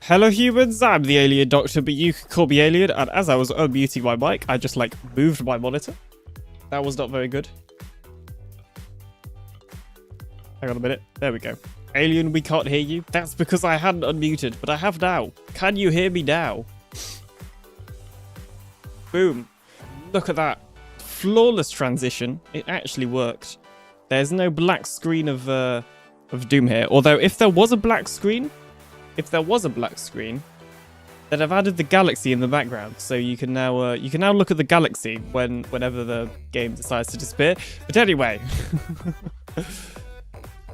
Hello humans, I'm the AlienDoctor, but you can call me Alien, and as I was unmuting my mic, I just moved my monitor. That was not very good. Hang on a minute, there we go. Alien, we can't hear you. That's because I hadn't unmuted, but I have now. Can you hear me now? Boom. Look at that. Flawless transition. It actually worked. There's no black screen of Doom here, although if there was a black screen, then I've added the galaxy in the background, so you can now look at the galaxy whenever the game decides to disappear. But anyway,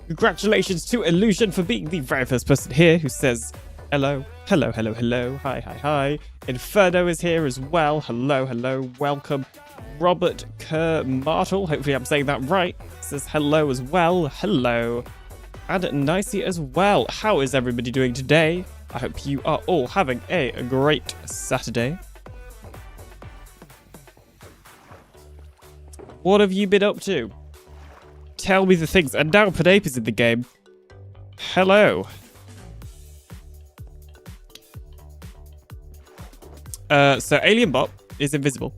congratulations to Illusion for being the very first person here who says hello, hello, hello, hello, hi, hi, hi. Inferno is here as well. Hello, hello, welcome. Robert Kerr Martel, hopefully I'm saying that right, says hello as well. Hello. And Nicey as well. How is everybody doing today? I hope you are all having a great Saturday. What have you been up to? Tell me the things. And now Penape is in the game. Hello. So AlienBot is invisible,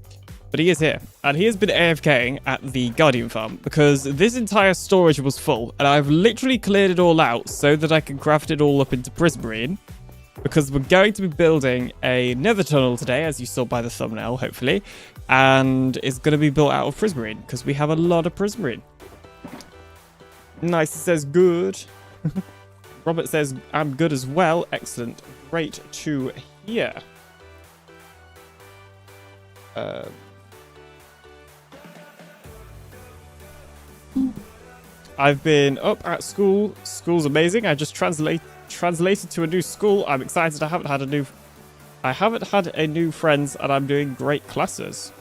but he is here, and he has been AFKing at the Guardian farm because this entire storage was full, and I've literally cleared it all out so that I can craft it all up into Prismarine, because we're going to be building a nether tunnel today, as you saw by the thumbnail, hopefully, and it's going to be built out of Prismarine because we have a lot of Prismarine. Nice, says good. Robert says I'm good as well. Excellent. Great to hear. I've been up at school. School's amazing. I just translated to a new school. I'm excited. I haven't had a new friends, and I'm doing great classes.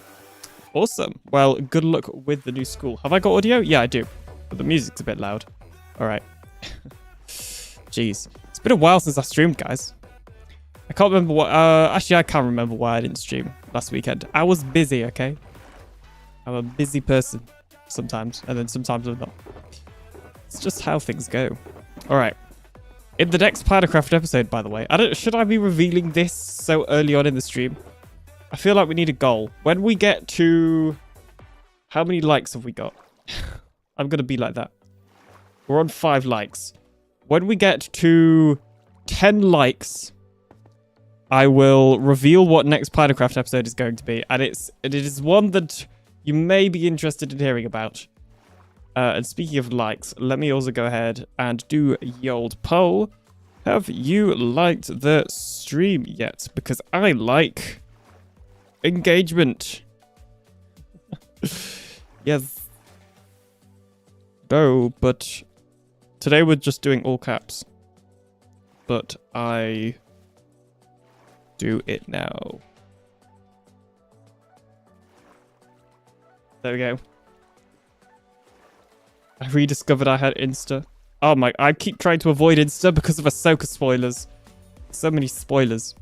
Awesome. Well, good luck with the new school. Have I got audio? Yeah, I do. But the music's a bit loud. All right. Jeez. It's been a while since I streamed, guys. I can't remember what... actually, I can't remember why I didn't stream last weekend. I was busy, okay? I'm a busy person sometimes, and then sometimes I'm not. It's just how things go. All right. In the next PinaCraft episode, by the way, should I be revealing this so early on in the stream? I feel like we need a goal. When we get to... How many likes have we got? I'm going to be like that. We're on 5 likes. When we get to 10 likes... I will reveal what next PinaCraft episode is going to be, and it is one that you may be interested in hearing about. And speaking of likes, let me also go ahead and do the old poll. Have you liked the stream yet? Because I like engagement. Yes. No, but today we're just doing all caps. But I... do it now. There we go. I rediscovered I had Insta. Oh my, I keep trying to avoid Insta because of Ahsoka spoilers. So many spoilers.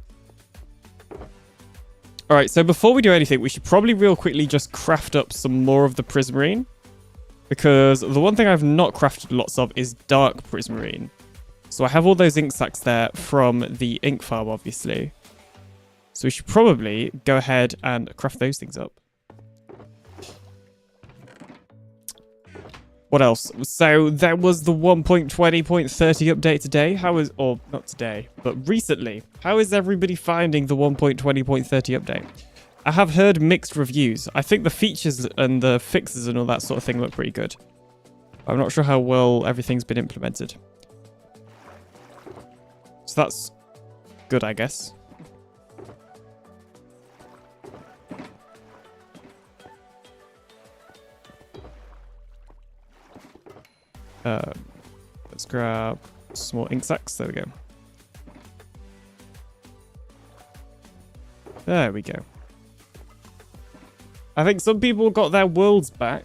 Alright, so before we do anything, we should probably real quickly just craft up some more of the Prismarine. Because the one thing I've not crafted lots of is dark Prismarine. So I have all those ink sacs there from the ink farm, obviously. So we should probably go ahead and craft those things up. What else? So there was the 1.20.30 update today. Or not today, but recently. How is everybody finding the 1.20.30 update? I have heard mixed reviews. I think the features and the fixes and all that sort of thing look pretty good. I'm not sure how well everything's been implemented. So that's good, I guess. Let's grab some more ink sacs. There we go. There we go. I think some people got their worlds back.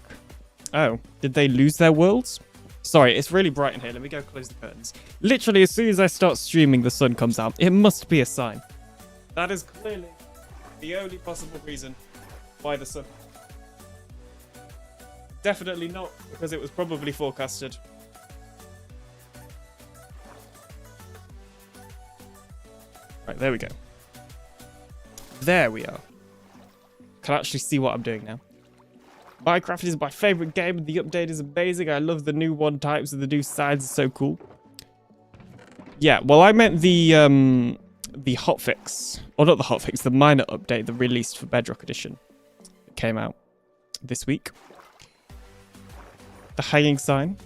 Oh, did they lose their worlds? Sorry, it's really bright in here. Let me go close the curtains. Literally, as soon as I start streaming, the sun comes out. It must be a sign. That is clearly the only possible reason why the sun... Definitely not, because it was probably forecasted. Right, there we go. There we are. Can actually see what I'm doing now. Minecraft is my favorite game. The update is amazing. I love the new one types and the new sides are so cool. Yeah, well, I meant the hotfix. Or not the hotfix, the minor update, the released for Bedrock Edition. It came out this week. The hanging sign.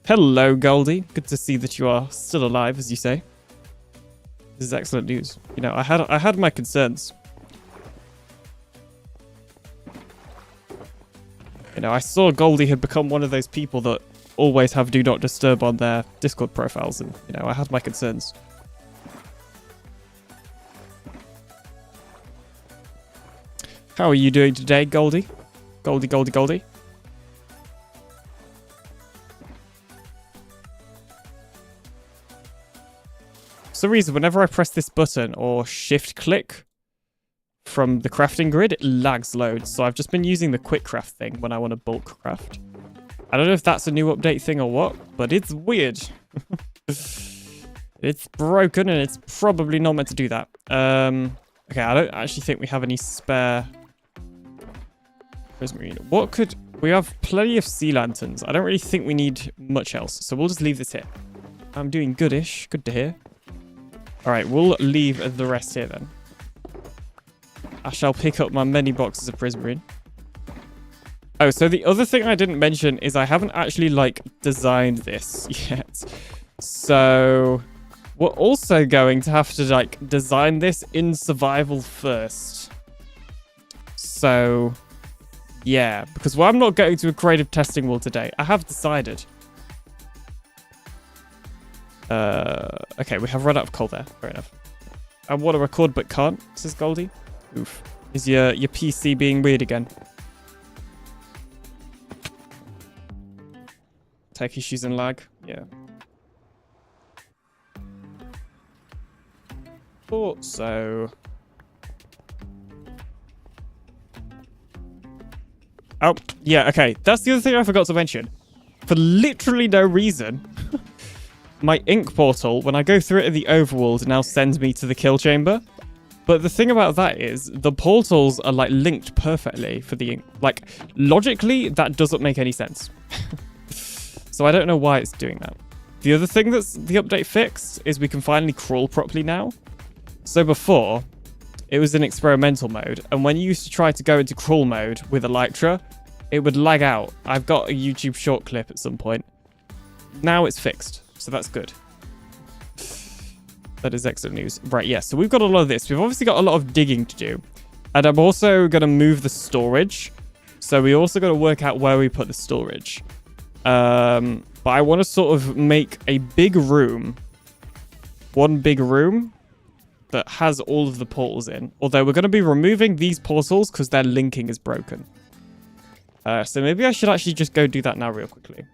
Hello, Goldie. Good to see that you are still alive, as you say. This is excellent news. You know, I had my concerns. You know, I saw Goldie had become one of those people that always have Do Not Disturb on their Discord profiles, and, you know, I had my concerns. How are you doing today, Goldie? Goldie, Goldie, Goldie. For some reason, whenever I press this button or shift click from the crafting grid, it lags loads. So I've just been using the quick craft thing when I want to bulk craft. I don't know if that's a new update thing or what, but it's weird. It's broken and it's probably not meant to do that. Okay, I don't actually think we have any spare prismarine. What could... We have plenty of sea lanterns. I don't really think we need much else, so we'll just leave this here. I'm doing goodish. Good to hear. Alright, we'll leave the rest here then. I shall pick up my many boxes of prismarine. Oh, so the other thing I didn't mention is I haven't actually, like, designed this yet. So we're also going to have to, like, design this in survival first. So, yeah. Because I'm not going to a creative testing world today. I have decided. Okay, we have run out of coal there. Fair enough. I want to record but can't, says Goldie. Oof. Is your PC being weird again? Tech issues and lag? Yeah. Thought so. Oh, yeah, okay. That's the other thing I forgot to mention. For literally no reason, my ink portal, when I go through it in the overworld, now sends me to the kill chamber. But the thing about that is, the portals are, like, linked perfectly for the ink. Like, logically, that doesn't make any sense. So I don't know why it's doing that. The other thing that's the update fixed is we can finally crawl properly now. So before, it was in experimental mode. And when you used to try to go into crawl mode with Elytra, it would lag out. I've got a YouTube short clip at some point. Now it's fixed. So that's good. That is excellent news. Right, yeah. So we've got a lot of this. We've obviously got a lot of digging to do. And I'm also going to move the storage. So we also got to work out where we put the storage. But I want to sort of make a big room. One big room that has all of the portals in. Although we're going to be removing these portals because their linking is broken. So maybe I should actually just go do that now real quickly.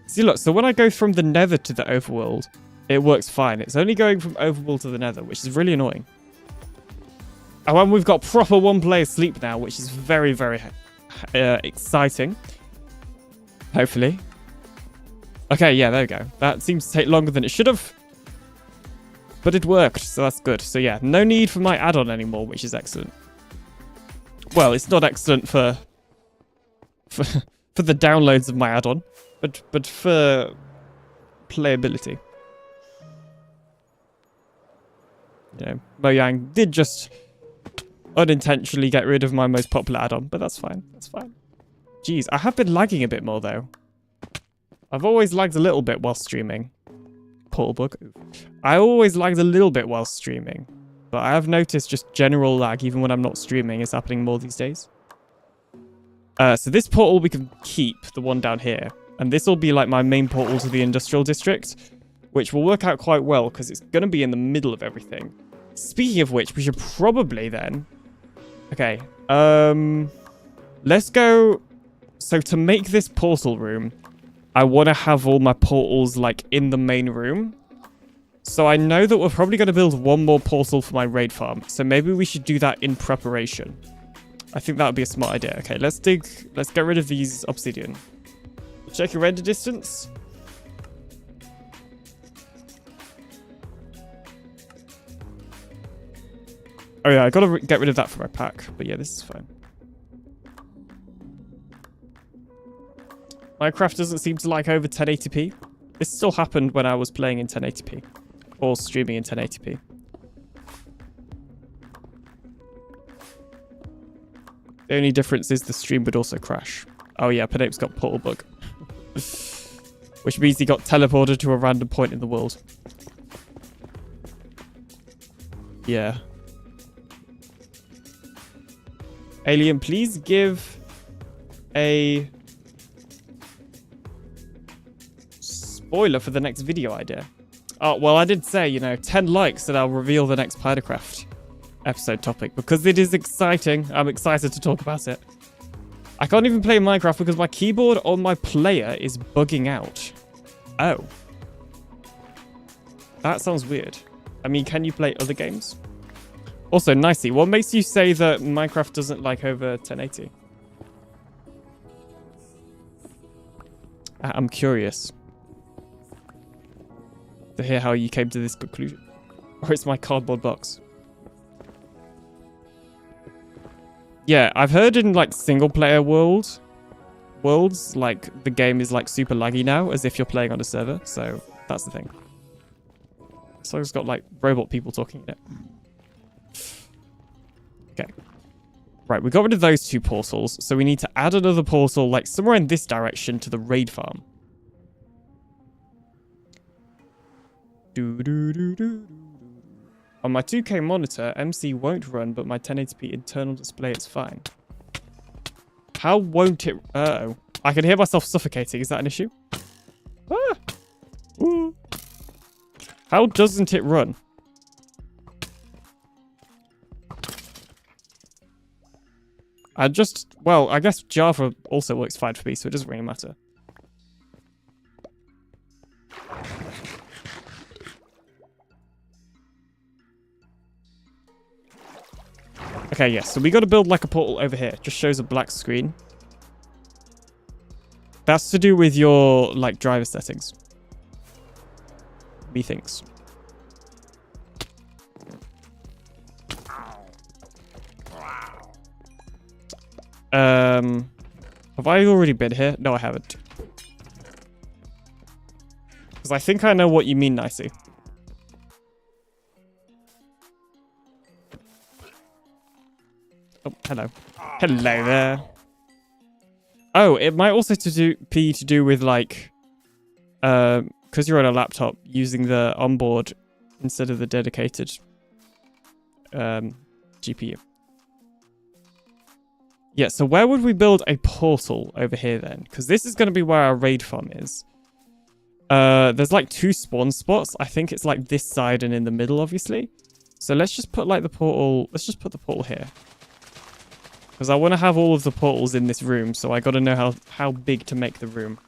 See, look. So when I go from the nether to the overworld, it works fine. It's only going from overworld to the nether, which is really annoying. And when we've got proper one-player sleep now, which is very, very exciting. Hopefully. Okay, yeah, there we go. That seems to take longer than it should have. But it worked, so that's good. So yeah, no need for my add-on anymore, which is excellent. Well, it's not excellent for the downloads of my add-on, but for playability. You know, Mojang did just unintentionally get rid of my most popular add-on, but that's fine. That's fine. Jeez, I have been lagging a bit more, though. I've always lagged a little bit while streaming. Portal bug. I always lagged a little bit while streaming. But I have noticed just general lag, even when I'm not streaming, is happening more these days. So this portal we can keep, the one down here. And this will be like my main portal to the industrial district, which will work out quite well, because it's going to be in the middle of everything. Speaking of which, we should probably then... Okay. Let's go... So to make this portal room, I want to have all my portals, like, in the main room. So I know that we're probably going to build one more portal for my raid farm. So maybe we should do that in preparation. I think that would be a smart idea. Okay, let's dig... Let's get rid of these obsidian. Check your render distance. Oh yeah, I gotta get rid of that for my pack. But yeah, this is fine. Minecraft doesn't seem to like over 1080p. This still happened when I was playing in 1080p. Or streaming in 1080p. The only difference is the stream would also crash. Oh yeah, Pinape's got portal bug. Which means he got teleported to a random point in the world. Yeah. Alien, please give a spoiler for the next video idea. Oh, well, I did say, 10 likes and I'll reveal the next PinaCraft episode topic because it is exciting. I'm excited to talk about it. I can't even play Minecraft because my keyboard on my player is bugging out. Oh. That sounds weird. I mean, can you play other games? Also, Nicey, what makes you say that Minecraft doesn't like over 1080? I'm curious to hear how you came to this conclusion. Or it's my cardboard box. Yeah, I've heard in like single player worlds, like the game is like super laggy now, as if you're playing on a server. So that's the thing. So it's got like robot people talking in it. Okay. Right, we got rid of those 2 portals, so we need to add another portal like somewhere in this direction to the raid farm. On my 2K monitor, MC won't run, but my 1080p internal display is fine. How won't it... Uh-oh. I can hear myself suffocating. Is that an issue? Ah! Ooh. How doesn't it run? Well, I guess Java also works fine for me, so it doesn't really matter. Okay, yes, so we got to build like a portal over here. It just shows a black screen. That's to do with your like driver settings. Methinks. Have I already been here? No, I haven't. Because I think I know what you mean, Nicey. Oh, hello. Hello there. Oh, it might also be to do with like, because you're on a laptop, using the onboard instead of the dedicated GPU. Yeah, so where would we build a portal over here then? Because this is going to be where our raid farm is. There's like 2 spawn spots. I think it's like this side and in the middle, obviously. So let's just put like the portal. Let's just put the portal here. Because I want to have all of the portals in this room, so I got to know how big to make the room.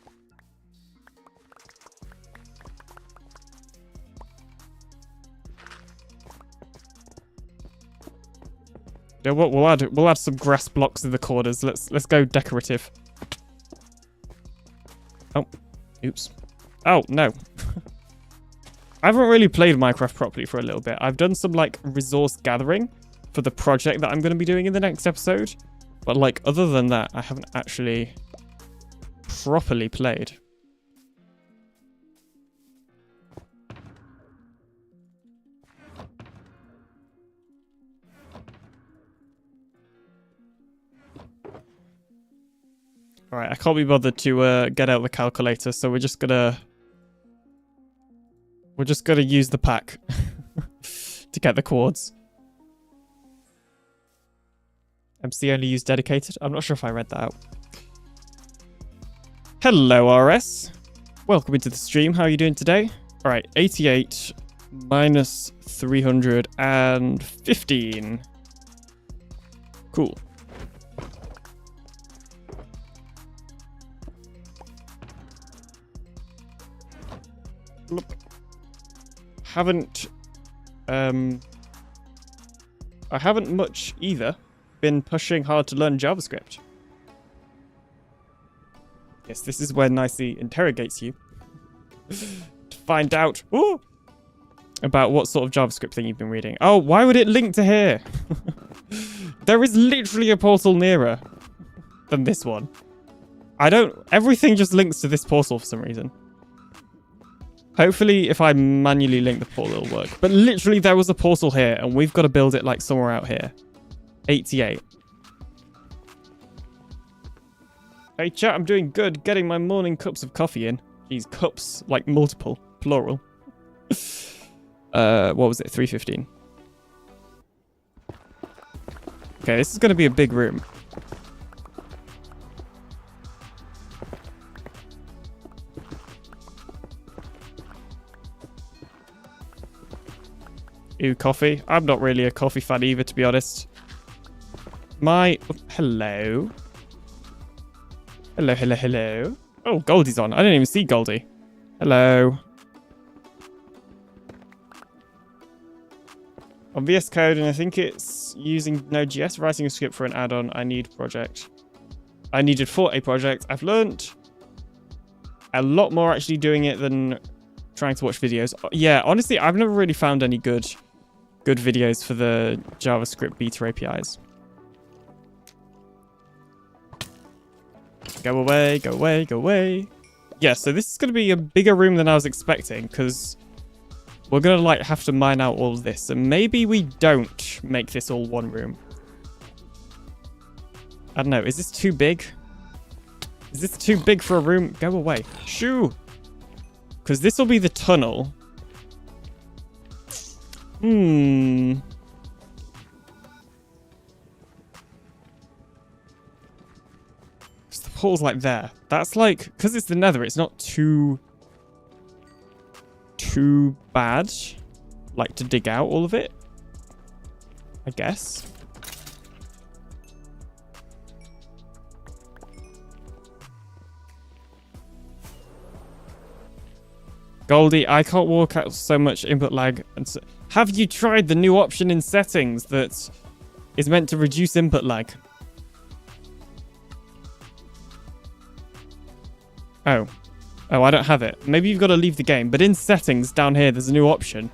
You know what? We'll add some grass blocks in the corners. Let's go decorative. Oh, oops. Oh no. I haven't really played Minecraft properly for a little bit. I've done some like resource gathering for the project that I'm going to be doing in the next episode. But like other than that, I haven't actually properly played. All right, I can't be bothered to get out the calculator, so we're just gonna use the pack to get the chords. MC only use dedicated. I'm not sure if I read that out. Hello, RS. Welcome into the stream. How are you doing today? All right, 88 minus 315. Cool. I haven't much either been pushing hard to learn JavaScript. Yes, this is where Nicey interrogates you to find out About what sort of JavaScript thing you've been reading. Oh, why would it link to here? There is literally a portal nearer than this one. Everything just links to this portal for some reason. Hopefully, if I manually link the portal, it'll work. But literally, there was a portal here, and we've got to build it like somewhere out here. 88. Hey chat, I'm doing good. Getting my morning cups of coffee in. These cups, like multiple, plural. What was it? 3:15. Okay, this is going to be a big room. Ew, coffee. I'm not really a coffee fan either, to be honest. Hello. Hello. Oh, Goldie's on. I didn't even see Goldie. Hello. On VS Code, and I think it's using Node.js, writing a script for an add-on I needed for a project. I've learned a lot more actually doing it than trying to watch videos. Yeah, honestly, I've never really found any good videos for the JavaScript beta APIs. Go away, go away, go away. Yeah, so this is going to be a bigger room than I was expecting, because we're going to like have to mine out all of this. And maybe we don't make this all one room. I don't know. Is this too big? Is this too big for a room? Go away. Shoo! Because this will be the tunnel. The portal's like there. That's like, because it's the nether, it's not too bad, like, to dig out all of it, I guess. Goldie, I can't walk out so much input lag. And so, have you tried the new option in settings that is meant to reduce input lag? Oh, I don't have it. Maybe you've got to leave the game. But in settings down here, there's a new option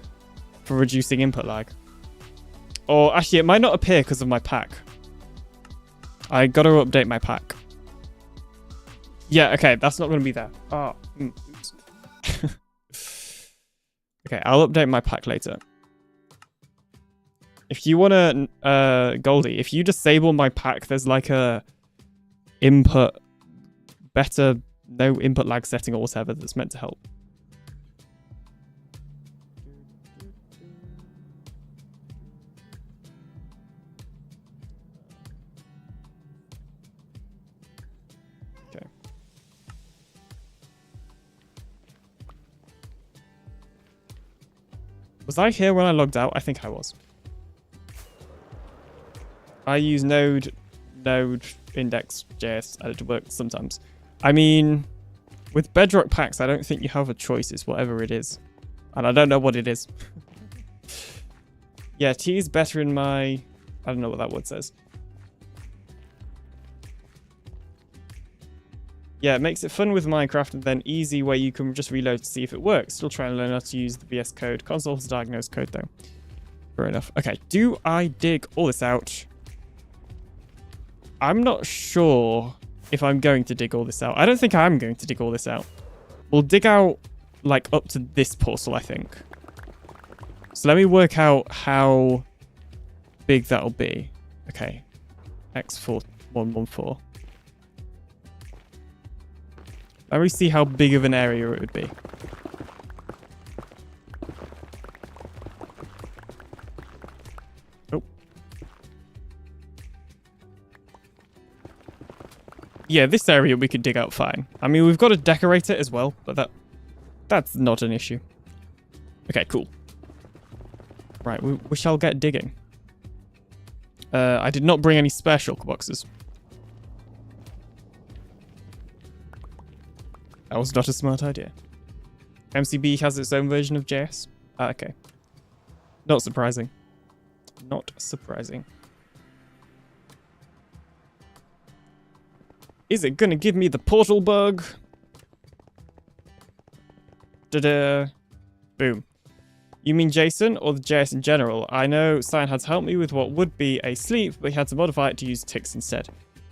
for reducing input lag. Or actually, it might not appear because of my pack. I got to update my pack. Yeah, okay, that's not going to be there. Oh, oops. Okay, I'll update my pack later. If you want to, Goldie, if you disable my pack, there's like a input, better, no input lag setting or whatever that's meant to help. Okay. Was I here when I logged out? I think I was. I use Node index.js editor work sometimes. I mean, with Bedrock packs, I don't think you have a choice. It's whatever it is. And I don't know what it is. Yeah, T is better in my... I don't know what that word says. Yeah, it makes it fun with Minecraft and then easy where you can just reload to see if it works. Still trying to learn how to use the VS Code console to diagnose code though. Fair enough. Okay, do I dig all this out? I'm not sure if I'm going to dig all this out. I don't think I'm going to dig all this out. We'll dig out like up to this portal, I think. So let me work out how big that'll be. Okay, X4114. Let me see how big of an area it would be. Oh. Yeah, this area we could dig out fine. I mean, we've got to decorate it as well, but that's not an issue. Okay, cool. Right, we shall get digging. I did not bring any spare shulker boxes. That was not a smart idea. MCBE has its own version of JS. Okay. Not surprising. Not surprising. Is it gonna give me the portal bug? Da-da. Boom. You mean Jason or the JS in general? I know Cyan had to help me with what would be a sleep, but he had to modify it to use ticks instead.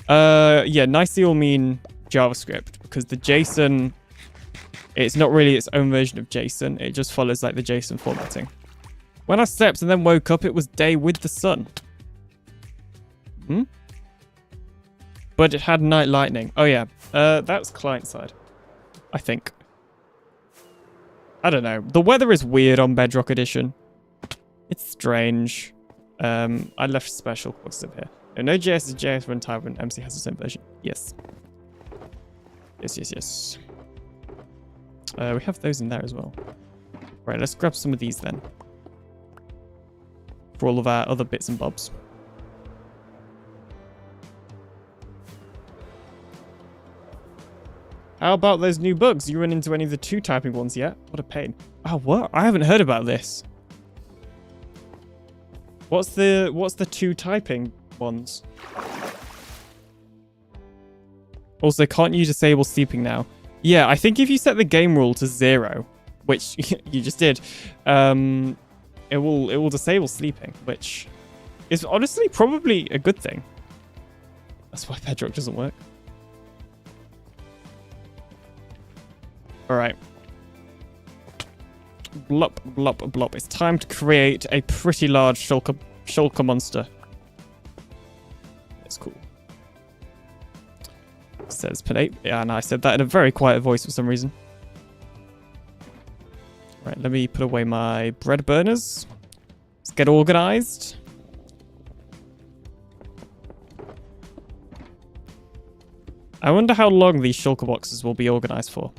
Yeah, nicely will mean JavaScript, because the JSON, it's not really its own version of JSON. It just follows like the JSON formatting. When I slept and then woke up, it was day with the sun. But it had night lightning. Oh yeah, that's client side, I think. I don't know. The weather is weird on Bedrock Edition. It's strange. I left special books up here. No, JS is JS runtime when MC has its own version. Yes. Yes. We have those in there as well. Right, let's grab some of these then. For all of our other bits and bobs. How about those new bugs? You run into any of the 2 typing ones yet? What a pain. Oh, what? I haven't heard about this. What's the 2 typing ones? Also, can't you disable sleeping now? Yeah, I think if you set the game rule to 0, which you just did, it will disable sleeping, which is honestly probably a good thing. That's why Bedrock doesn't work. Alright. Blop, blop, blop. It's time to create a pretty large shulker monster. It's cool. Says Pin8. Yeah, and I said that in a very quiet voice for some reason. Right, let me put away my bread burners. Let's get organized. I wonder how long these shulker boxes will be organized for.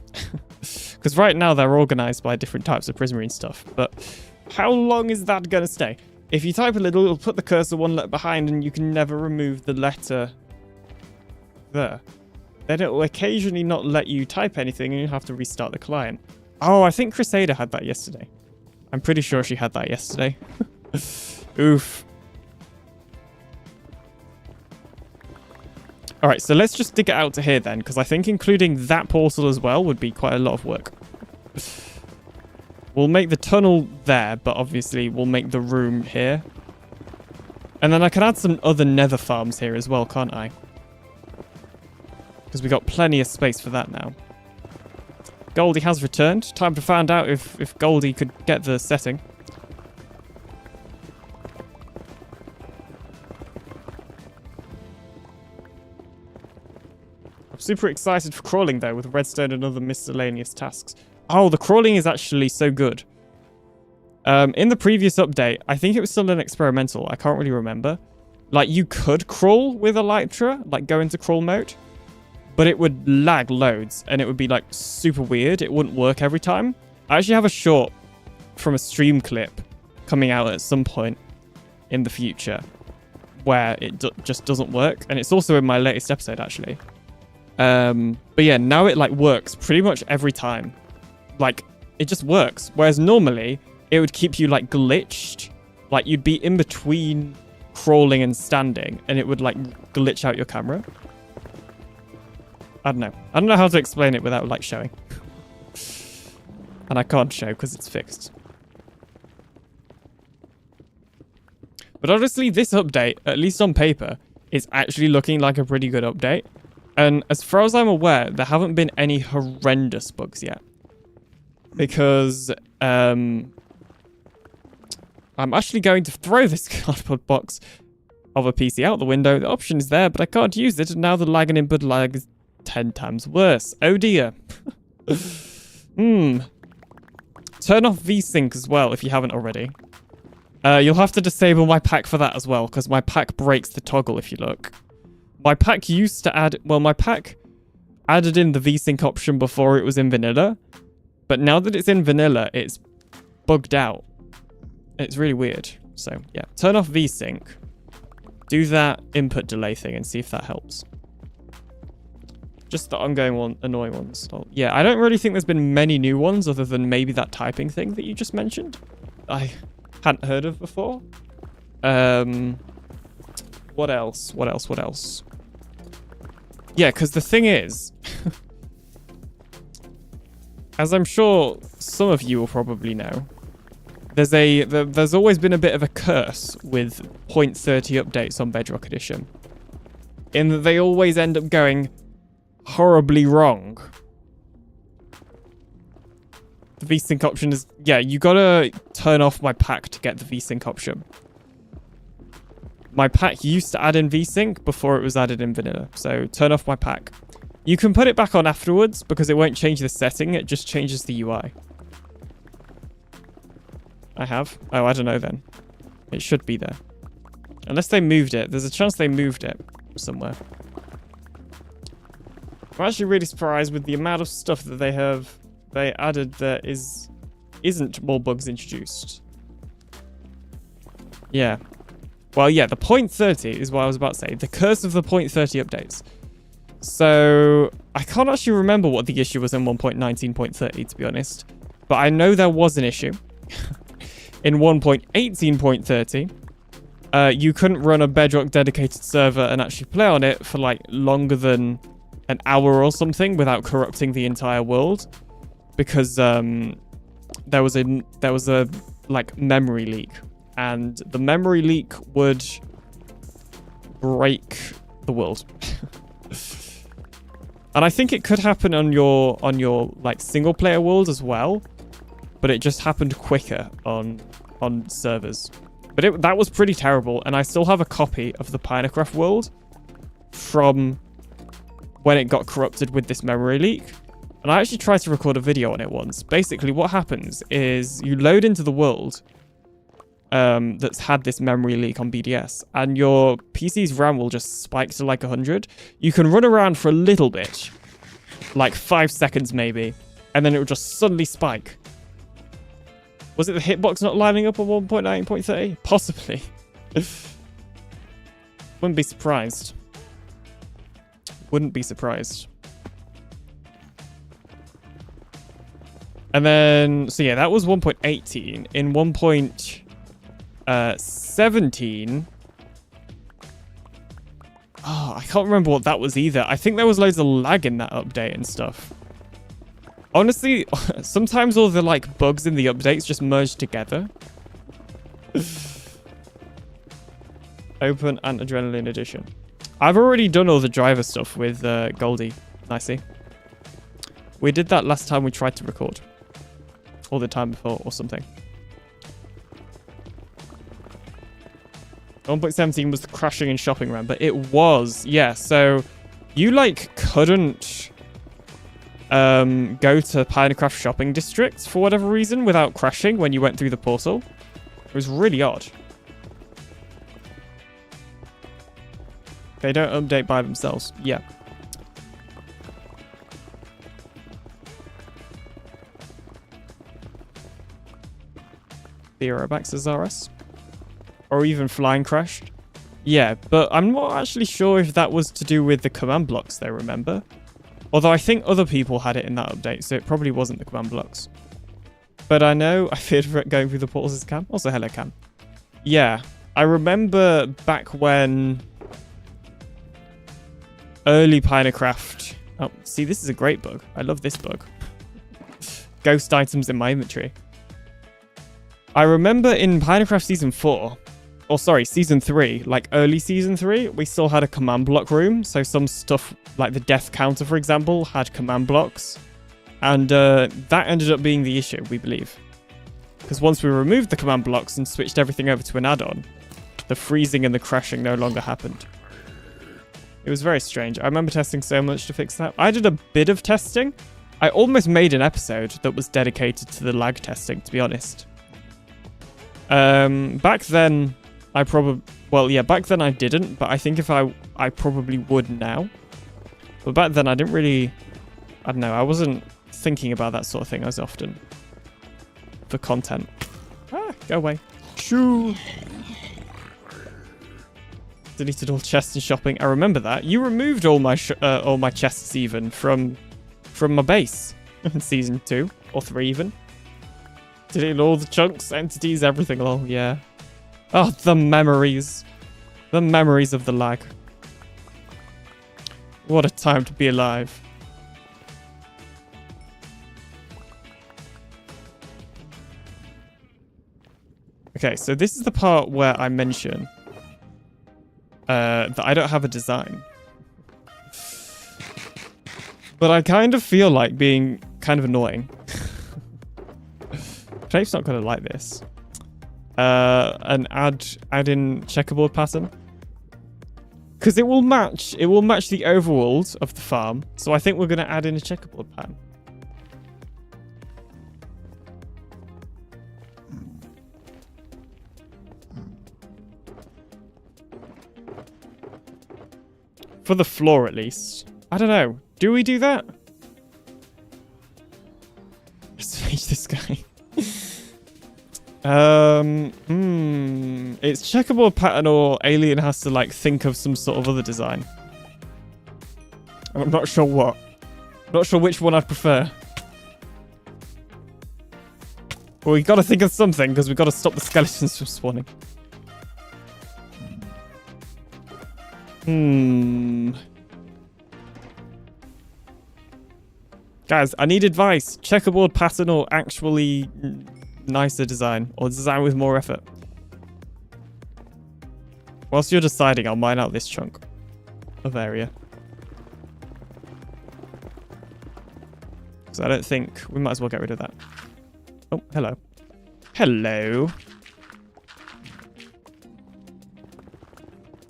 Because right now they're organized by different types of prismarine stuff. But how long is that going to stay? If you type a little, it'll put the cursor 1 letter behind and you can never remove the letter there. Then it will occasionally not let you type anything and you have to restart the client. Oh, I think Crusader had that yesterday. I'm pretty sure she had that yesterday. Oof. Alright, so let's just dig it out to here then, because I think including that portal as well would be quite a lot of work. We'll make the tunnel there, but obviously we'll make the room here. And then I can add some other nether farms here as well, can't I? Because we got plenty of space for that now. Goldie has returned. Time to find out if Goldie could get the setting. Super excited for crawling though, with redstone and other miscellaneous tasks. Oh, the crawling is actually so good. In the previous update, I think it was still an experimental. I can't really remember. Like, you could crawl with Elytra, like go into crawl mode, but it would lag loads and it would be like super weird. It wouldn't work every time. I actually have a short from a stream clip coming out at some point in the future where it just doesn't work. And it's also in my latest episode, actually. But yeah, now it like works pretty much every time. Like, it just works. Whereas normally it would keep you like glitched. Like, you'd be in between crawling and standing and it would like glitch out your camera. I don't know how to explain it without like showing. And I can't show because it's fixed. But honestly, this update, at least on paper, is actually looking like a pretty good update. And as far as I'm aware, there haven't been any horrendous bugs yet. Because I'm actually going to throw this cardboard box of a PC out the window. The option is there, but I can't use it. And now the lag and input lag is 10 times worse. Oh dear. Turn off VSync as well if you haven't already. You'll have to disable my pack for that as well, because my pack breaks the toggle if you look. My pack used to add... Well, my pack added in the VSync option before it was in vanilla. But now that it's in vanilla, it's bugged out. It's really weird. So, yeah. Turn off VSync. Do that input delay thing and see if that helps. Just the ongoing annoying ones. Oh, yeah, I don't really think there's been many new ones other than maybe that typing thing that you just mentioned. I hadn't heard of before. What else? What else? Yeah, because the thing is, as I'm sure some of you will probably know, There's always been a bit of a curse with 0.30 updates on Bedrock Edition, in that they always end up going horribly wrong. The VSync option is, yeah, you gotta turn off my pack to get the VSync option. My pack used to add in VSync before it was added in vanilla, so turn off my pack. You can put it back on afterwards because it won't change the setting, it just changes the UI. I have? Oh, I don't know then. It should be there. Unless they moved it. There's a chance they moved it somewhere. I'm actually really surprised with the amount of stuff that they added that isn't more bugs introduced. Yeah. Well, yeah, the 0.30 is what I was about to say. The curse of the 0.30 updates. So, I can't actually remember what the issue was in 1.19.30, to be honest. But I know there was an issue. In 1.18.30, you couldn't run a Bedrock dedicated server and actually play on it for like longer than an hour or something without corrupting the entire world, because there was a like memory leak, and the memory leak would break the world. And I think it could happen on your like single player world as well, but it just happened quicker on servers. But that was pretty terrible, and I still have a copy of the PinaCraft world from when it got corrupted with this memory leak. And I actually tried to record a video on it once. Basically, what happens is you load into the world that's had this memory leak on BDS, and your PC's RAM will just spike to like 100. You can run around for a little bit, like 5 seconds maybe, and then it will just suddenly spike. Was it the hitbox not lining up on 1.9.30? Possibly. Wouldn't be surprised. Wouldn't be surprised. And then, so yeah, that was 1.18. In 1.17... Oh, I can't remember what that was either. I think there was loads of lag in that update and stuff. Honestly, sometimes all the like bugs in the updates just merge together. Open and Adrenaline Edition. I've already done all the driver stuff with Goldie. Nicey. We did that last time we tried to record. Or the time before or something. 1.17 was the crashing and shopping round, but it was, yeah, so you like couldn't go to PinaCraft shopping districts for whatever reason without crashing when you went through the portal. It was really odd. They don't update by themselves. Yeah. The Aerobax is RS. Or even flying crashed. Yeah, but I'm not actually sure if that was to do with the command blocks, though, remember? Although I think other people had it in that update, so it probably wasn't the command blocks. But I know I feared for it going through the portals as Cam. Also, hello, Cam. Yeah, I remember back when early PinaCraft... Oh, see, this is a great bug. I love this bug. Ghost items in my inventory. I remember in PinaCraft Season 4... Or sorry, Season 3, like early Season 3, we still had a command block room. So some stuff, like the death counter, for example, had command blocks. And that ended up being the issue, we believe. Because once we removed the command blocks and switched everything over to an add-on, the freezing and the crashing no longer happened. It was very strange. I remember testing so much to fix that. I did a bit of testing. I almost made an episode that was dedicated to the lag testing, to be honest. Back then... back then I didn't, but I think if I probably would now. But back then I didn't really, I don't know, I wasn't thinking about that sort of thing as often. For content. Ah, go away. Shoo! Deleted all chests and shopping. I remember that. You removed all my chests even from my base in Season 2 or 3 even. Deleted all the chunks, entities, everything. Oh, yeah. Oh, the memories. The memories of the lag. What a time to be alive. Okay, so this is the part where I mention that I don't have a design. But I kind of feel like being kind of annoying. Shape's not going to like this. And add in checkerboard pattern. Because it will match the overworld of the farm. So I think we're going to add in a checkerboard pattern. For the floor, at least. I don't know. Do we do that? Let's change this guy. It's checkerboard pattern or Alien has to like think of some sort of other design. I'm not sure what. Not sure which one I prefer. Well, we got to think of something because we've got to stop the skeletons from spawning. Guys, I need advice. Checkerboard pattern or actually nicer design, or design with more effort. Whilst you're deciding, I'll mine out this chunk of area. So I don't think we might as well get rid of that. Oh, hello. Hello.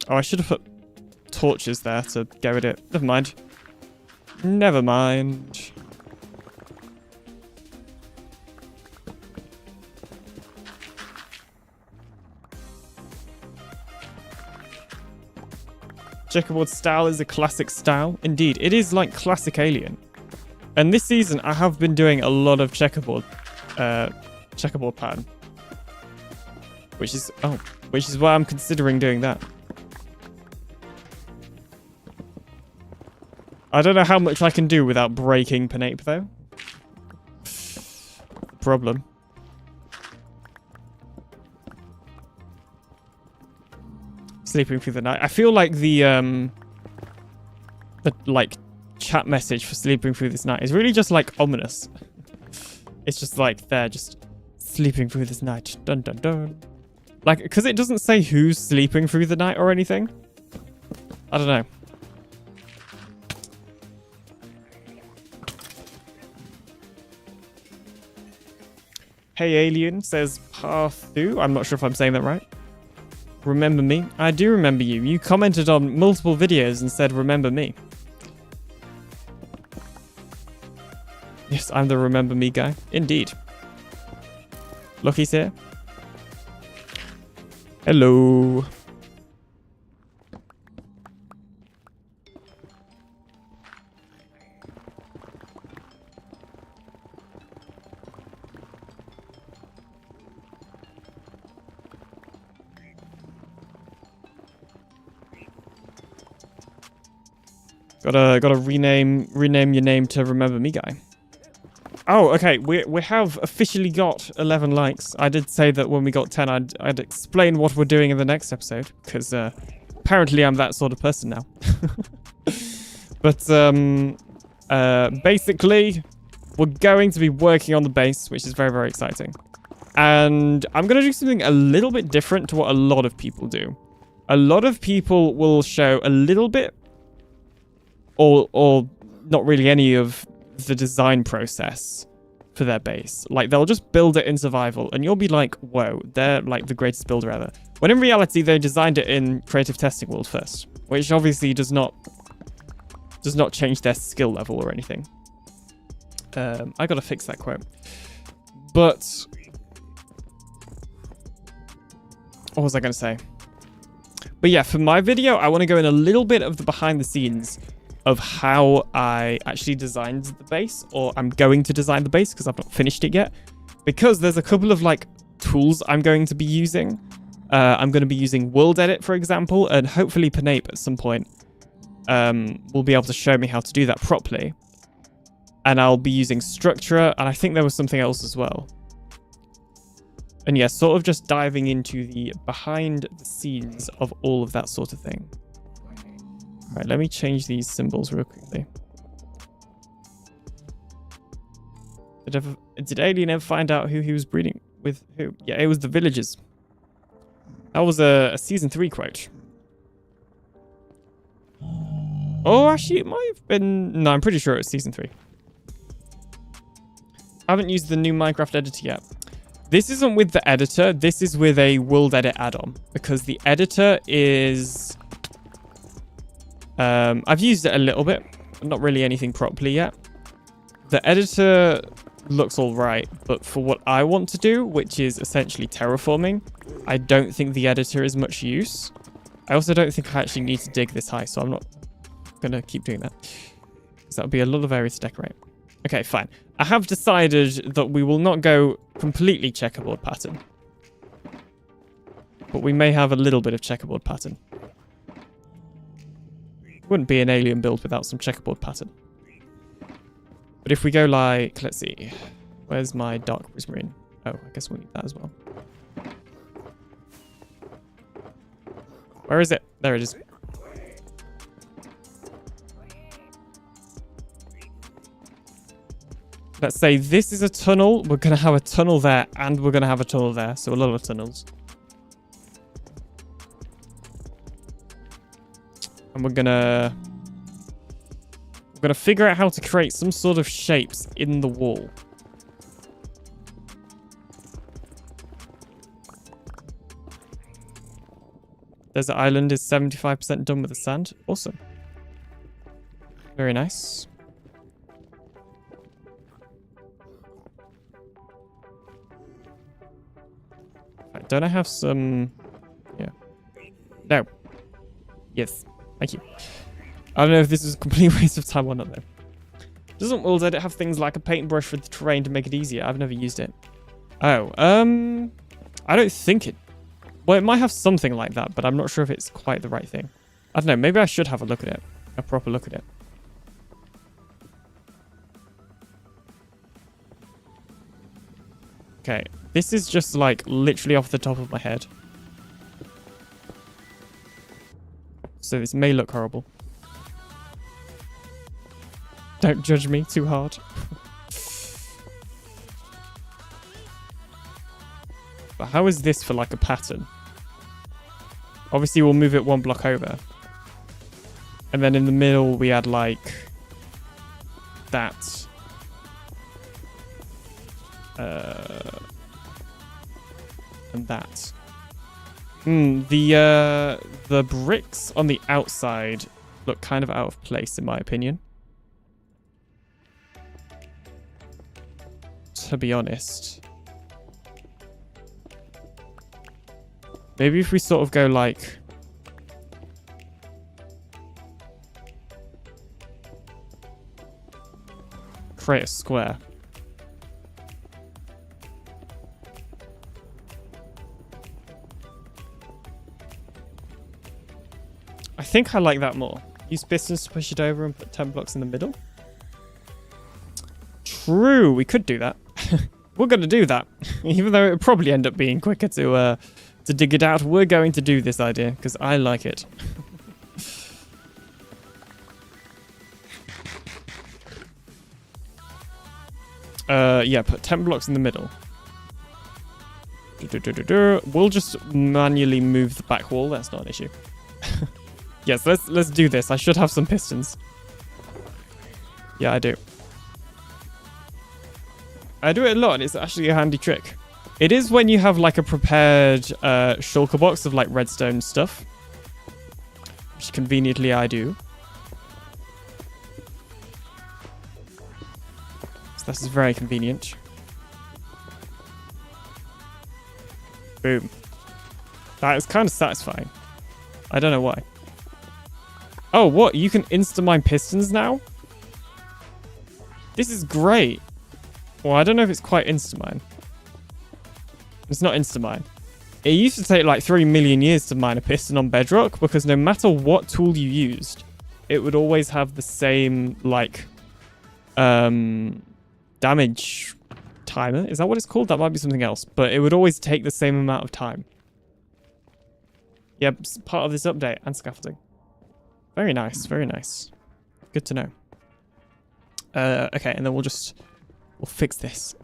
Oh, I should have put torches there to get rid of it. Never mind. Never mind. Checkerboard style is a classic style. Indeed, it is like classic Alien. And this season, I have been doing a lot of checkerboard pattern. Which is why I'm considering doing that. I don't know how much I can do without breaking Pinape, though. Problem. Sleeping through the night. I feel like the like chat message for sleeping through this night is really just like ominous. It's just like they're just sleeping through this night. Dun dun dun. Like, because it doesn't say who's sleeping through the night or anything. I don't know. Hey Alien says Parthu. I'm not sure if I'm saying that right. Remember me? I do remember you. You commented on multiple videos and said remember me. Yes, I'm the remember me guy. Indeed. Lucky's here. Hello. Gotta rename your name to Remember Me Guy. Oh, okay. We have officially got 11 likes. I did say that when we got 10, I'd explain what we're doing in the next episode, because apparently I'm that sort of person now. But basically, we're going to be working on the base, which is very, very exciting. And I'm going to do something a little bit different to what a lot of people do. A lot of people will show a little bit or not really any of the design process for their base. Like, they'll just build it in survival, and you'll be like, whoa, they're like the greatest builder ever. When in reality, they designed it in Creative Testing World first, which obviously does not change their skill level or anything. I gotta fix that quote. But what was I gonna say? But yeah, for my video, I want to go in a little bit of the behind the scenes of how I actually designed the base, or I'm going to design the base because I've not finished it yet. Because there's a couple of like tools I'm going to be using. I'm going to be using World Edit, for example, and hopefully Pinape at some point will be able to show me how to do that properly. And I'll be using Structura, and I think there was something else as well. And yeah, sort of just diving into the behind the scenes of all of that sort of thing. Right, let me change these symbols real quickly. Did Alien ever find out who he was breeding with who? Yeah, it was the villagers. That was a season 3 quote. Oh, actually, it might have been... No, I'm pretty sure it was season 3. I haven't used the new Minecraft editor yet. This isn't with the editor. This is with a world edit add-on. Because the editor is... I've used it a little bit. But not really anything properly yet. The editor looks alright. But for what I want to do, which is essentially terraforming, I don't think the editor is much use. I also don't think I actually need to dig this high. So I'm not going to keep doing that. Because that would be a lot of areas to decorate. Okay, fine. I have decided that we will not go completely checkerboard pattern. But we may have a little bit of checkerboard pattern. Wouldn't be an alien build without some checkerboard pattern. But if we go like, let's see. Where's my dark prismarine? Oh, I guess we'll need that as well. Where is it? There it is. Let's say this is a tunnel. We're going to have a tunnel there, and we're going to have a tunnel there. So a lot of tunnels. And we're going to figure out how to create some sort of shapes in the wall. Desert Island is 75% done with the sand. Awesome. Very nice. Don't I have some... Yeah. No. Yes. Thank you. I don't know if this is a complete waste of time or not, though. Doesn't World Edit have things like a paintbrush for the terrain to make it easier? I've never used it. Oh, I don't think it... Well, it might have something like that, but I'm not sure if it's quite the right thing. I don't know. Maybe I should have a look at it. A proper look at it. Okay. This is just, like, literally off the top of my head. So this may look horrible. Don't judge me too hard. But how is this for, like, a pattern? Obviously, we'll move it one block over. And then in the middle, we add, like, that. And that. The bricks on the outside look kind of out of place, in my opinion. To be honest. Maybe if we sort of go like... create a square. I think I like that more. Use pistons to push it over and put 10 blocks in the middle. True, we could do that. We're going to do that. Even though it would probably end up being quicker to dig it out. We're going to do this idea because I like it. Yeah, put 10 blocks in the middle. We'll just manually move the back wall. That's not an issue. Yes, let's do this. I should have some pistons. Yeah, I do. I do it a lot, and it's actually a handy trick. It is when you have like a prepared shulker box of like redstone stuff, which conveniently I do. So this is very convenient. Boom. That is kind of satisfying. I don't know why. Oh, what? You can insta-mine pistons now? This is great. Well, I don't know if it's quite insta-mine. It's not insta-mine. It used to take like 3 million years to mine a piston on Bedrock because no matter what tool you used, it would always have the same, like, damage timer. Is that what it's called? That might be something else. But it would always take the same amount of time. Yep, yeah, part of this update and scaffolding. Very nice, very nice. Good to know. Okay, and then we'll fix this.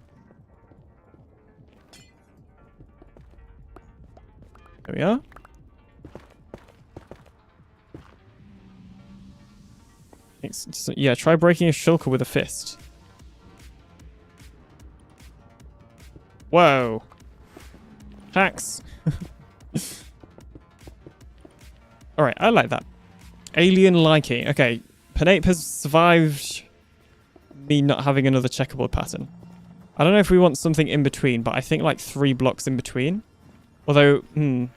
There we are. Yeah, try breaking a shulker with a fist. Whoa. Hacks. Alright, I like that. Alien liking. Okay, Pinape has survived me not having another checkerboard pattern. I don't know if we want something in between, but I think like 3 blocks in between. Although, a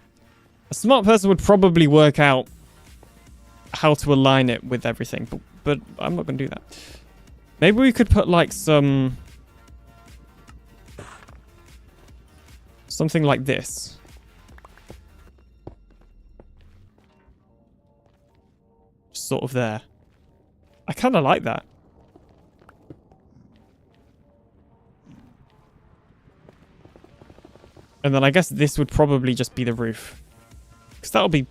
smart person would probably work out how to align it with everything, but I'm not going to do that. Maybe we could put like something like this. Sort of there. I kind of like that. And then I guess this would probably just be the roof. Because that'll be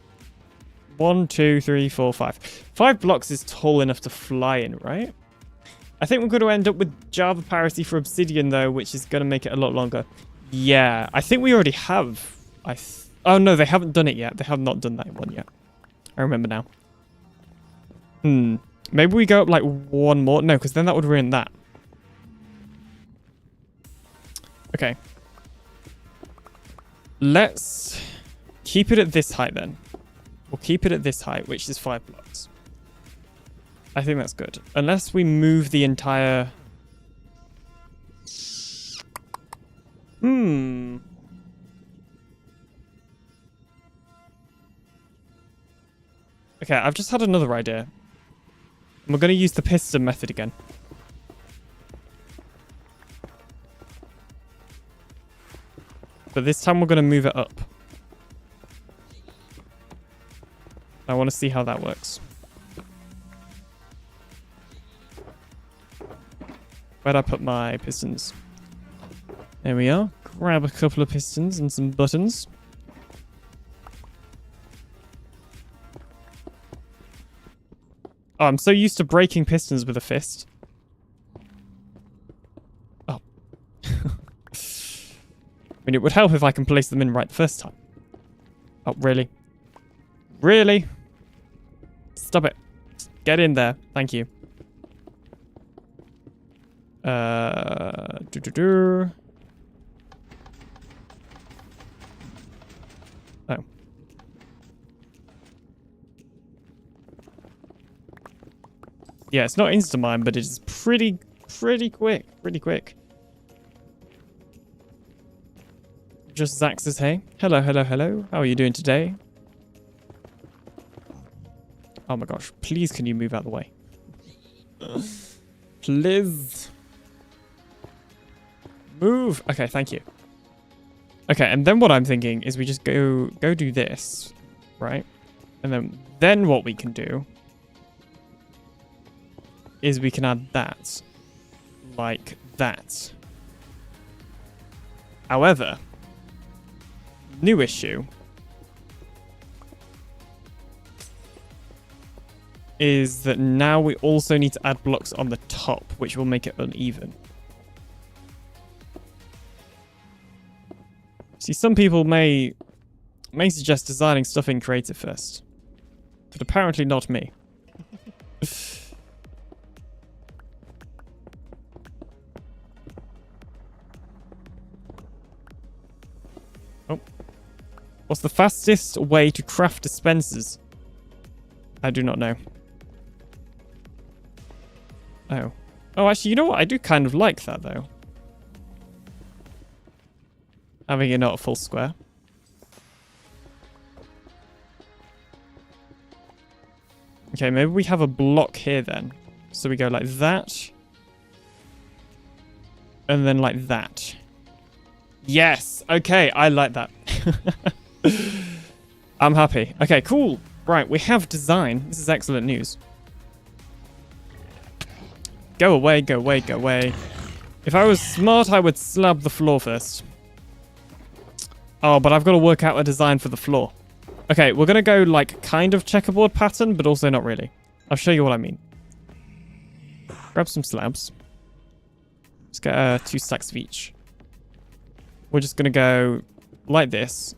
1, 2, 3, 4, 5. 5 blocks is tall enough to fly in, right? I think we're going to end up with Java parity for obsidian, though, which is going to make it a lot longer. Yeah, I think we already have. Oh, no, they haven't done it yet. They have not done that one yet. I remember now. Maybe we go up like 1 more. No, because then that would ruin that. Okay. Let's keep it at this height then. We'll keep it at this height, which is 5 blocks. I think that's good. Unless we move the entire... Okay, I've just had another idea. We're going to use the piston method again. But this time we're going to move it up. I want to see how that works. Where'd I put my pistons? There we are. Grab a couple of pistons and some buttons. Oh, I'm so used to breaking pistons with a fist. Oh. I mean, it would help if I can place them in right the first time. Oh, really? Really? Stop it. Get in there. Thank you. Oh. Yeah, it's not insta-mine, but it's pretty quick. Pretty quick. Just Zach says, hey. Hello, hello, hello. How are you doing today? Oh my gosh. Please, can you move out of the way? Please. Move. Okay, thank you. Okay, and then what I'm thinking is we just go do this, right? And then what we can do is we can add that. Like that. However, new issue is that now we also need to add blocks on the top, which will make it uneven. See, some people may suggest designing stuff in creative first, but apparently not me. Oh. What's the fastest way to craft dispensers? I do not know. Oh. Oh, actually, you know what? I do kind of like that, though. Having it not a full square. Okay, maybe we have a block here then. So we go like that. And then like that. Yes! Okay, I like that. I'm happy. Okay, cool. Right, we have design. This is excellent news. Go away, go away, go away. If I was smart, I would slab the floor first. Oh, but I've got to work out a design for the floor. Okay, we're going to go like kind of checkerboard pattern, but also not really. I'll show you what I mean. Grab some slabs. Let's get 2 stacks of each. We're just going to go like this.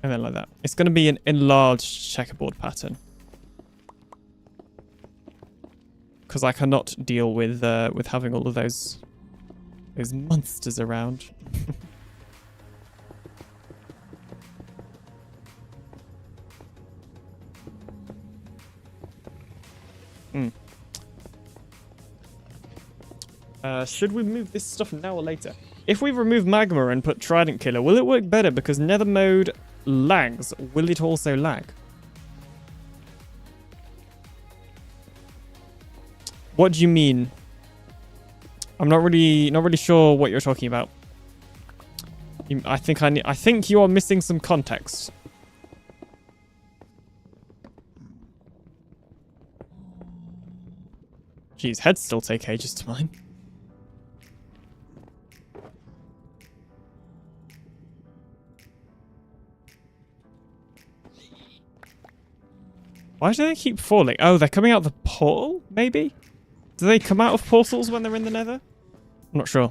And then like that. It's going to be an enlarged checkerboard pattern. Because I cannot deal with having all of those monsters around. Should we move this stuff now or later? If we remove magma and put Trident Killer, will it work better? Because Nether mode lags. Will it also lag? What do you mean? I'm not really sure what you're talking about. I think you are missing some context. Jeez, heads still take ages to mine. Why do they keep falling? Oh, they're coming out the portal, maybe? Do they come out of portals when they're in the Nether? I'm not sure.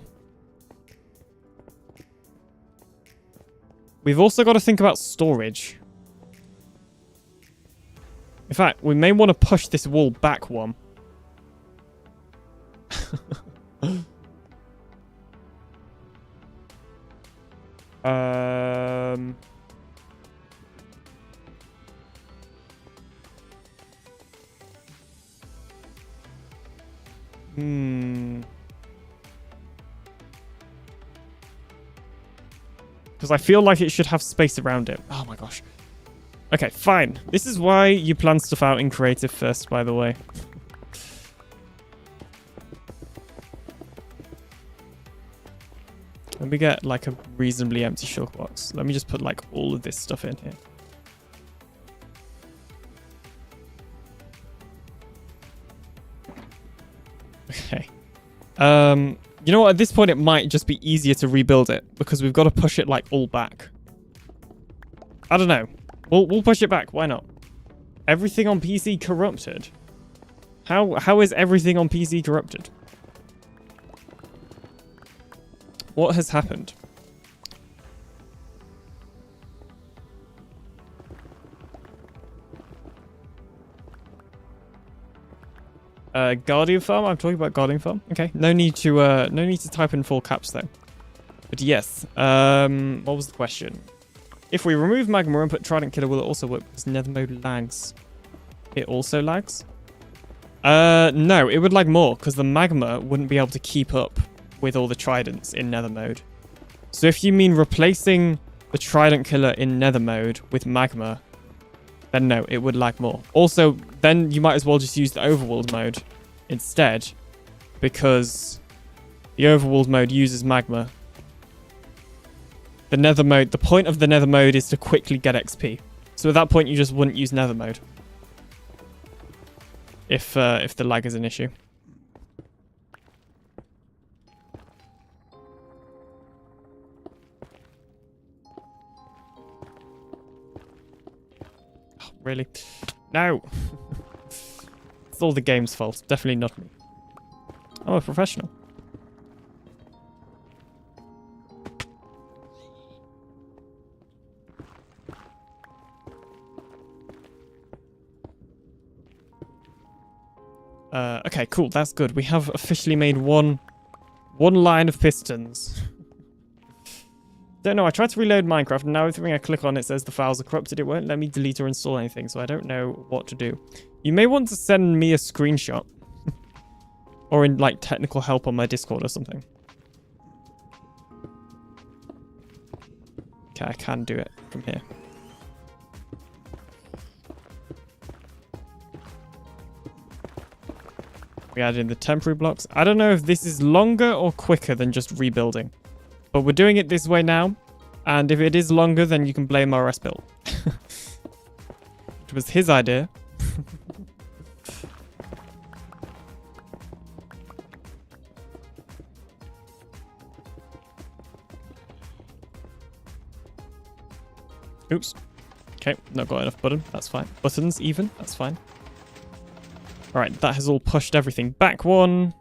We've also got to think about storage. In fact, we may want to push this wall back one. Because I feel like it should have space around it. Oh my gosh. Okay, fine. This is why you plan stuff out in creative first, by the way. Let me get like a reasonably empty shulk box. Let me just put like all of this stuff in here. Okay. You know what? At this point, it might just be easier to rebuild it because we've got to push it like all back. I don't know. We'll push it back. Why not? Everything on PC corrupted. How is everything on PC corrupted? What has happened? Guardian Farm? I'm talking about Guardian Farm. Okay, no need to type in full caps though. But yes, what was the question? If we remove magma and put Trident Killer, will it also work? Because Nether mode lags. It also lags? No, it would lag more because the magma wouldn't be able to keep up with all the tridents in Nether mode. So if you mean replacing the Trident Killer in Nether mode with magma, then no, it would lag more. Also, then you might as well just use the overworld mode instead, because the overworld mode uses magma. The Nether mode, the point of the Nether mode is to quickly get XP. So at that point, you just wouldn't use Nether mode if the lag is an issue. Really? No! It's all the game's fault. Definitely not me. I'm a professional. Okay, cool. That's good. We have officially made one line of pistons. Don't know, I tried to reload Minecraft and now everything I click on it says the files are corrupted. It won't let me delete or install anything, so I don't know what to do. You may want to send me a screenshot. Or in like technical help on my Discord or something. Okay, I can do it from here. We added in the temporary blocks. I don't know if this is longer or quicker than just rebuilding. But we're doing it this way now. And if it is longer, then you can blame RS build. It was his idea. Oops. Okay, not got enough button. That's fine. Buttons even. That's fine. Alright, that has all pushed everything back one.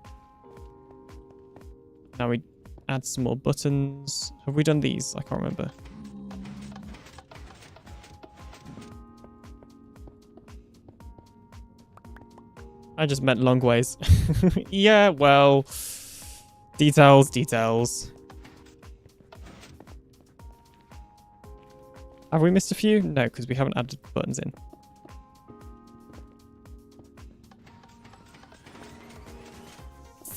Now we add some more buttons. Have we done these? I can't remember. I just meant long ways. Yeah, well, details. Have we missed a few? No, because we haven't added buttons in.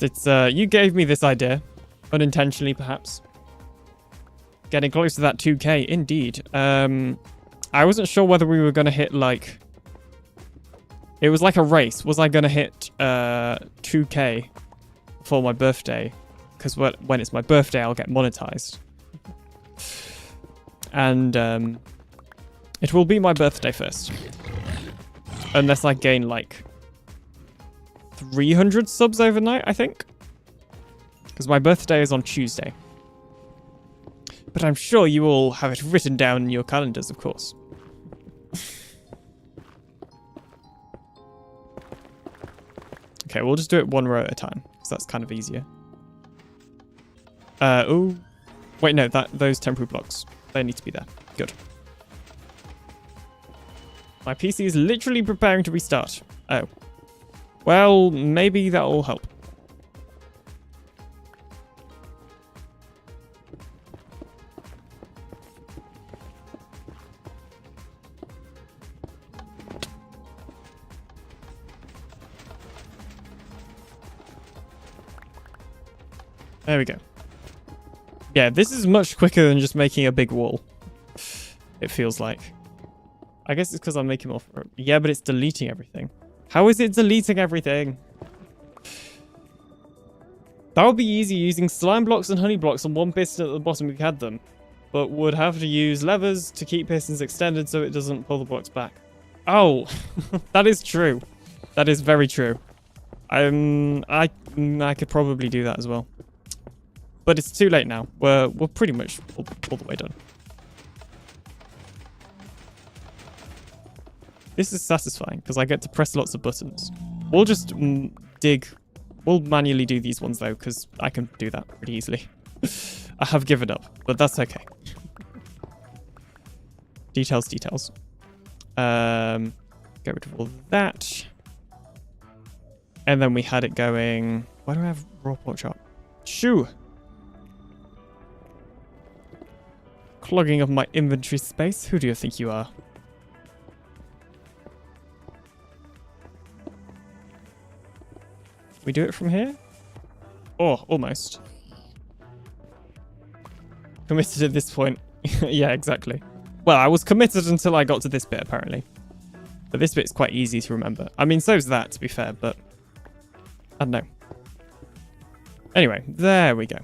It's you gave me this idea, unintentionally perhaps. Getting close to that 2K, indeed. I wasn't sure whether we were going to hit like... It was like a race. Was I going to hit 2K for my birthday? Because when it's my birthday, I'll get monetized. And it will be my birthday first. Unless I gain like 300 subs overnight, I think. Because my birthday is on Tuesday. But I'm sure you all have it written down in your calendars, of course. Okay, we'll just do it one row at a time, because that's kind of easier. Oh, wait, no, those temporary blocks, they need to be there. Good. My PC is literally preparing to restart. Oh. Well, maybe that'll help. There we go. Yeah, this is much quicker than just making a big wall. It feels like. I guess it's because I'm making more... Yeah, but it's deleting everything. How is it deleting everything? That would be easy using slime blocks and honey blocks on one piston at the bottom if we had them. But would have to use levers to keep pistons extended so it doesn't pull the blocks back. Oh, that is true. That is very true. I could probably do that as well. But it's too late now. We're pretty much all the way done. This is satisfying because I get to press lots of buttons. We'll just dig. We'll manually do these ones though because I can do that pretty easily. I have given up, but that's okay. Details. Get rid of all that. And then we had it going... Why do I have raw pork chop? Shoo! Clogging up my inventory space. Who do you think you are? We do it from here? Oh, almost. Committed at this point. Yeah, exactly. Well, I was committed until I got to this bit, apparently. But this bit's quite easy to remember. I mean, so's that, to be fair, but... I don't know. Anyway, there we go.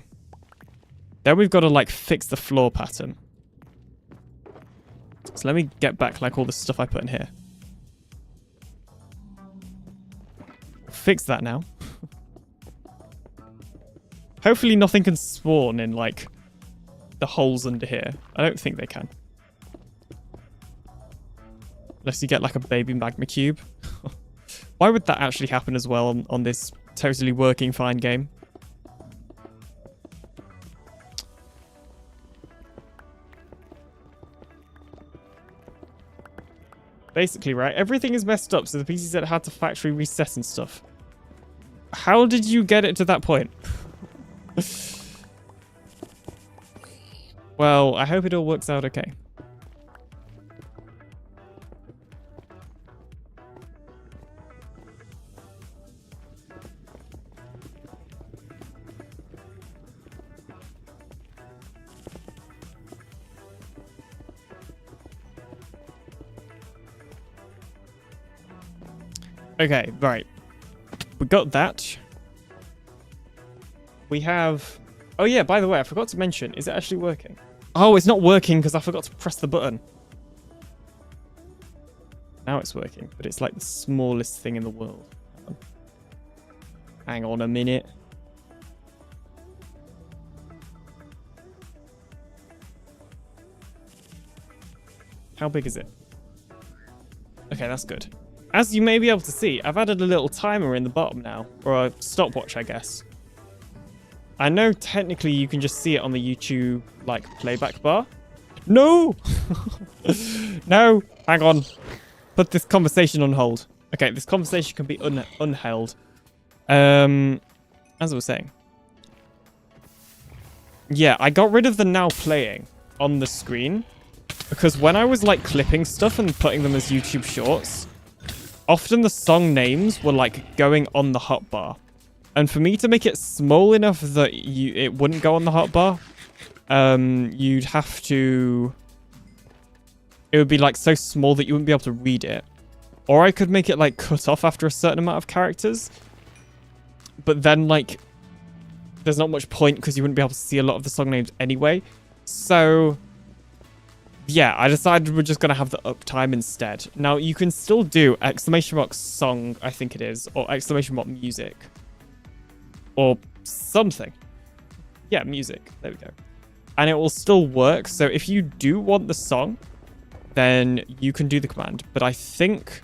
Then we've got to, like, fix the floor pattern. So let me get back, like, all the stuff I put in here. Fix that now. Hopefully nothing can spawn in, like, the holes under here. I don't think they can. Unless you get, like, a baby magma cube. Why would that actually happen as well on this totally working fine game? Basically, right, everything is messed up, so the PC said it had to factory reset and stuff. How did you get it to that point? Well, I hope it all works out okay. Okay, right. We got that. We have... Oh yeah, by the way, I forgot to mention, is it actually working? Oh, it's not working because I forgot to press the button. Now it's working, but it's like the smallest thing in the world. Hang on a minute. How big is it? Okay, that's good. As you may be able to see, I've added a little timer in the bottom now, or a stopwatch, I guess. I know technically you can just see it on the YouTube, like, playback bar. No! No! Hang on. Put this conversation on hold. Okay, this conversation can be unheld. As I was saying. Yeah, I got rid of the now playing on the screen. Because when I was, like, clipping stuff and putting them as YouTube shorts, often the song names were, like, going on the hotbar. And for me to make it small enough that it wouldn't go on the hotbar, you'd have to... It would be, like, so small that you wouldn't be able to read it. Or I could make it, like, cut off after a certain amount of characters. But then, like, there's not much point because you wouldn't be able to see a lot of the song names anyway. So, yeah, I decided we're just going to have the uptime instead. Now, you can still do !song, I think it is, or !music. Or something. Yeah, music. There we go. And it will still work. So if you do want the song, then you can do the command. But I think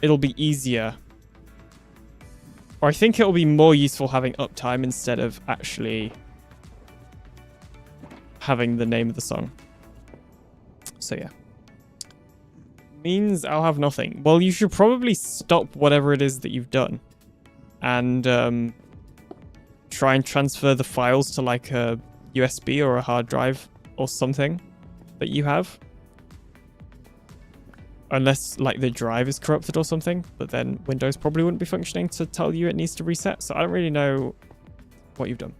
it'll be easier. Or I think it'll be more useful having uptime instead of actually having the name of the song. So yeah. Means I'll have nothing. Well, you should probably stop whatever it is that you've done. And try and transfer the files to like a USB or a hard drive or something that you have. Unless, like, the drive is corrupted or something. But then Windows probably wouldn't be functioning to tell you it needs to reset. So I don't really know what you've done.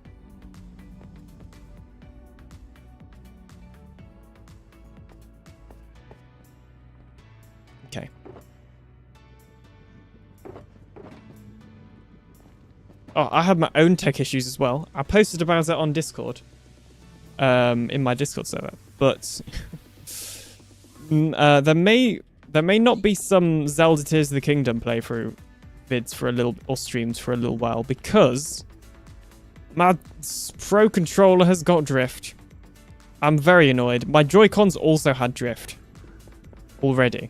Okay. Oh, I have my own tech issues as well. I posted about it on Discord. In my Discord server. But there may not be some Zelda Tears of the Kingdom playthrough vids for a little, or streams for a little while, because my Pro controller has got drift. I'm very annoyed. My Joy-Cons also had drift already.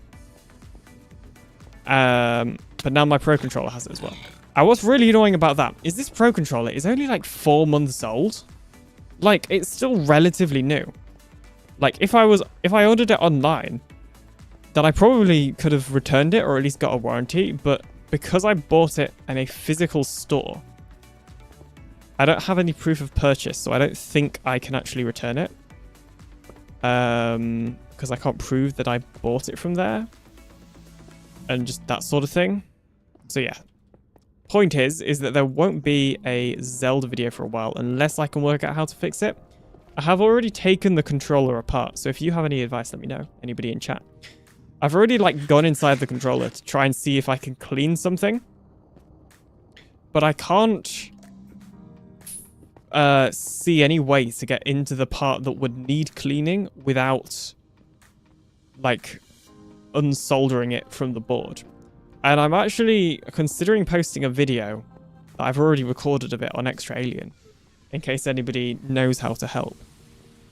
But now my Pro controller has it as well. And what's really annoying about that is this Pro controller is only like 4 months old. Like, it's still relatively new. Like, if I ordered it online, then I probably could have returned it or at least got a warranty, but because I bought it in a physical store, I don't have any proof of purchase, so I don't think I can actually return it. Because I can't prove that I bought it from there. And just that sort of thing. So yeah. Point is that there won't be a Zelda video for a while unless I can work out how to fix it. I have already taken the controller apart, so if you have any advice, let me know. Anybody in chat. I've already, like, gone inside the controller to try and see if I can clean something. But I can't see any way to get into the part that would need cleaning without, like, unsoldering it from the board. And I'm actually considering posting a video that I've already recorded of it on Extra Alien, in case anybody knows how to help.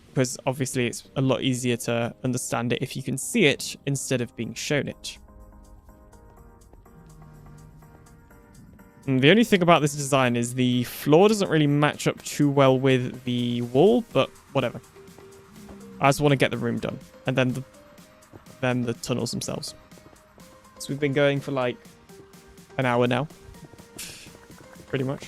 Because obviously it's a lot easier to understand it if you can see it instead of being shown it. And the only thing about this design is the floor doesn't really match up too well with the wall, but whatever. I just want to get the room done. And then the tunnels themselves. So we've been going for like an hour now. Pretty much.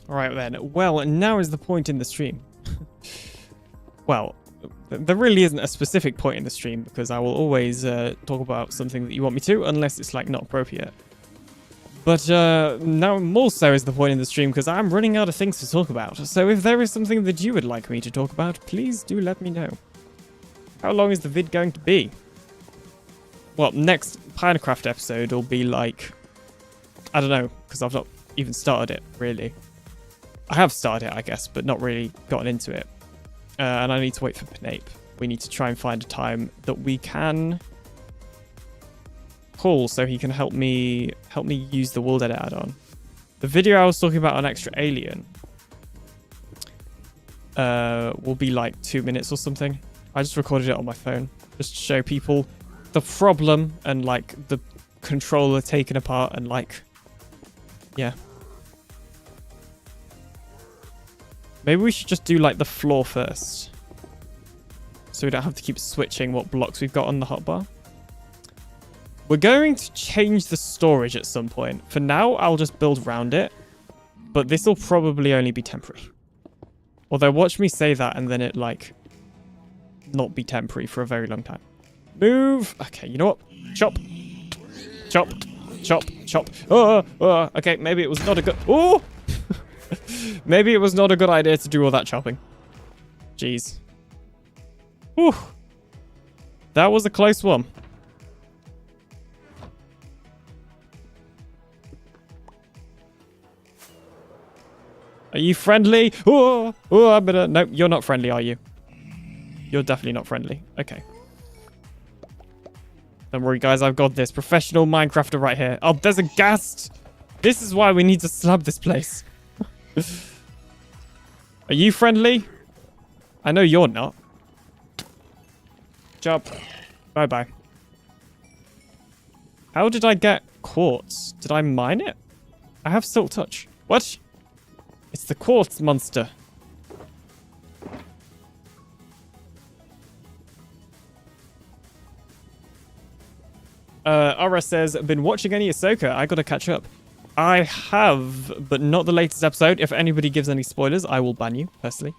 Alright then, well, now is the point in the stream. Well, there really isn't a specific point in the stream, because I will always talk about something that you want me to, unless it's, like, not appropriate. But now more so is the point in the stream, because I'm running out of things to talk about. So if there is something that you would like me to talk about, please do let me know. How long is the vid going to be? well, next PinaCraft episode will be like, I don't know, because I've not even started it, really. I have started it, I guess, but not really gotten into it. And I need to wait for Pinape. We need to try and find a time that we can call so he can help me use the world edit add-on. The video I was talking about on Extra Alien will be like 2 minutes or something. I just recorded it on my phone just to show people the problem and like the controller taken apart and like, yeah. Maybe we should just do like the floor first, so we don't have to keep switching what blocks we've got on the hotbar. We're going to change the storage at some point. For now, I'll just build around it, but this will probably only be temporary. Although, watch me say that and then it like not be temporary for a very long time. Move. Okay, you know what? Chop. Chop. Chop. Chop. Okay, maybe it was not a good... Oh! Maybe it was not a good idea to do all that chopping. Jeez. Whew. That was a close one. Are you friendly? Oh, I better... No, you're not friendly, are you? You're definitely not friendly. Okay. Don't worry, guys. I've got this. Professional Minecrafter right here. Oh, there's a ghast. This is why we need to slab this place. Are you friendly? I know you're not. Jump. Bye-bye. How did I get quartz? Did I mine it? I have Silk Touch. What? It's the quartz monster. Ara says, been watching any Ahsoka? I gotta catch up. I have, but not the latest episode. If anybody gives any spoilers, I will ban you, personally.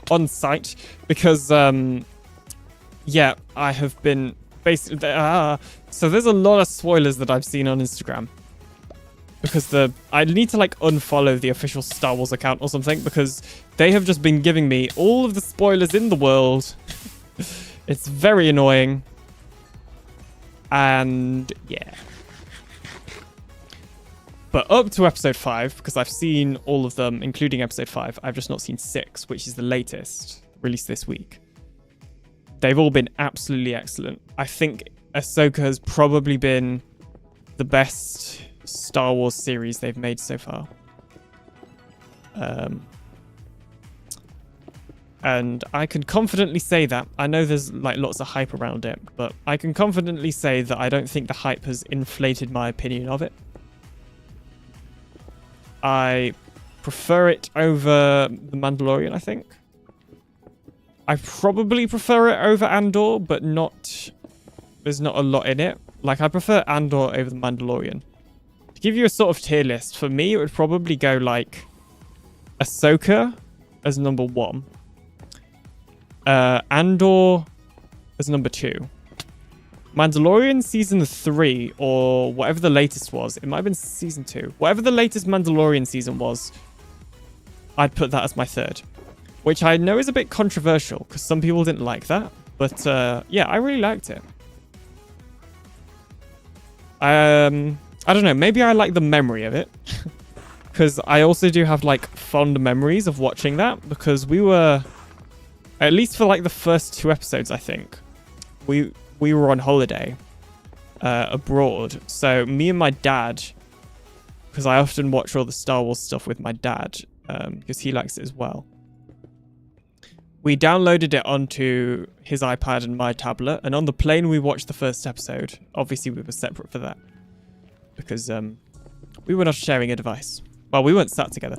On site. Because, yeah, I have been basically... so there's a lot of spoilers that I've seen on Instagram. Because I need to, like, unfollow the official Star Wars account or something. Because they have just been giving me all of the spoilers in the world. It's very annoying. And, yeah. But up to episode 5, because I've seen all of them, including episode 5, I've just not seen 6, which is the latest, released this week. They've all been absolutely excellent. I think Ahsoka has probably been the best Star Wars series they've made so far. And I can confidently say that. I know there's like lots of hype around it, but I can confidently say that I don't think the hype has inflated my opinion of it. I prefer it over The Mandalorian, I think. I probably prefer it over Andor, but not... There's not a lot in it. Like, I prefer Andor over The Mandalorian. To give you a sort of tier list, for me, it would probably go, like, Ahsoka as number 1. Andor as number 2. Mandalorian season 3, or whatever the latest was. It might have been season 2. Whatever the latest Mandalorian season was, I'd put that as my 3rd. Which I know is a bit controversial, because some people didn't like that. But, yeah, I really liked it. I don't know, maybe I like the memory of it. Because I also do have, like, fond memories of watching that. Because we were, at least for, like, the first 2 episodes, I think, we were on holiday abroad. So me and my dad, because I often watch all the Star Wars stuff with my dad, because he likes it as well. We downloaded it onto his iPad and my tablet, and on the plane we watched the first episode. Obviously we were separate for that, because we were not sharing a device. Well, we weren't sat together,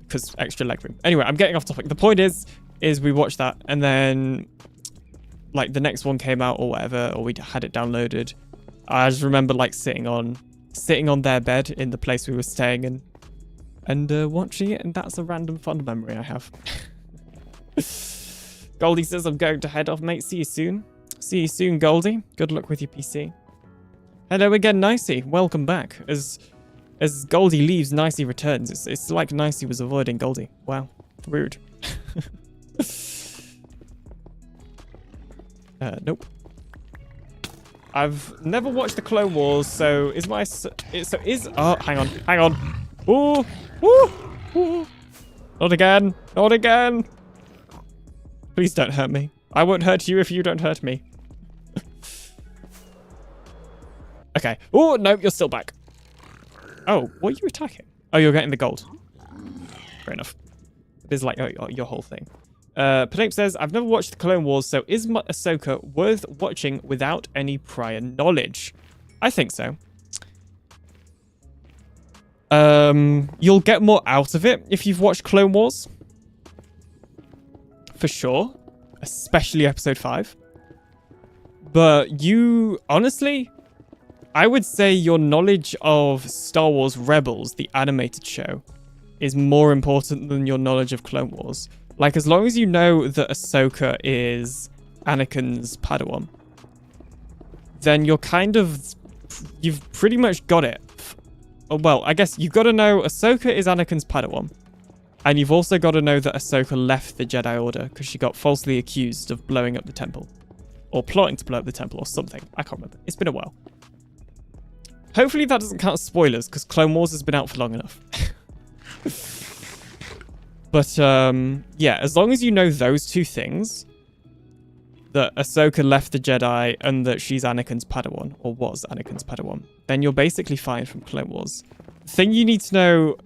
because extra legroom. Anyway, I'm getting off topic. The point is we watched that, and then... like the next one came out or whatever, or we had it downloaded. I just remember like sitting on their bed in the place we were staying and watching it, and that's a random fond memory I have. Goldie says I'm going to head off, mate. See you soon. See you soon, Goldie. Good luck with your PC. Hello again, Nicey. Welcome back. As Goldie leaves, Nicey returns. It's like Nicey was avoiding Goldie. Wow, rude. Nope. I've never watched the Clone Wars, so is my... Oh, hang on. Ooh, ooh, ooh. Not again. Not again. Please don't hurt me. I won't hurt you if you don't hurt me. Okay. Oh, no, you're still back. Oh, what are you attacking? Oh, you're getting the gold. Fair enough. It is like your whole thing. Penape says, I've never watched the Clone Wars, so is Ahsoka worth watching without any prior knowledge? I think so. You'll get more out of it if you've watched Clone Wars. For sure. Especially episode 5. But you, honestly, I would say your knowledge of Star Wars Rebels, the animated show, is more important than your knowledge of Clone Wars. Like, as long as you know that Ahsoka is Anakin's Padawan, then you're you've pretty much got it. Well, I guess you've got to know Ahsoka is Anakin's Padawan. And you've also got to know that Ahsoka left the Jedi Order because she got falsely accused of blowing up the temple. Or plotting to blow up the temple or something. I can't remember. It's been a while. Hopefully that doesn't count as spoilers because Clone Wars has been out for long enough. But, yeah, as long as you know those two things, that Ahsoka left the Jedi and that she's Anakin's Padawan, or was Anakin's Padawan, then you're basically fine from Clone Wars. The thing you need to know,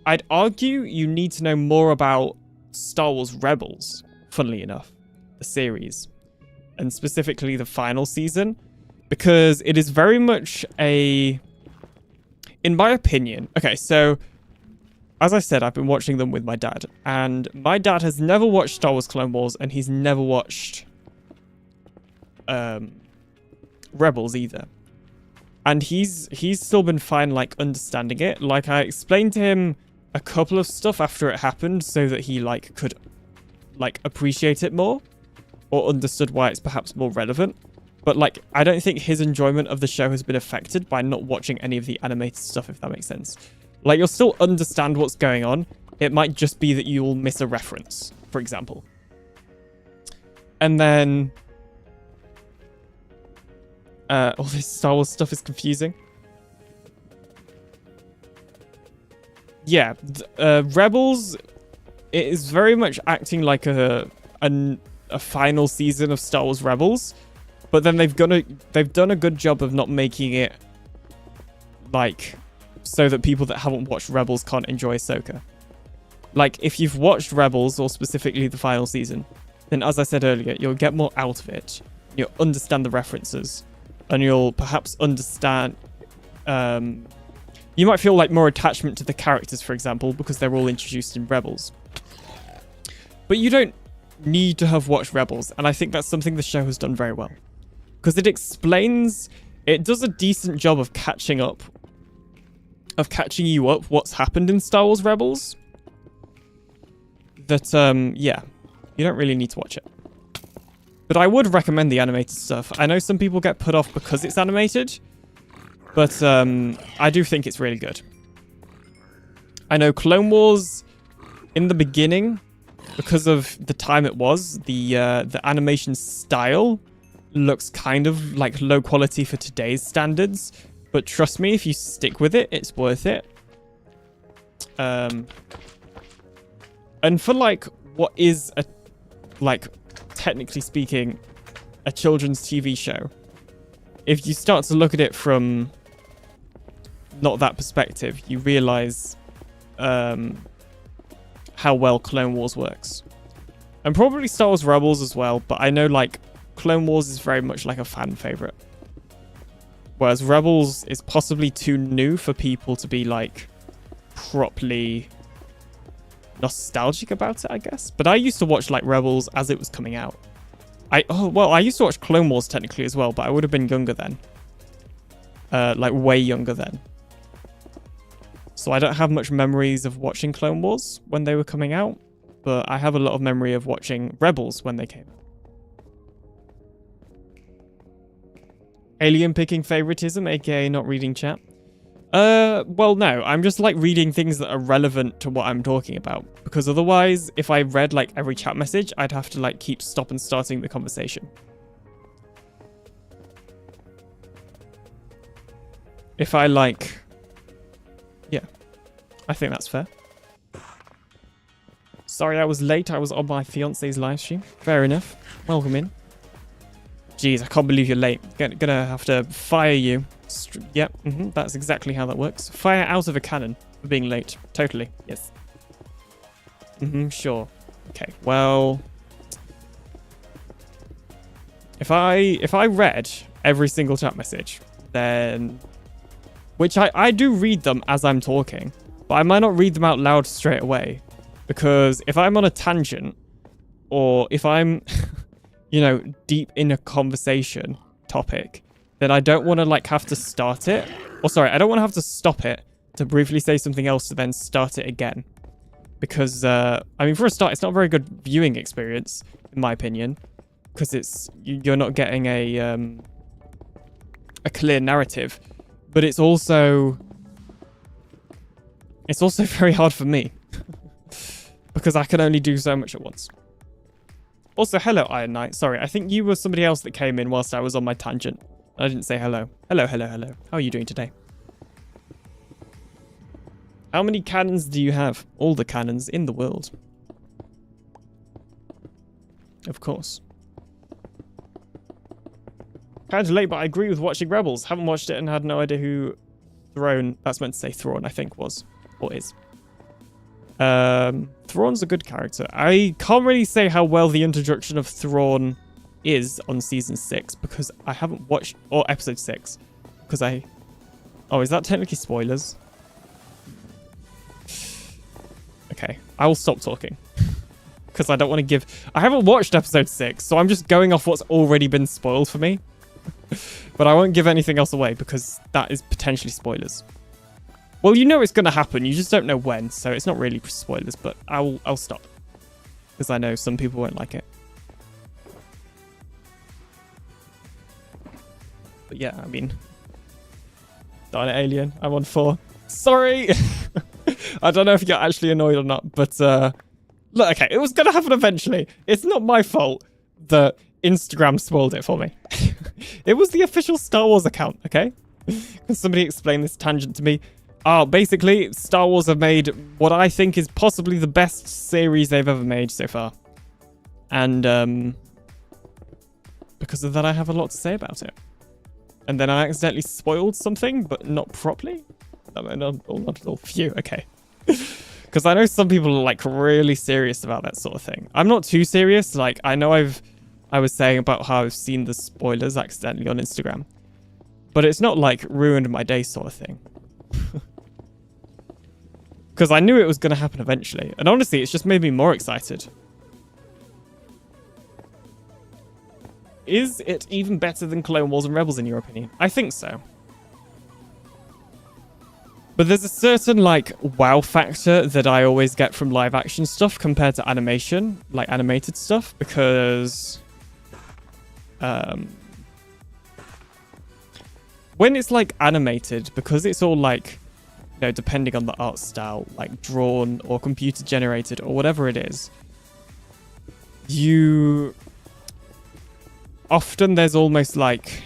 I'd argue you need to know more about Star Wars Rebels, funnily enough, the series, and specifically the final season, because it is very much in my opinion, okay, so as I said, I've been watching them with my dad, and my dad has never watched Star Wars Clone Wars, and he's never watched Rebels either. And he's still been fine, like, understanding it. Like, I explained to him a couple of stuff after it happened so that he, like, could, like, appreciate it more, or understood why it's perhaps more relevant. But, like, I don't think his enjoyment of the show has been affected by not watching any of the animated stuff, if that makes sense. Like, you'll still understand what's going on. It might just be that you'll miss a reference, for example. And then... all this Star Wars stuff is confusing. Yeah, Rebels, it is very much acting like a final season of Star Wars Rebels. But then they've done a good job of not making it, like... so that people that haven't watched Rebels can't enjoy Ahsoka. Like, if you've watched Rebels, or specifically the final season, then as I said earlier, you'll get more out of it. You'll understand the references. And you'll perhaps understand... you might feel like more attachment to the characters, for example, because they're all introduced in Rebels. But you don't need to have watched Rebels, and I think that's something the show has done very well. Because it explains... it does a decent job of catching you up what's happened in Star Wars Rebels. That, yeah, you don't really need to watch it. But I would recommend the animated stuff. I know some people get put off because it's animated, but I do think it's really good. I know Clone Wars, in the beginning, because of the time it was, the animation style looks kind of like low quality for today's standards. But trust me, if you stick with it, it's worth it. And for, like, what is, technically speaking, a children's TV show, if you start to look at it from not that perspective, you realize how well Clone Wars works. And probably Star Wars Rebels as well, but I know, like, Clone Wars is very much like a fan favorite. Whereas Rebels is possibly too new for people to be, like, properly nostalgic about it, I guess. But I used to watch, like, Rebels as it was coming out. I used to watch Clone Wars technically as well, but I would have been younger then. Like, way younger then. So I don't have much memories of watching Clone Wars when they were coming out, but I have a lot of memory of watching Rebels when they came out. Alien picking favoritism, aka not reading chat. Well, no, I'm just, like, reading things that are relevant to what I'm talking about. Because otherwise, if I read, like, every chat message, I'd have to, like, keep stop and starting the conversation. if I like... Yeah, I think that's fair. Sorry I was late. I was on my fiance's live stream. Fair enough. Welcome in. Jeez, I can't believe you're late. Gonna have to fire you. Yep, that's exactly how that works. Fire out of a cannon for being late. Totally, yes. Sure. Okay, well... If I read every single chat message, then... Which I do read them as I'm talking, but I might not read them out loud straight away. Because if I'm on a tangent, or if I'm, you know, deep in a conversation topic, then I don't want to, like, have to start it. Or, sorry, I don't want to have to stop it to briefly say something else to then start it again. Because, I mean, for a start, it's not a very good viewing experience, in my opinion. Because you're not getting a clear narrative. But it's also very hard for me. Because I can only do so much at once. Also, hello, Iron Knight. Sorry, I think you were somebody else that came in whilst I was on my tangent. I didn't say hello. Hello. How are you doing today? How many cannons do you have? All the cannons in the world. Of course. Kind of late, but I agree with watching Rebels. Haven't watched it and had no idea who Thrawn... That's meant to say Thrawn, I think, was. Or is. Thrawn's a good character. I can't really say how well the introduction of Thrawn is on season 6 because I haven't watched, or episode 6, because oh, is that technically spoilers? Okay, I will stop talking because I don't want to give... I haven't watched episode 6, so I'm just going off what's already been spoiled for me. But I won't give anything else away because that is potentially spoilers. Well, you know it's going to happen. You just don't know when, so it's not really spoilers, but I'll stop. Because I know some people won't like it. But yeah, I mean... Darn it, Alien. I'm on 4. Sorry! I don't know if you're actually annoyed or not, but... Look, okay, it was going to happen eventually. It's not my fault that Instagram spoiled it for me. It was the official Star Wars account, okay? Because somebody explained this tangent to me. Oh, basically, Star Wars have made what I think is possibly the best series they've ever made so far. And, because of that, I have a lot to say about it. And then I accidentally spoiled something, but not properly? I mean, not at all. Phew, okay. Because I know some people are, like, really serious about that sort of thing. I'm not too serious. Like, I know I was saying about how I've seen the spoilers accidentally on Instagram. But it's not, like, ruined my day sort of thing. Because I knew it was going to happen eventually. And honestly, it's just made me more excited. Is it even better than Clone Wars and Rebels in your opinion? I think so. But there's a certain, like, wow factor that I always get from live action stuff compared to animation, like animated stuff, because... when it's, like, animated, because it's all, like... You know, depending on the art style, like drawn or computer generated or whatever it is, often there's almost like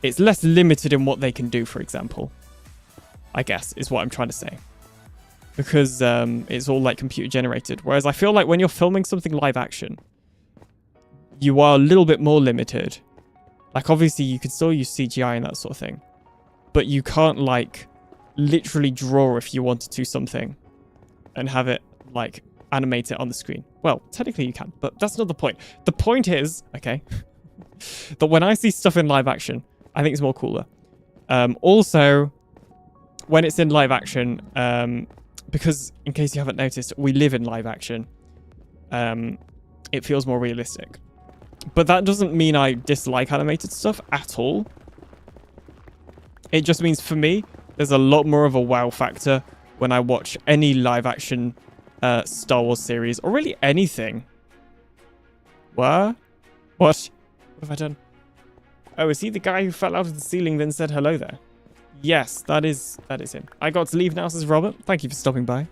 it's less limited in what they can do, for example, I guess is what I'm trying to say, because it's all like computer generated, whereas I feel like when you're filming something live action, you are a little bit more limited. Like, obviously you can still use CGI and that sort of thing, but you can't, like, literally draw if you wanted to something and have it, like, animate it on the screen. Well, technically you can, but that's not the point. The point is, okay, that when I see stuff in live action, I think it's more cooler. Also, when it's in live action, because in case you haven't noticed, we live in live action, it feels more realistic. But that doesn't mean I dislike animated stuff at all. It just means, for me, there's a lot more of a wow factor when I watch any live action Star Wars series, or really anything. What? What have I done? Oh, is he the guy who fell out of the ceiling then said hello there? Yes, that is him. I got to leave now, says Robert. Thank you for stopping by.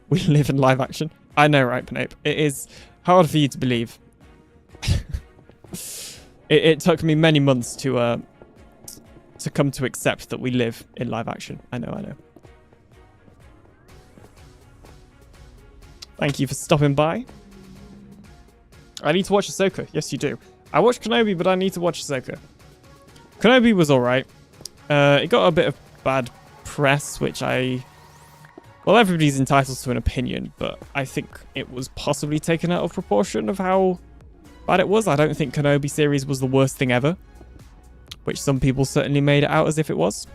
We live in live action. I know, right, Pinape? It is hard for you to believe. it took me many months to to come to accept that we live in live action. I know. Thank you for stopping by. I need to watch Ahsoka. Yes, you do. I watched Kenobi, but I need to watch Ahsoka. Kenobi was alright. It got a bit of bad press, which well, everybody's entitled to an opinion, but I think it was possibly taken out of proportion of how bad it was. I don't think Kenobi series was the worst thing ever, which some people certainly made it out as if it was.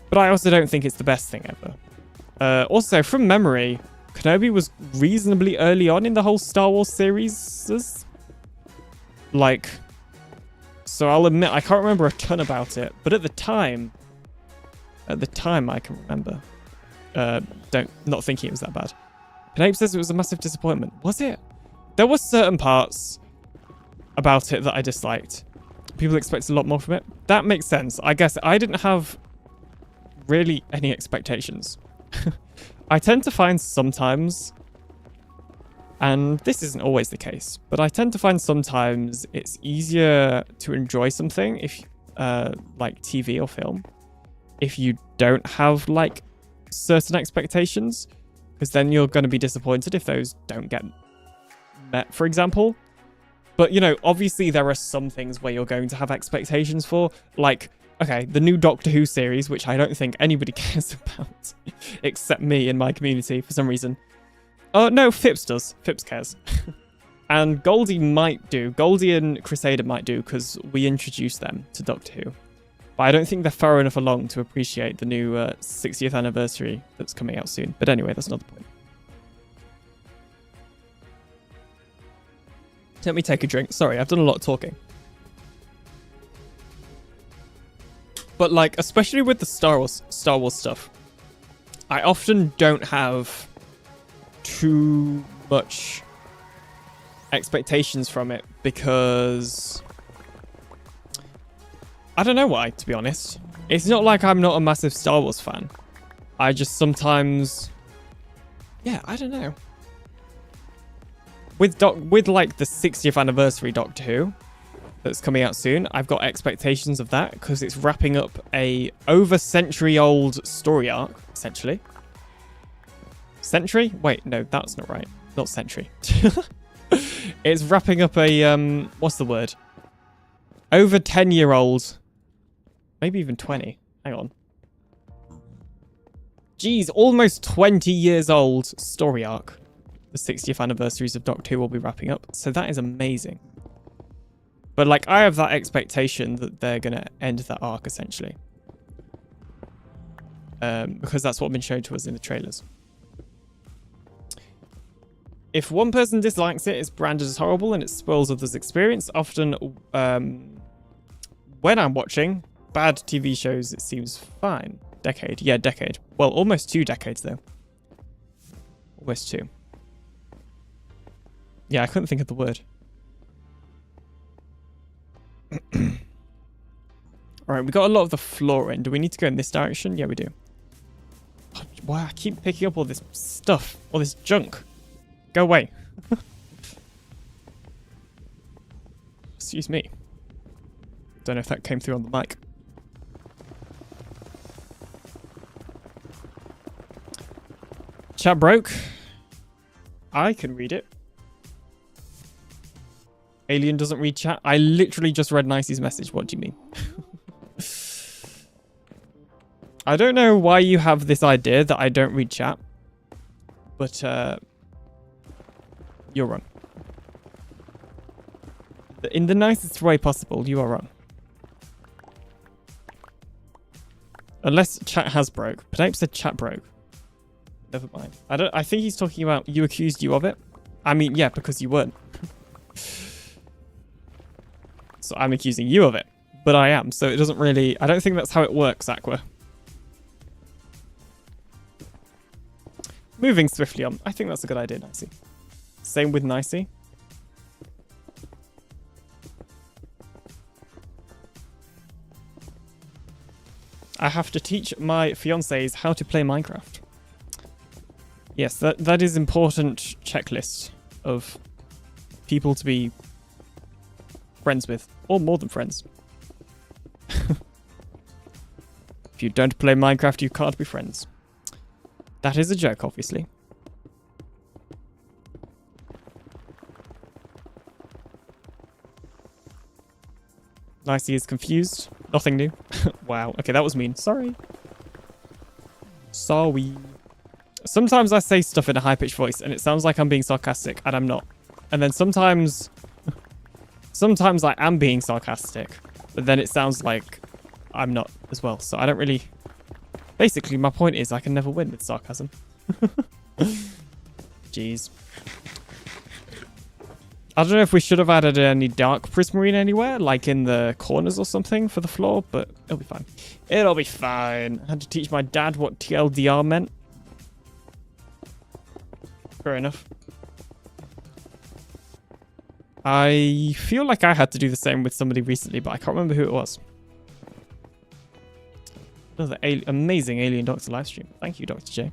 But I also don't think it's the best thing ever. Also, from memory, Kenobi was reasonably early on in the whole Star Wars series. Like, so I'll admit, I can't remember a ton about it, but at the time I can remember. Not thinking it was that bad. Penape says it was a massive disappointment. Was it? There were certain parts about it that I disliked. People expected a lot more from it. That makes sense. I guess I didn't have really any expectations. I tend to find sometimes, and this isn't always the case, but I tend to find sometimes it's easier to enjoy something if, like TV or film, if you don't have like certain expectations, because then you're going to be disappointed if those don't get met, for example. But, you know, obviously there are some things where you're going to have expectations for, like, okay, the new Doctor Who series, which I don't think anybody cares about, except me in my community for some reason. Oh, no, Phipps does. Phipps cares. And Goldie might do. Goldie and Crusader might do, because we introduced them to Doctor Who. But I don't think they're far enough along to appreciate the new 60th anniversary that's coming out soon. But anyway, that's another point. Let me take a drink. Sorry, I've done a lot of talking. But like, especially with the Star Wars stuff, I often don't have too much expectations from it because I don't know why, to be honest. It's not like I'm not a massive Star Wars fan. I just sometimes, yeah, I don't know. With like the 60th anniversary Doctor Who that's coming out soon, I've got expectations of that because it's wrapping up a over century-old story arc, essentially. Century? Wait, no, that's not right. Not century. It's wrapping up a, what's the word? Over 10-year-old, maybe even 20. Hang on. Geez, almost 20 years old story arc. The 60th anniversaries of Doctor Who will be wrapping up. So that is amazing. But like, I have that expectation that they're going to end that arc, essentially. Because that's what's been shown to us in the trailers. If one person dislikes it, it's branded as horrible and it spoils others' experience. Often, when I'm watching bad TV shows, it seems fine. Decade. Yeah, decade. Well, almost 2 decades, though. Almost 2. Yeah, I couldn't think of the word. Alright, we got a lot of the floor in. Do we need to go in this direction? Yeah, we do. Oh, wow, I keep picking up all this stuff. All this junk. Go away. Excuse me. Don't know if that came through on the mic. Chat broke. I can read it. Alien doesn't read chat. I literally just read Nicey's message. What do you mean? I don't know why you have this idea that I don't read chat. But, you're wrong. In the nicest way possible, you are wrong. Unless chat has broke. Penape said chat broke. Never mind. I think he's talking about you accused you of it. I mean, yeah, because you weren't. So I'm accusing you of it. But I am, so it doesn't really... I don't think that's how it works, Aqua. Moving swiftly on. I think that's a good idea, Nicey. Same with Nicey. I have to teach my fiancés how to play Minecraft. Yes, that is important checklist of people to be friends with, or more than friends. If you don't play Minecraft, you can't be friends. That is a joke, obviously. Nicey is confused. Nothing new. Wow. Okay, that was mean. Sorry. Sorry. Sometimes I say stuff in a high-pitched voice, and it sounds like I'm being sarcastic, and I'm not. And then sometimes I am being sarcastic, but then it sounds like I'm not as well. So I don't really... Basically, my point is I can never win with sarcasm. Jeez. I don't know if we should have added any dark prismarine anywhere, like in the corners or something for the floor, but it'll be fine. It'll be fine. I had to teach my dad what TLDR meant. Fair enough. I feel like I had to do the same with somebody recently, but I can't remember who it was. Another amazing AlienDoctor livestream. Thank you, Dr. J.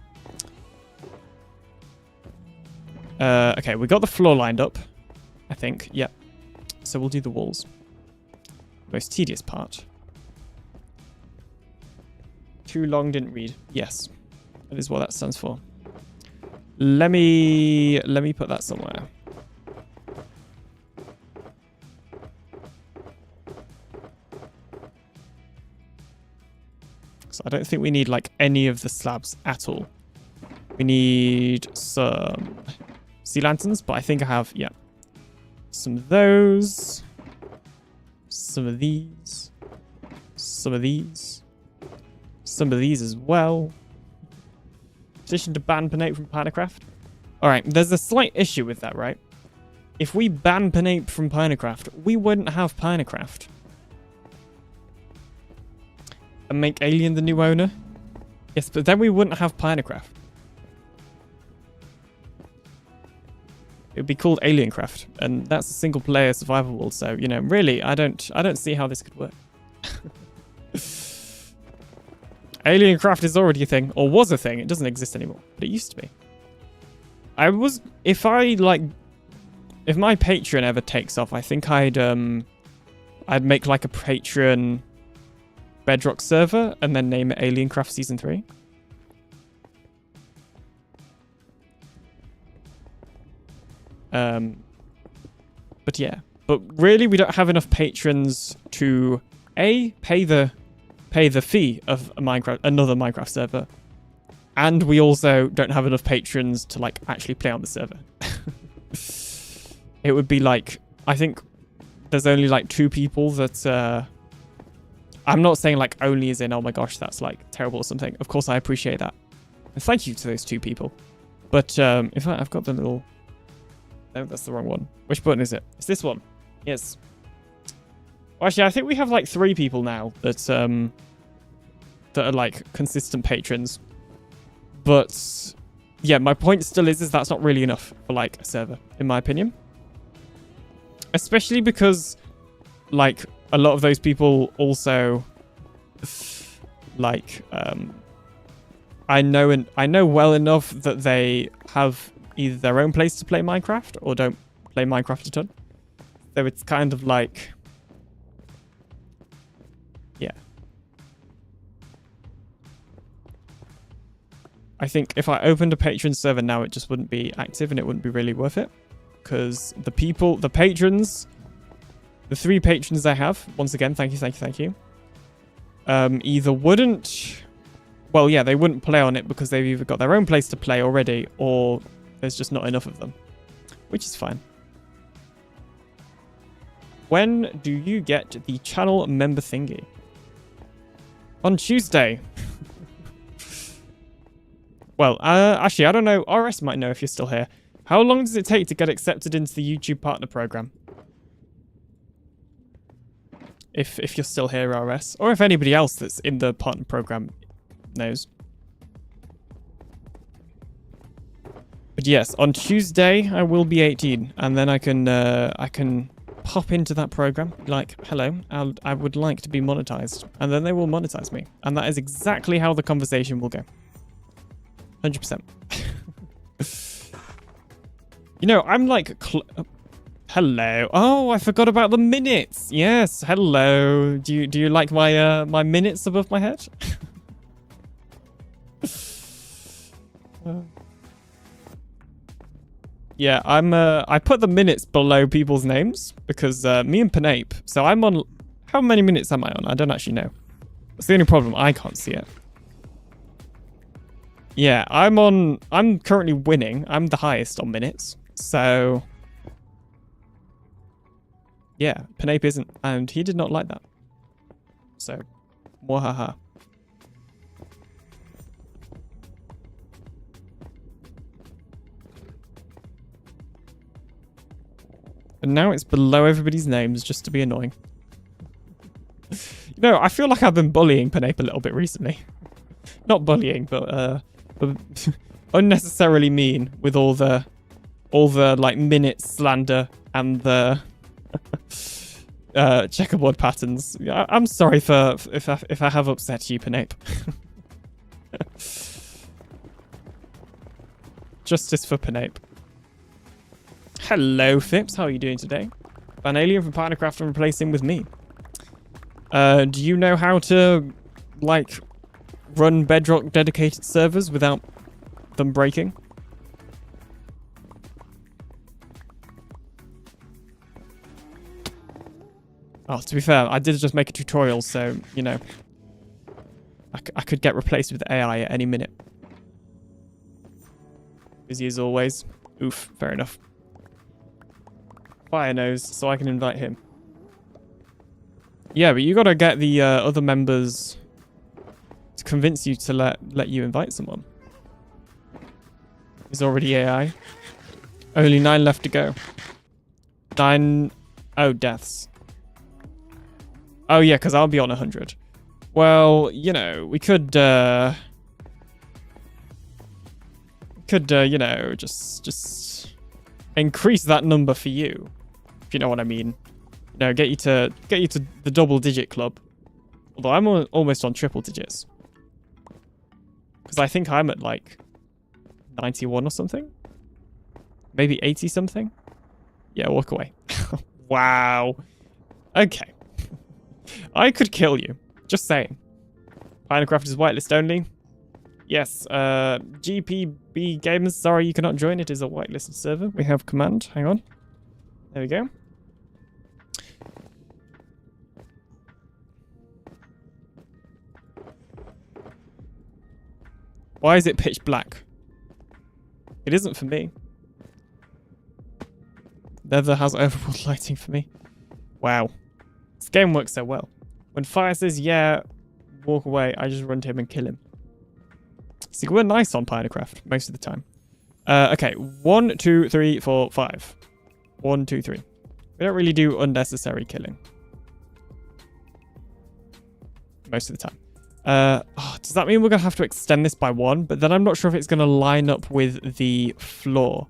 Okay, we got the floor lined up, I think. Yeah. So we'll do the walls. Most tedious part. Too long, didn't read. Yes. That is what that stands for. Let me put that somewhere. So I don't think we need like any of the slabs at all. We need some sea lanterns, but I think I have, yeah, some of those, some of these, some of these, some of these as well. Petition to ban Pinape from PinaCraft. Alright, there's a slight issue with that, right? If we ban Pinape from PinaCraft, we wouldn't have PinaCraft. And make Alien the new owner? Yes, but then we wouldn't have PinaCraft. It would be called AlienCraft, and that's a single-player survival world. So, you know, really, I don't see how this could work. AlienCraft is already a thing, or was a thing. It doesn't exist anymore, but it used to be. If my Patreon ever takes off, I think I'd make like a Patreon Bedrock server and then name it AlienCraft Season 3. But yeah, but really we don't have enough patrons to pay the fee of another Minecraft server, and we also don't have enough patrons to like actually play on the server. It would be like, I think there's only like 2 people that I'm not saying like only as in, oh my gosh, that's like terrible or something. Of course I appreciate that, and thank you to those 2 people. But in fact, I've got the little... No, that's the wrong one. Which button is it? It's this one. Yes. Well, actually, I think we have like 3 people now that are like consistent patrons. But yeah, my point still is that's not really enough for like a server, in my opinion. Especially because like a lot of those people also like I know well enough that they have either their own place to play Minecraft or don't play Minecraft a ton. So it's kind of like, yeah. I think if I opened a Patreon server now, it just wouldn't be active and it wouldn't be really worth it. Because the patrons, the 3 patrons I have, once again, thank you. Either wouldn't, well, yeah, they wouldn't play on it because they've either got their own place to play already or there's just not enough of them, which is fine. When do you get the channel member thingy? On Tuesday. Well, actually, I don't know. RS might know if you're still here. How long does it take to get accepted into the YouTube partner program? If you're still here, RS, or if anybody else that's in the partner program knows. But yes, on Tuesday I will be 18, and then I can pop into that program like, hello, I would like to be monetized, and then they will monetize me, and that is exactly how the conversation will go. 100%. You know, I'm like, hello. Oh, I forgot about the minutes. Yes, hello. Do you like my my minutes above my head? Yeah, I put the minutes below people's names because me and PinaCraft. So I'm on. How many minutes am I on? I don't actually know. That's the only problem. I can't see it. Yeah, I'm currently winning. I'm the highest on minutes. So yeah, PinaCraft isn't, and he did not like that. So, wahaha. And now it's below everybody's names just to be annoying. You know, I feel like I've been bullying PinaCraft a little bit recently. Not bullying, but unnecessarily mean with all the like minute slander and the checkerboard patterns. I'm sorry for if I have upset you, PinaCraft. Justice for PinaCraft. Hello, Phipps. How are you doing today? An alien from PinaCraft and replacing with me. Do you know how to, like, run Bedrock dedicated servers without them breaking? Oh, to be fair, I did just make a tutorial, so, you know, I could get replaced with AI at any minute. Busy as always. Oof, fair enough. Fire nose, so I can invite him. Yeah, but you gotta get the other members to convince you to let you invite someone. He's already AI. Only 9 left to go. 9... Oh, deaths. Oh, yeah, because I'll be on 100. Well, you know, we could, you know, just increase that number for you, if you know what I mean. You know, get you to the double-digit club. Although I'm almost on triple digits. Because I think I'm at, like, 91 or something? Maybe 80 something? Yeah, walk away. Wow. Okay. I could kill you. Just saying. PinaCraft is whitelist only. Yes, GPB gamers, sorry you cannot join. It is a whitelisted server. We have command. Hang on. There we go. Why is it pitch black? It isn't for me. Nether has overworld lighting for me. Wow. This game works so well. When Fire says, yeah, walk away, I just run to him and kill him. See, we're nice on PinaCraft most of the time. Okay, 1, 2, 3, 4, 5. 1, 2, 3. We don't really do unnecessary killing. Most of the time. Does that mean we're going to have to extend this by 1? But then I'm not sure if it's going to line up with the floor.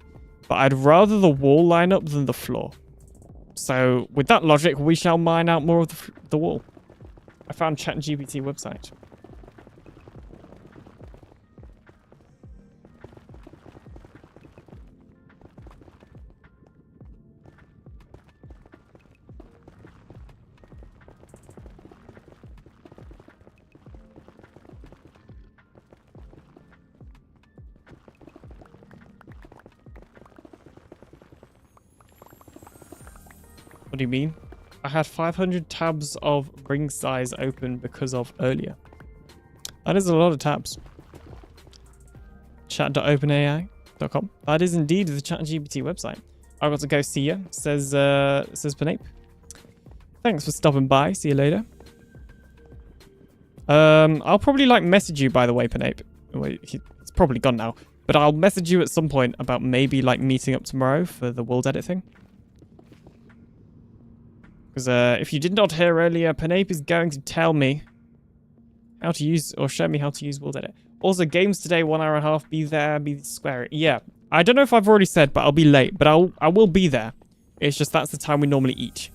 But I'd rather the wall line up than the floor. So, with that logic, we shall mine out more of the wall. I found ChatGPT website. What do you mean? I had 500 tabs of ring size open because of earlier. That is a lot of tabs. Chat.openai.com. That is indeed the ChatGPT website. I've got to go see you, says PinaCraft. Thanks for stopping by. See you later. I'll probably like message you, by the way, PinaCraft. Wait, it's probably gone now. But I'll message you at some point about maybe like meeting up tomorrow for the world edit thing. Because if you did not hear earlier, PinaCraft is going to tell me how to use, or show me how to use World Edit. Also, games today, 1 hour and a half, be there, be square. Yeah, I don't know if I've already said, but I'll be late. But I will be there. It's just that's the time we normally eat.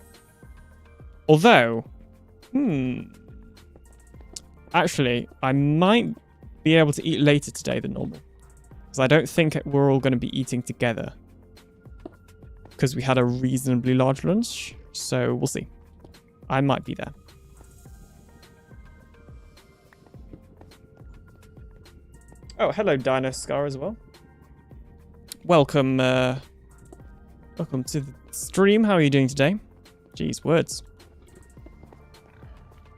Although, actually, I might be able to eat later today than normal. Because I don't think we're all going to be eating together. Because we had a reasonably large lunch. So, we'll see. I might be there. Oh, hello, Dino Scar as well. Welcome, Welcome to the stream. How are you doing today? Jeez, words.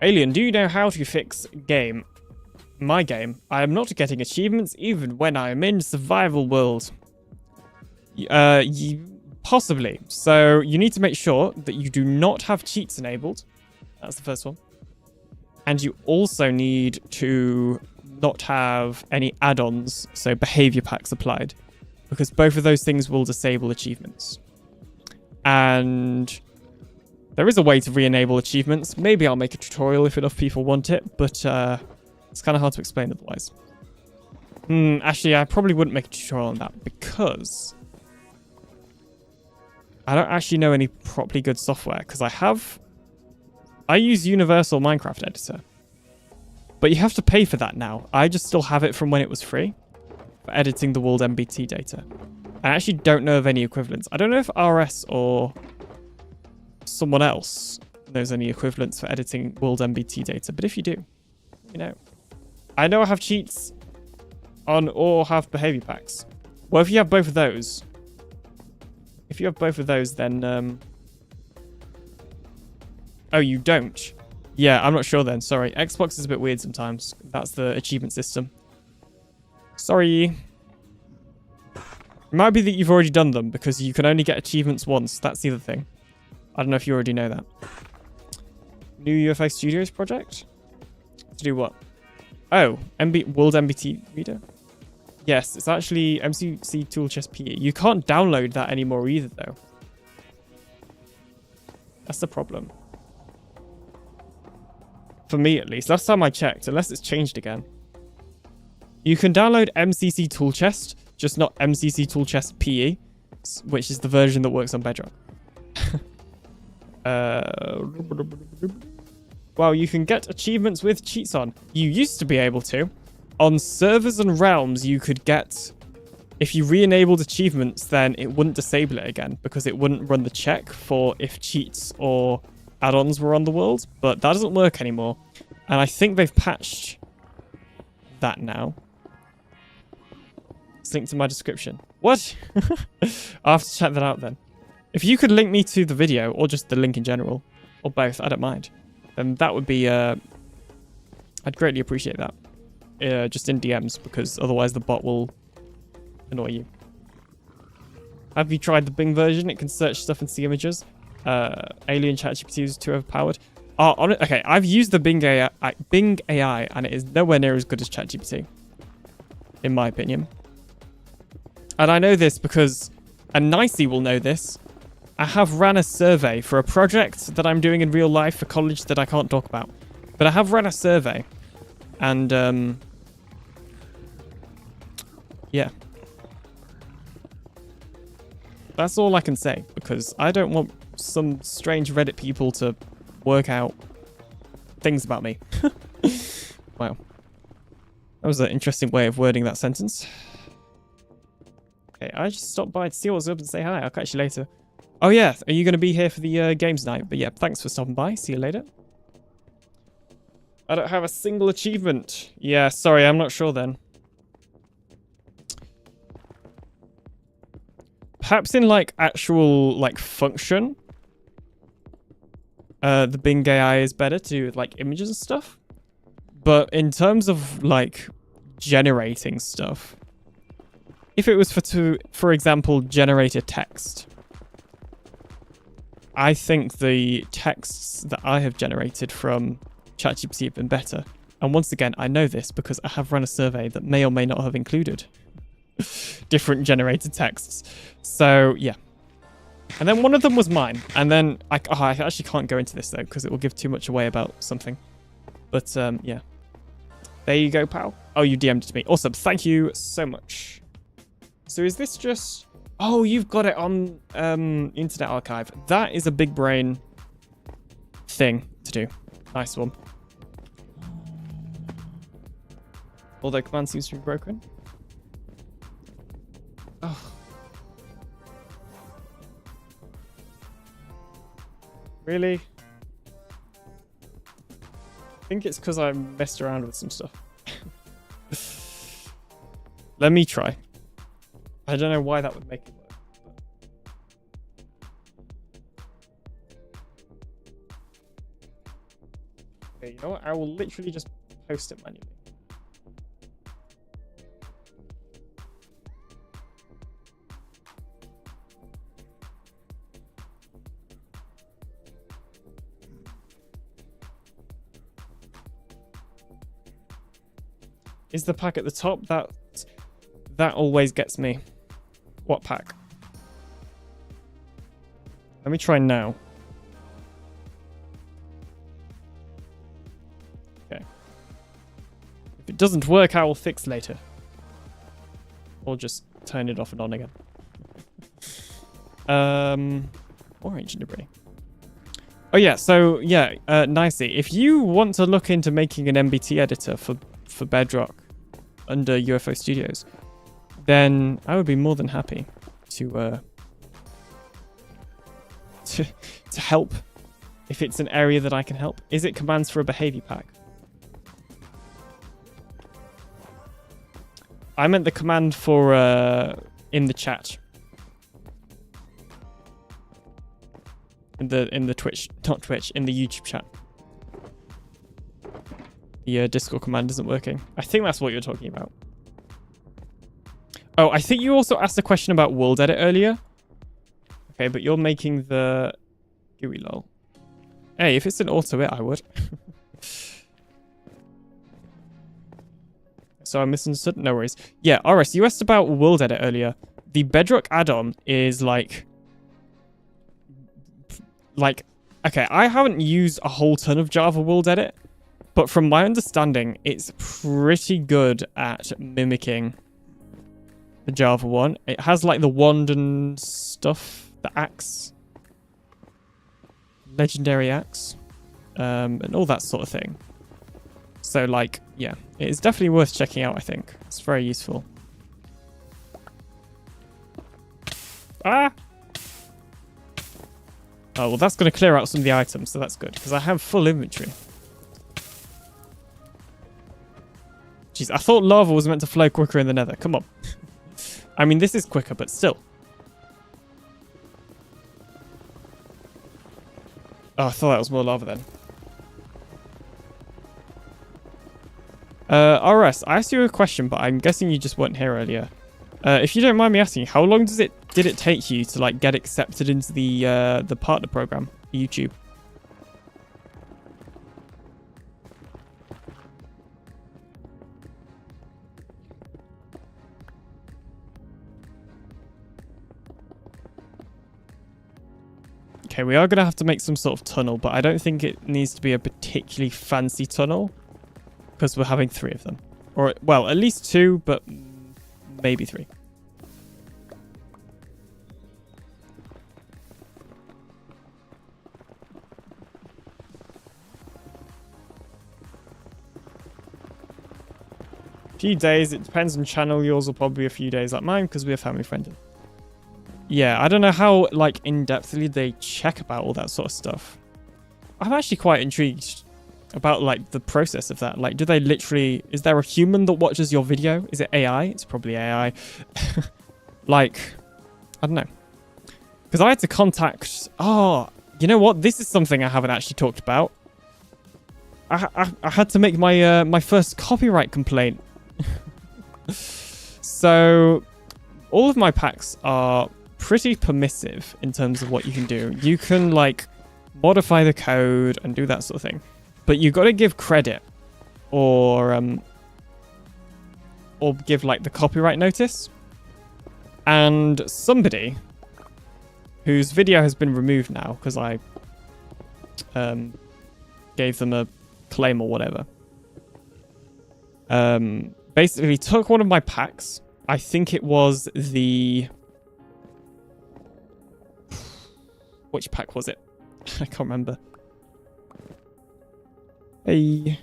Alien, do you know how to fix game? My game. I am not getting achievements even when I am in survival world. Possibly. So you need to make sure that you do not have cheats enabled. That's the first one. And you also need to not have any add-ons, so behavior packs applied, because both of those things will disable achievements. And there is a way to re-enable achievements. Maybe I'll make a tutorial if enough people want it, but it's kind of hard to explain otherwise. Actually, I probably wouldn't make a tutorial on that because I don't actually know any properly good software, because I use Universal Minecraft Editor, but you have to pay for that now. I just still have it from when it was free for editing the world MBT data. I actually don't know of any equivalents. I don't know if RS or someone else knows any equivalents for editing world MBT data, but if you do, you know. I know I have cheats on or have behavior packs. Well, if you have both of those, then oh, you don't? Yeah, I'm not sure then. Sorry. Xbox is a bit weird sometimes. That's the achievement system. Sorry. It might be that you've already done them, because you can only get achievements once. That's the other thing. I don't know if you already know that. New UFO Studios project? To do what? Oh, World MBT Reader? Yes, it's actually MCC Tool Chest PE. You can't download that anymore either, though. That's the problem. For me, at least. Last time I checked, unless it's changed again. You can download MCC Tool Chest, just not MCC Tool Chest PE, which is the version that works on Bedrock. Well, you can get achievements with cheats on. You used to be able to. On servers and realms, you could get... If you re-enabled achievements, then it wouldn't disable it again, because it wouldn't run the check for if cheats or add-ons were on the world. But that doesn't work anymore. And I think they've patched that now. It's linked to my description. What? I'll have to check that out then. If you could link me to the video, or just the link in general, or both, I don't mind, then that would be... I'd greatly appreciate that. Just in DMs, because otherwise the bot will annoy you. Have you tried the Bing version? It can search stuff and see images. Alien ChatGPT is too overpowered. Okay, I've used the Bing AI, and it is nowhere near as good as ChatGPT, in my opinion. And I know this because, and Nicey will know this, I have ran a survey for a project that I'm doing in real life for college that I can't talk about. But I have ran a survey, and yeah. That's all I can say, because I don't want some strange Reddit people to work out things about me. Wow. That was an interesting way of wording that sentence. Okay, I just stopped by to see what's up and say hi. I'll catch you later. Oh yeah, are you going to be here for the games night? But yeah, thanks for stopping by. See you later. I don't have a single achievement. Yeah, sorry, I'm not sure then. Perhaps in like actual like function, the Bing AI is better to like images and stuff. But in terms of like generating stuff, if it was for example, generate a text, I think the texts that I have generated from ChatGPT have been better. And once again, I know this because I have run a survey that may or may not have included different generated texts. So yeah. And then one of them was mine. And then I actually can't go into this though, because it will give too much away about something. But yeah. There you go, pal. Oh, you DM'd it to me. Awesome. Thank you so much. So is this just... Oh, you've got it on Internet Archive. That is a big brain thing to do. Nice one. Although command seems to be broken. Oh. Really? I think it's because I messed around with some stuff. Let me try. I don't know why that would make it work. Okay, you know what? I will literally just post it manually. Is the pack at the top? That always gets me. What pack? Let me try now. Okay. If it doesn't work, I will fix later. Or just turn it off and on again. Orange debris. Oh yeah, so yeah, nicely. If you want to look into making an MBT editor for Bedrock under UFO Studios, then I would be more than happy to help if it's an area that I can help. Is it commands for a behavior pack? I meant the command for in the chat. In the Twitch, not Twitch, in the YouTube chat. The Discord command isn't working. I think that's what you're talking about. Oh, I think you also asked a question about world edit earlier. Okay, but you're making the GUI lol. Hey, if it's an auto it, I would. So I misunderstood. No worries. Yeah, RS, you asked about world edit earlier. The Bedrock add-on is like, okay, I haven't used a whole ton of Java world edit, but from my understanding, it's pretty good at mimicking the Java one. It has like the wand and stuff, the axe, legendary axe, and all that sort of thing. So like, yeah, it is definitely worth checking out, I think. It's very useful. Ah! Oh, well, that's going to clear out some of the items, so that's good, because I have full inventory. Jeez, I thought lava was meant to flow quicker in the nether. Come on. I mean, this is quicker, but still. Oh, I thought that was more lava then. RS, I asked you a question, but I'm guessing you just weren't here earlier. If you don't mind me asking, how long did it take you to like get accepted into the partner program, YouTube? Okay, we are going to have to make some sort of tunnel, but I don't think it needs to be a particularly fancy tunnel because we're having 3 of them. Or, well, at least 2, but maybe 3. Few days, it depends on channel. Yours will probably be a few days like mine because we're family friendly. Yeah, I don't know how like in-depthly they check about all that sort of stuff. I'm actually quite intrigued about like the process of that. Like, do they literally, is there a human that watches your video? Is it AI? It's probably AI. Like, I don't know. Because I had to contact, oh, you know what? This is something I haven't actually talked about. I had to make my my first copyright complaint. So all of my packs are pretty permissive in terms of what you can do. You can like modify the code and do that sort of thing, but you got to give credit or give like the copyright notice. And somebody whose video has been removed now because I gave them a claim or whatever, basically took one of my packs. I think it was the... Which pack was it? I can't remember. Hey.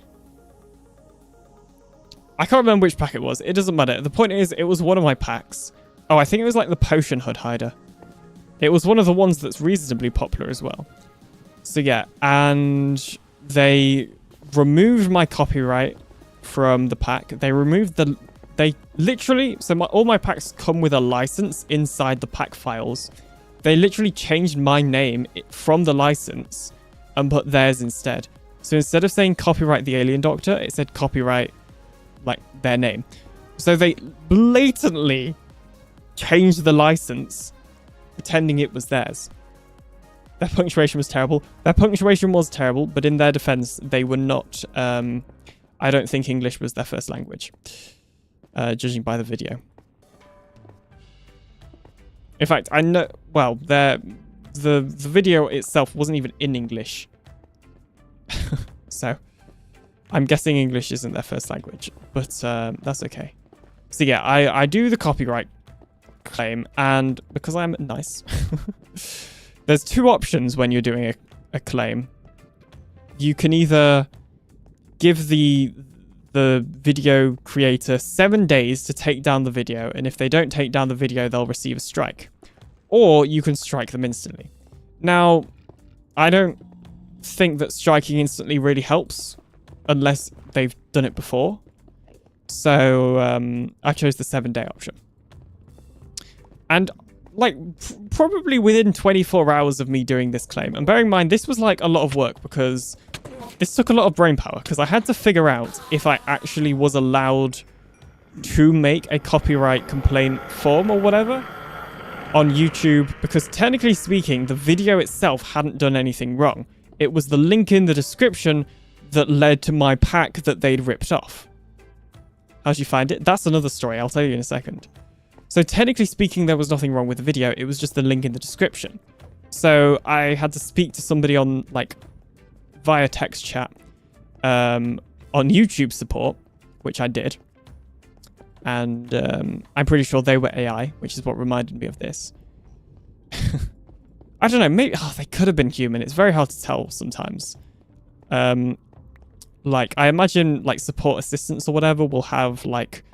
I can't remember which pack it was. It doesn't matter. The point is, it was one of my packs. Oh, I think it was like the Potion Hood Hider. It was one of the ones that's reasonably popular as well. So yeah, and they removed my copyright from the pack. They removed the... They literally... So all my packs come with a license inside the pack files. They literally changed my name from the license and put theirs instead. So instead of saying copyright TheAlienDoctor, it said copyright, like, their name. So they blatantly changed the license, pretending it was theirs. Their punctuation was terrible. Their punctuation was terrible, but in their defense, they were not... I don't think English was their first language, judging by the video. In fact, I know... Well, the video itself wasn't even in English. So, I'm guessing English isn't their first language, but that's okay. So yeah, I do the copyright claim, and because I'm nice... There's two options when you're doing a claim. You can either give the video creator 7 days to take down the video, and if they don't take down the video, they'll receive a strike. Or you can strike them instantly. Now, I don't think that striking instantly really helps, unless they've done it before. So, I chose the 7-day option. And... like, probably within 24 hours of me doing this claim. And bearing in mind, this was, like, a lot of work because this took a lot of brain power. Because I had to figure out if I actually was allowed to make a copyright complaint form or whatever on YouTube. Because technically speaking, the video itself hadn't done anything wrong. It was the link in the description that led to my pack that they'd ripped off. How'd you find it? That's another story. I'll tell you in a second. So technically speaking, there was nothing wrong with the video. It was just the link in the description. So I had to speak to somebody on, like, via text chat on YouTube support, which I did. And I'm pretty sure they were AI, which is what reminded me of this. I don't know. Maybe they could have been human. It's very hard to tell sometimes. Like, I imagine, like, support assistants or whatever will have, like,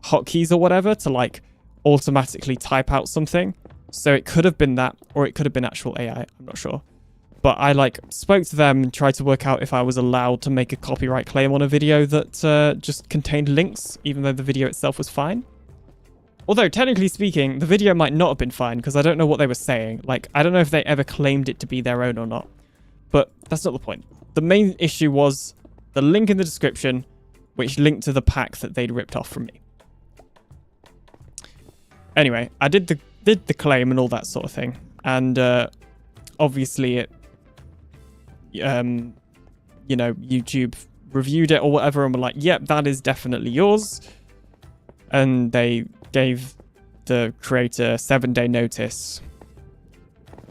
hotkeys or whatever to, like, automatically type out something. So it could have been that, or it could have been actual AI. I'm not sure. But I, like, spoke to them and tried to work out if I was allowed to make a copyright claim on a video that just contained links, even though the video itself was fine. Although, technically speaking, the video might not have been fine, because I don't know what they were saying. Like, I don't know if they ever claimed it to be their own or not. But that's not the point. The main issue was the link in the description, which linked to the pack that they'd ripped off from me. Anyway, I did the claim and all that sort of thing, and obviously it, you know, YouTube reviewed it or whatever, and were like, "Yep, that is definitely yours," and they gave the creator 7-day notice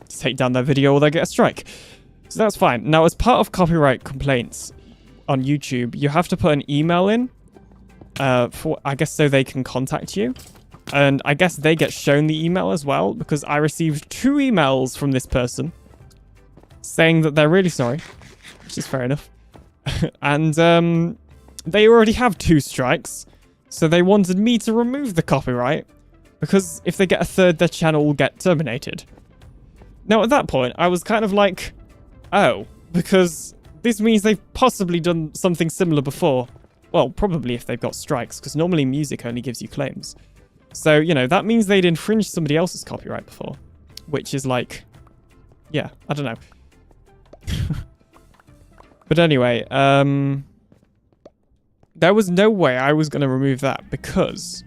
to take down their video, or they get a strike. So that's fine. Now, as part of copyright complaints on YouTube, you have to put an email in, for I guess so they can contact you. And I guess they get shown the email as well, because I received 2 emails from this person saying that they're really sorry, which is fair enough. And they already have 2 strikes, so they wanted me to remove the copyright, because if they get a third, their channel will get terminated. Now, at that point, I was kind of like, oh, because this means they've possibly done something similar before. Well, probably if they've got strikes, because normally music only gives you claims. So, you know, that means they'd infringed somebody else's copyright before. Which is like... yeah, I don't know. But anyway, there was no way I was going to remove that, because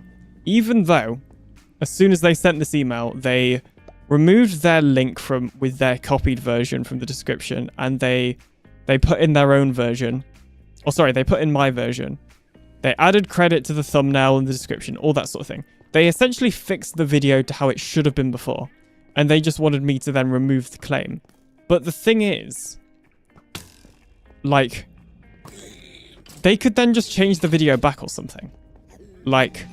even though, as soon as they sent this email, they removed their link with their copied version from the description, and they put in their own version. Or sorry, they put in my version. They added credit to the thumbnail and the description, all that sort of thing. They essentially fixed the video to how it should have been before, and they just wanted me to then remove the claim. But the thing is, like, they could then just change the video back or something. Like,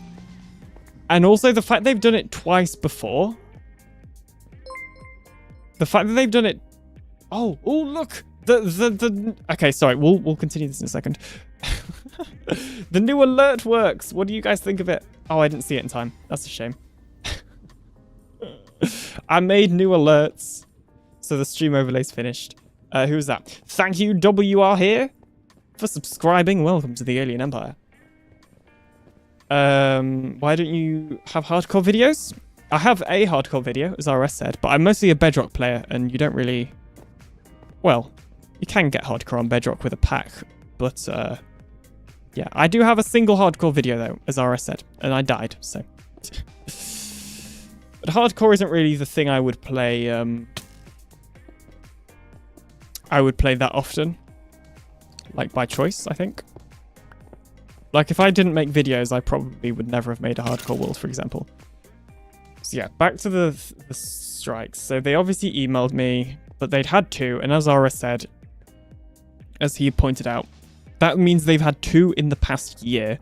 and also the fact they've done it twice before. The fact that they've done it... Oh, look! Okay, sorry, we'll continue this in a second. The new alert works. What do you guys think of it? Oh, I didn't see it in time. That's a shame. I made new alerts. So the stream overlay's finished. Who's that? Thank you, WR here, for subscribing. Welcome to the Alien Empire. Why don't you have hardcore videos? I have a hardcore video, as RS said, but I'm mostly a Bedrock player, and you don't really... Well, You can get hardcore on Bedrock with a pack, but yeah, I do have a single hardcore video though, as RS said, and I died, so. But hardcore isn't really the thing I would play. I would play that often, like by choice, I think. Like if I didn't make videos, I probably would never have made a hardcore world, for example. So yeah, back to the strikes. So they obviously emailed me, but they'd had 2, and as RS said, as he pointed out, that means they've had 2 in the past year.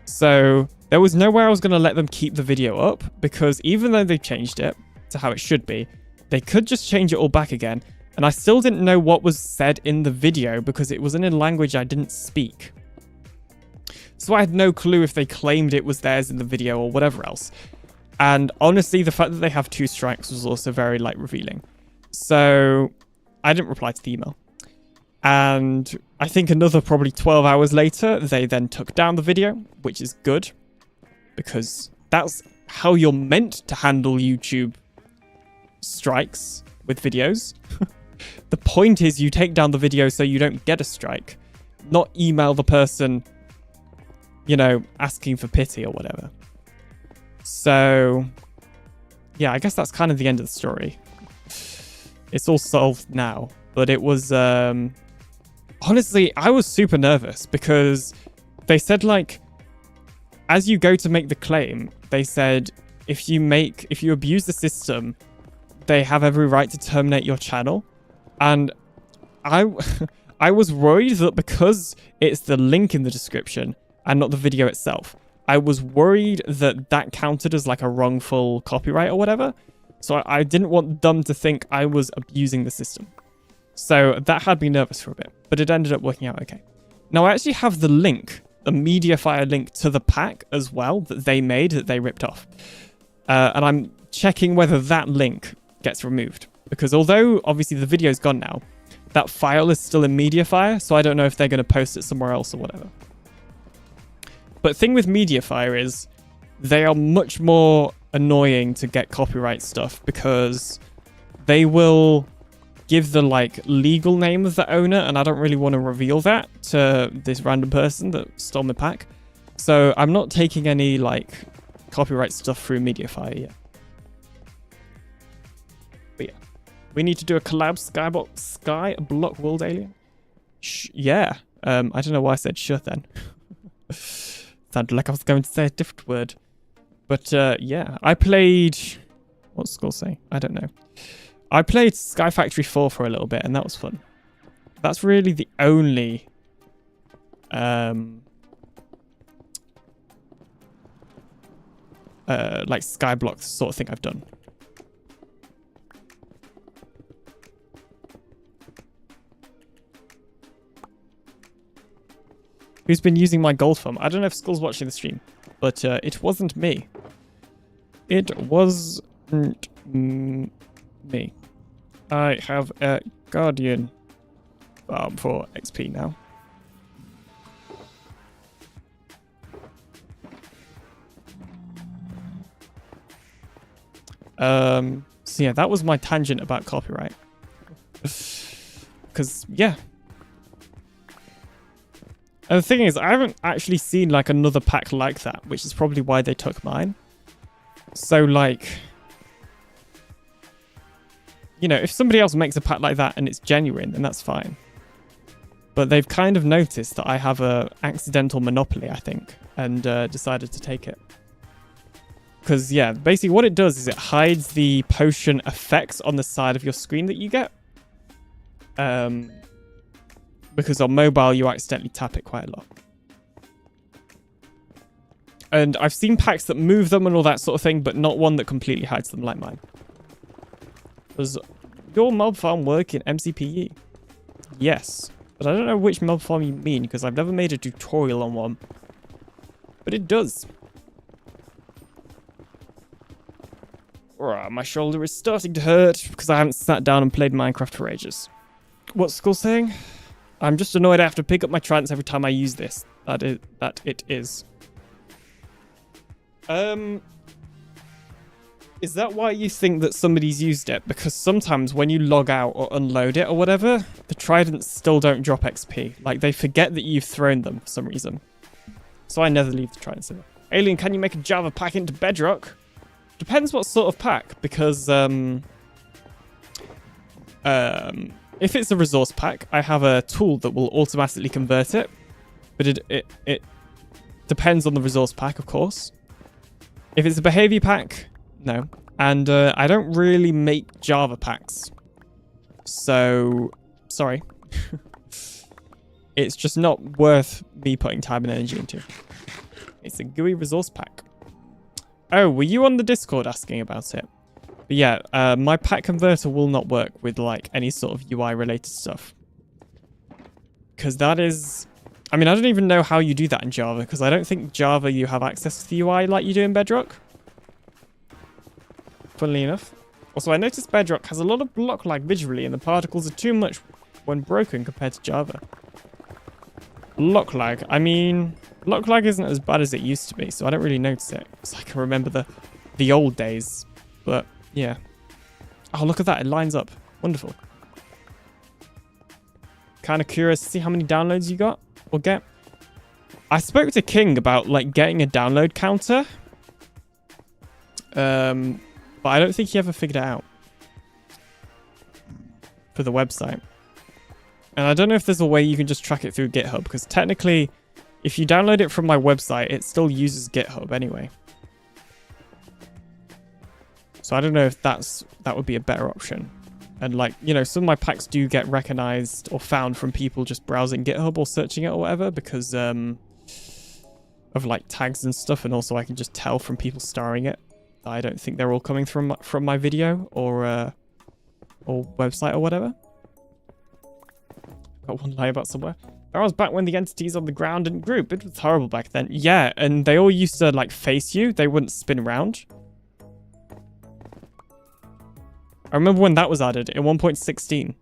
So there was nowhere I was going to let them keep the video up, because even though they changed it to how it should be, they could just change it all back again. And I still didn't know what was said in the video because it was in a language I didn't speak. So I had no clue if they claimed it was theirs in the video or whatever else. And honestly, the fact that they have 2 strikes was also very, like, revealing. So I didn't reply to the email. And I think another probably 12 hours later, they then took down the video, which is good. Because that's how you're meant to handle YouTube strikes with videos. The point is you take down the video so you don't get a strike, not email the person, you know, asking for pity or whatever. So, yeah, I guess that's kind of the end of the story. It's all solved now, but it was, honestly, I was super nervous because they said, like, as you go to make the claim, they said, if you abuse the system, they have every right to terminate your channel. And I was worried that because it's the link in the description and not the video itself, I was worried that that counted as like a wrongful copyright or whatever. So I didn't want them to think I was abusing the system. So that had me nervous for a bit, but it ended up working out okay. Now I actually have the link, the MediaFire link to the pack as well that they made, that they ripped off. And I'm checking whether that link gets removed. Because although obviously the video's gone now, that file is still in MediaFire, so I don't know if they're going to post it somewhere else or whatever. But thing with MediaFire is they are much more annoying to get copyright stuff because they will give the like legal name of the owner, and I don't really want to reveal that to this random person that stole my pack. So I'm not taking any like copyright stuff through MediaFire yet. But yeah, we need to do a collab Skyblock World Alien. Yeah, I don't know why I said sure then. Sounded like I was going to say a different word. But yeah, I played... What's Skull say? I don't know. I played Sky Factory 4 for a little bit, and that was fun. That's really the only... like Skyblock sort of thing I've done. Who's been using my gold farm? I don't know if Skull's watching the stream, but it wasn't me. It wasn't me. I have a Guardian farm for XP now. So yeah, that was my tangent about copyright. Because, yeah. And the thing is, I haven't actually seen like another pack like that, which is probably why they took mine. So like, you know, if somebody else makes a pack like that and it's genuine, then that's fine. But they've kind of noticed that I have a accidental monopoly, I think, and decided to take it. Because, yeah, basically what it does is it hides the potion effects on the side of your screen that you get. Because on mobile, you accidentally tap it quite a lot. And I've seen packs that move them and all that sort of thing, but not one that completely hides them like mine. Does your mob farm work in MCBE? Yes. But I don't know which mob farm you mean, because I've never made a tutorial on one. But it does. My shoulder is starting to hurt because I haven't sat down and played Minecraft for ages. What's Skull saying? I'm just annoyed I have to pick up my trance every time I use this. That it is. Is that why you think that somebody's used it? Because sometimes when you log out or unload it or whatever, the tridents still don't drop XP. Like, they forget that you've thrown them for some reason. So I never leave the tridents in. Alien, can you make a Java pack into Bedrock? Depends what sort of pack, because if it's a resource pack, I have a tool that will automatically convert it. But it depends on the resource pack, of course. If it's a behavior pack, no. And I don't really make Java packs. So, sorry. It's just not worth me putting time and energy into. It's a GUI resource pack. Oh, were you on the Discord asking about it? But yeah, my pack converter will not work with like any sort of UI related stuff. Because that is... I mean, I don't even know how you do that in Java, because I don't think Java you have access to the UI like you do in Bedrock. Funnily enough. Also, I noticed Bedrock has a lot of block lag visually, and the particles are too much when broken compared to Java. Block lag. I mean, block lag isn't as bad as it used to be, so I don't really notice it. Because I can remember the old days. But, yeah. Oh, look at that. It lines up. Wonderful. Kind of curious to see how many downloads you got or get. I spoke to King about, like, getting a download counter. But I don't think he ever figured it out. For the website. And I don't know if there's a way you can just track it through GitHub, because technically, if you download it from my website, it still uses GitHub anyway. So I don't know if that would be a better option. And like, you know, some of my packs do get recognized or found from people just browsing GitHub or searching it or whatever, because of like tags and stuff, and also I can just tell from people starring it. I don't think they're all coming from my video or website or whatever. Got one lie about somewhere. That was back when the entities on the ground didn't group. It was horrible back then. Yeah, and they all used to like face you. They wouldn't spin around. I remember when that was added in 1.16.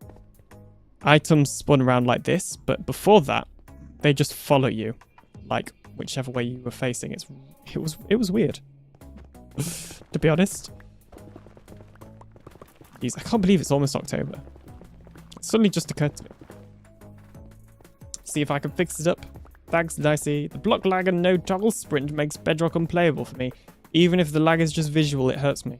Items spun around like this, but before that, they just follow you, like whichever way you were facing. It was weird, to be honest. Jeez, I can't believe it's almost October. It suddenly just occurred to me. See if I can fix it up. Thanks, Dicey. The block lag and no toggle sprint makes Bedrock unplayable for me. Even if the lag is just visual, it hurts me.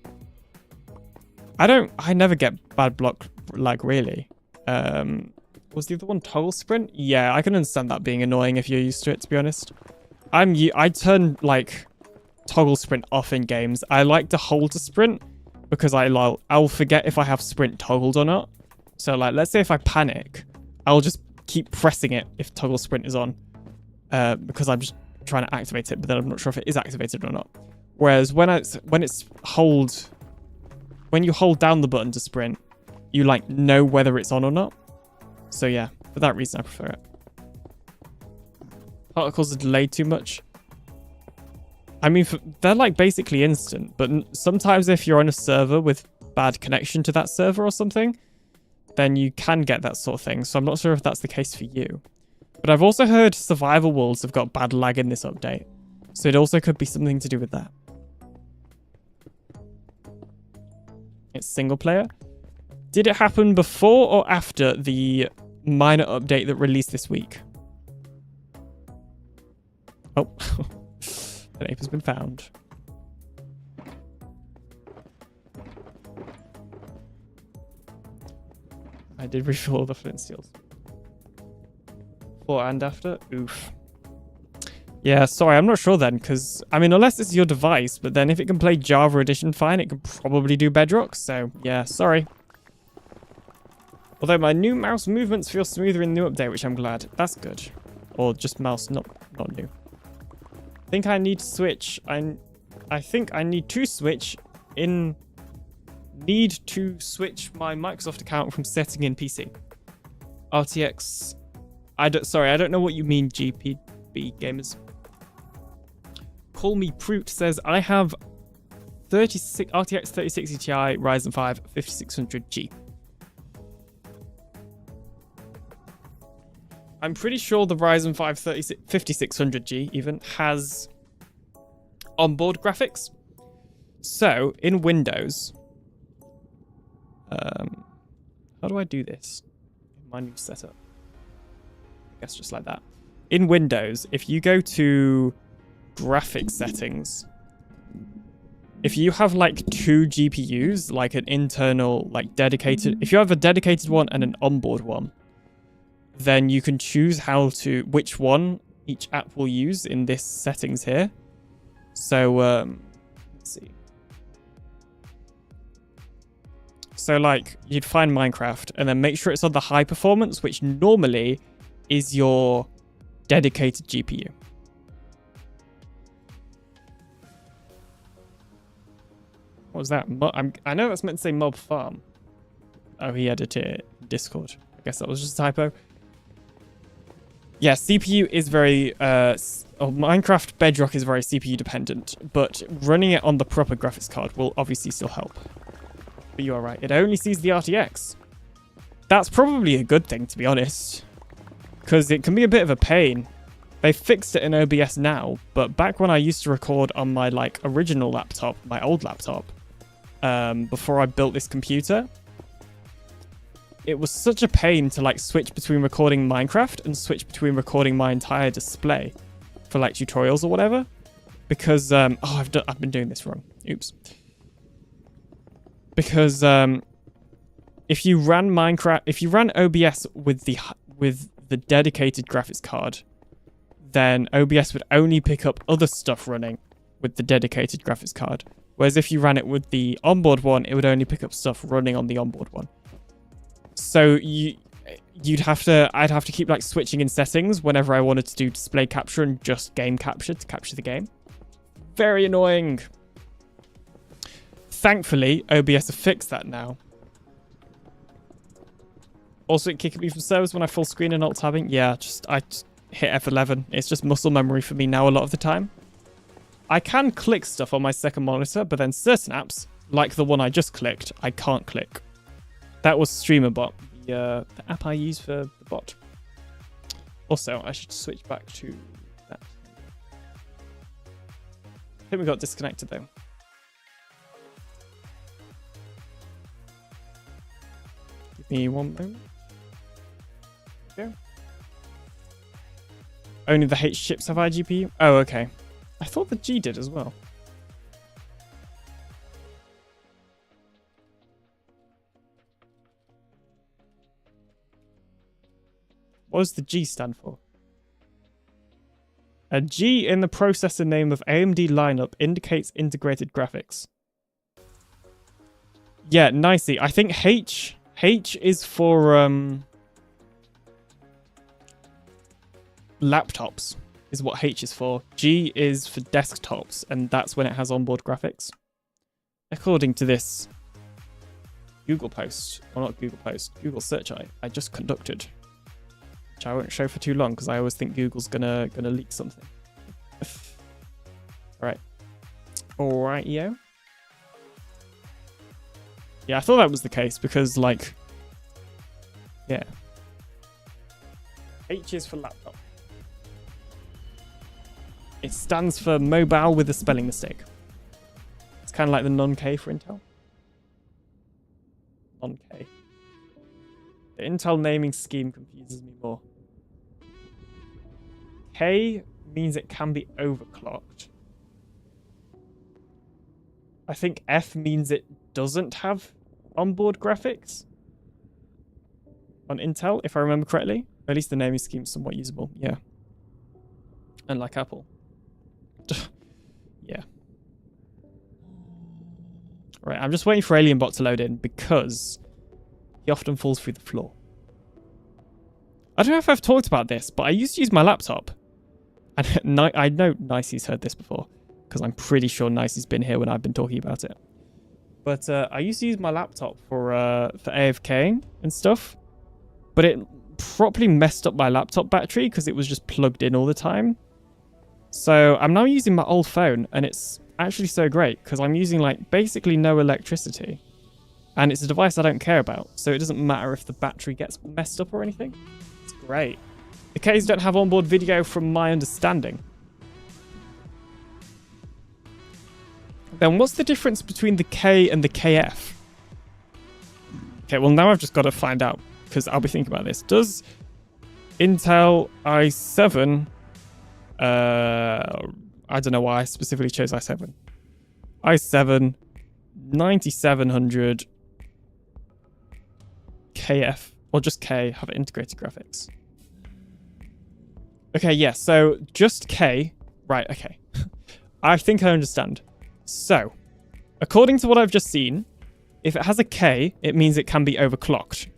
I never get bad block lag, really. Was the other one toggle sprint? Yeah, I can understand that being annoying if you're used to it, to be honest. I turn, like, toggle sprint off in games. I like to hold to sprint because I'll forget if I have sprint toggled or not. So, like, let's say if I panic, I'll just keep pressing it if toggle sprint is on, because I'm just trying to activate it, but then I'm not sure if it is activated or not. Whereas when you hold down the button to sprint, you like know whether it's on or not. So yeah, for that reason I prefer it. Particles are delayed too much. I mean, they're like basically instant, but sometimes if you're on a server with bad connection to that server or something, then you can get that sort of thing. So I'm not sure if that's the case for you. But I've also heard survival worlds have got bad lag in this update. So it also could be something to do with that. It's single player. Did it happen before or after the minor update that released this week? Oh, an ape has been found. I did refill all the flint steels. Before and after? Oof. Yeah, sorry, I'm not sure then, because, I mean, unless it's your device, but then if it can play Java Edition fine, it can probably do Bedrock, so, yeah, sorry. Although my new mouse movements feel smoother in the new update, which I'm glad. That's good. Or just mouse, not new. I think I need to switch. I think I need to switch my Microsoft account from setting in PC. RTX. Sorry, I don't know what you mean, GPB gamers. Call Me Proot says, I have RTX 3060 Ti, Ryzen 5 5600G. I'm pretty sure the Ryzen 5 5600G even has onboard graphics. So in Windows, how do I do this? My new setup. I guess just like that. In Windows, if you go to graphics settings, if you have like 2 GPUs, like an internal, like dedicated, if you have a dedicated one and an onboard one, then you can choose which one each app will use in this settings here. So, let's see. So like you'd find Minecraft and then make sure it's on the high performance, which normally is your dedicated GPU. What was that? I know that's meant to say mob farm. Oh, he edited it in Discord. I guess that was just a typo. Yeah, CPU is very... Minecraft Bedrock is very CPU dependent, but running it on the proper graphics card will obviously still help. But you are right. It only sees the RTX. That's probably a good thing, to be honest, because it can be a bit of a pain. They fixed it in OBS now, but back when I used to record on my like original laptop, my old laptop, before I built this computer, it was such a pain to like switch between recording Minecraft and switch between recording my entire display for like tutorials or whatever, because I've been doing this wrong. Oops. Because if you ran OBS with the dedicated graphics card, then OBS would only pick up other stuff running with the dedicated graphics card. Whereas if you ran it with the onboard one, it would only pick up stuff running on the onboard one. So I'd have to keep like switching in settings whenever I wanted to do display capture and just game capture to capture the game. Very annoying. Thankfully, OBS have fixed that now. Also, it kicked me from servers when I full screen and alt tabbing. Yeah, I just hit F11. It's just muscle memory for me now a lot of the time. I can click stuff on my second monitor, but then certain apps, like the one I just clicked, I can't click. That was StreamerBot, the app I use for the bot. Also, I should switch back to that. I think we got disconnected though. Give me one moment. Okay. Only the H chips have iGPU? Oh, okay. I thought the G did as well. What does the G stand for? A G in the processor name of AMD lineup indicates integrated graphics. Yeah, nicely. I think H is for laptops is what H is for. G is for desktops, and that's when it has onboard graphics. According to this Google post, or not Google post, Google search I just conducted, which I won't show for too long because I always think Google's gonna leak something. All right, yo. Yeah, I thought that was the case because, like, yeah. H is for laptop. It stands for mobile with a spelling mistake. It's kind of like the non-K for Intel. Non-K. The Intel naming scheme confuses me more. K means it can be overclocked. I think F means it doesn't have onboard graphics on Intel, if I remember correctly. At least the naming scheme is somewhat usable, yeah. Unlike Apple. Yeah. Right, I'm just waiting for AlienBot to load in because he often falls through the floor. I don't know if I've talked about this, but I used to use my laptop. And I know Nicey's heard this before, because I'm pretty sure Nicey's been here when I've been talking about it. But I used to use my laptop for AFKing and stuff. But it properly messed up my laptop battery because it was just plugged in all the time. So I'm now using my old phone, and it's actually so great because I'm using like basically no electricity. And it's a device I don't care about, so it doesn't matter if the battery gets messed up or anything. It's great. The Ks don't have onboard video from my understanding. then what's the difference between the K and the KF? Okay, well now I've just got to find out, because I'll be thinking about this. Does Intel i7... I don't know why I specifically chose i7. i7 9700 KF, or just K, have integrated graphics. Okay, yeah, so just K. Right, okay. I think I understand. So, according to what I've just seen, if it has a K, it means it can be overclocked.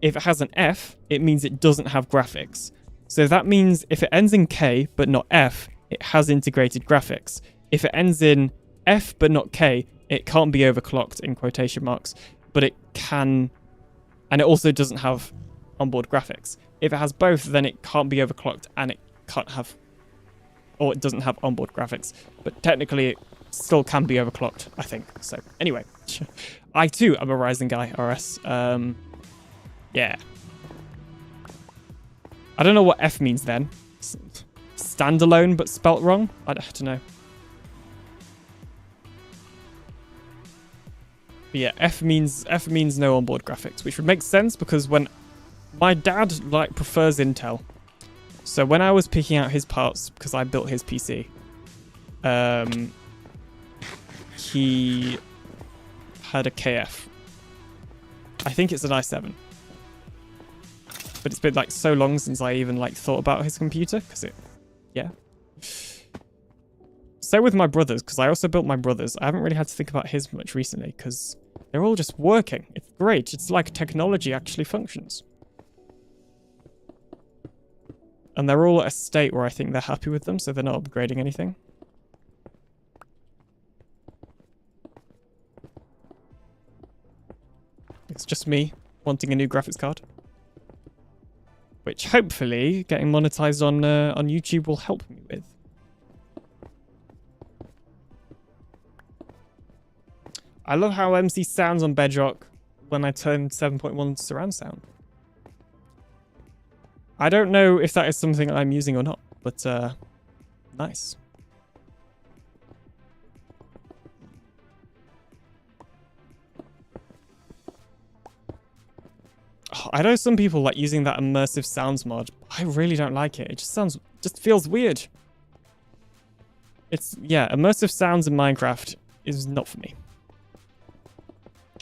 If it has an F, it means it doesn't have graphics. So that means if it ends in K but not F, it has integrated graphics. If it ends in F but not K, it can't be overclocked in quotation marks, but it can, and it also doesn't have onboard graphics. If it has both, then it can't be overclocked and it can't have, or it doesn't have onboard graphics, but technically it still can be overclocked, I think. So anyway, I too am a Ryzen guy, RS. Yeah. I don't know what F means then. Standalone but spelt wrong? I don't know. But yeah, F means no onboard graphics, which would make sense because when my dad prefers Intel. So when I was picking out his parts because I built his PC, he had a KF. I think it's an i7. But it's been so long since I even thought about his computer because yeah. So with my brothers, because I also built my brothers, I haven't really had to think about his much recently because they're all just working. It's great. It's like technology actually functions. And they're all at a state where I think they're happy with them, so they're not upgrading anything. It's just me wanting a new graphics card. Which hopefully getting monetized on YouTube will help me with. I love how MC sounds on Bedrock when I turn 7.1 surround sound. I don't know if that is something I'm using or not, but nice. Oh, I know some people like using that immersive sounds mod. I really don't like it. It just feels weird. Yeah, immersive sounds in Minecraft is not for me.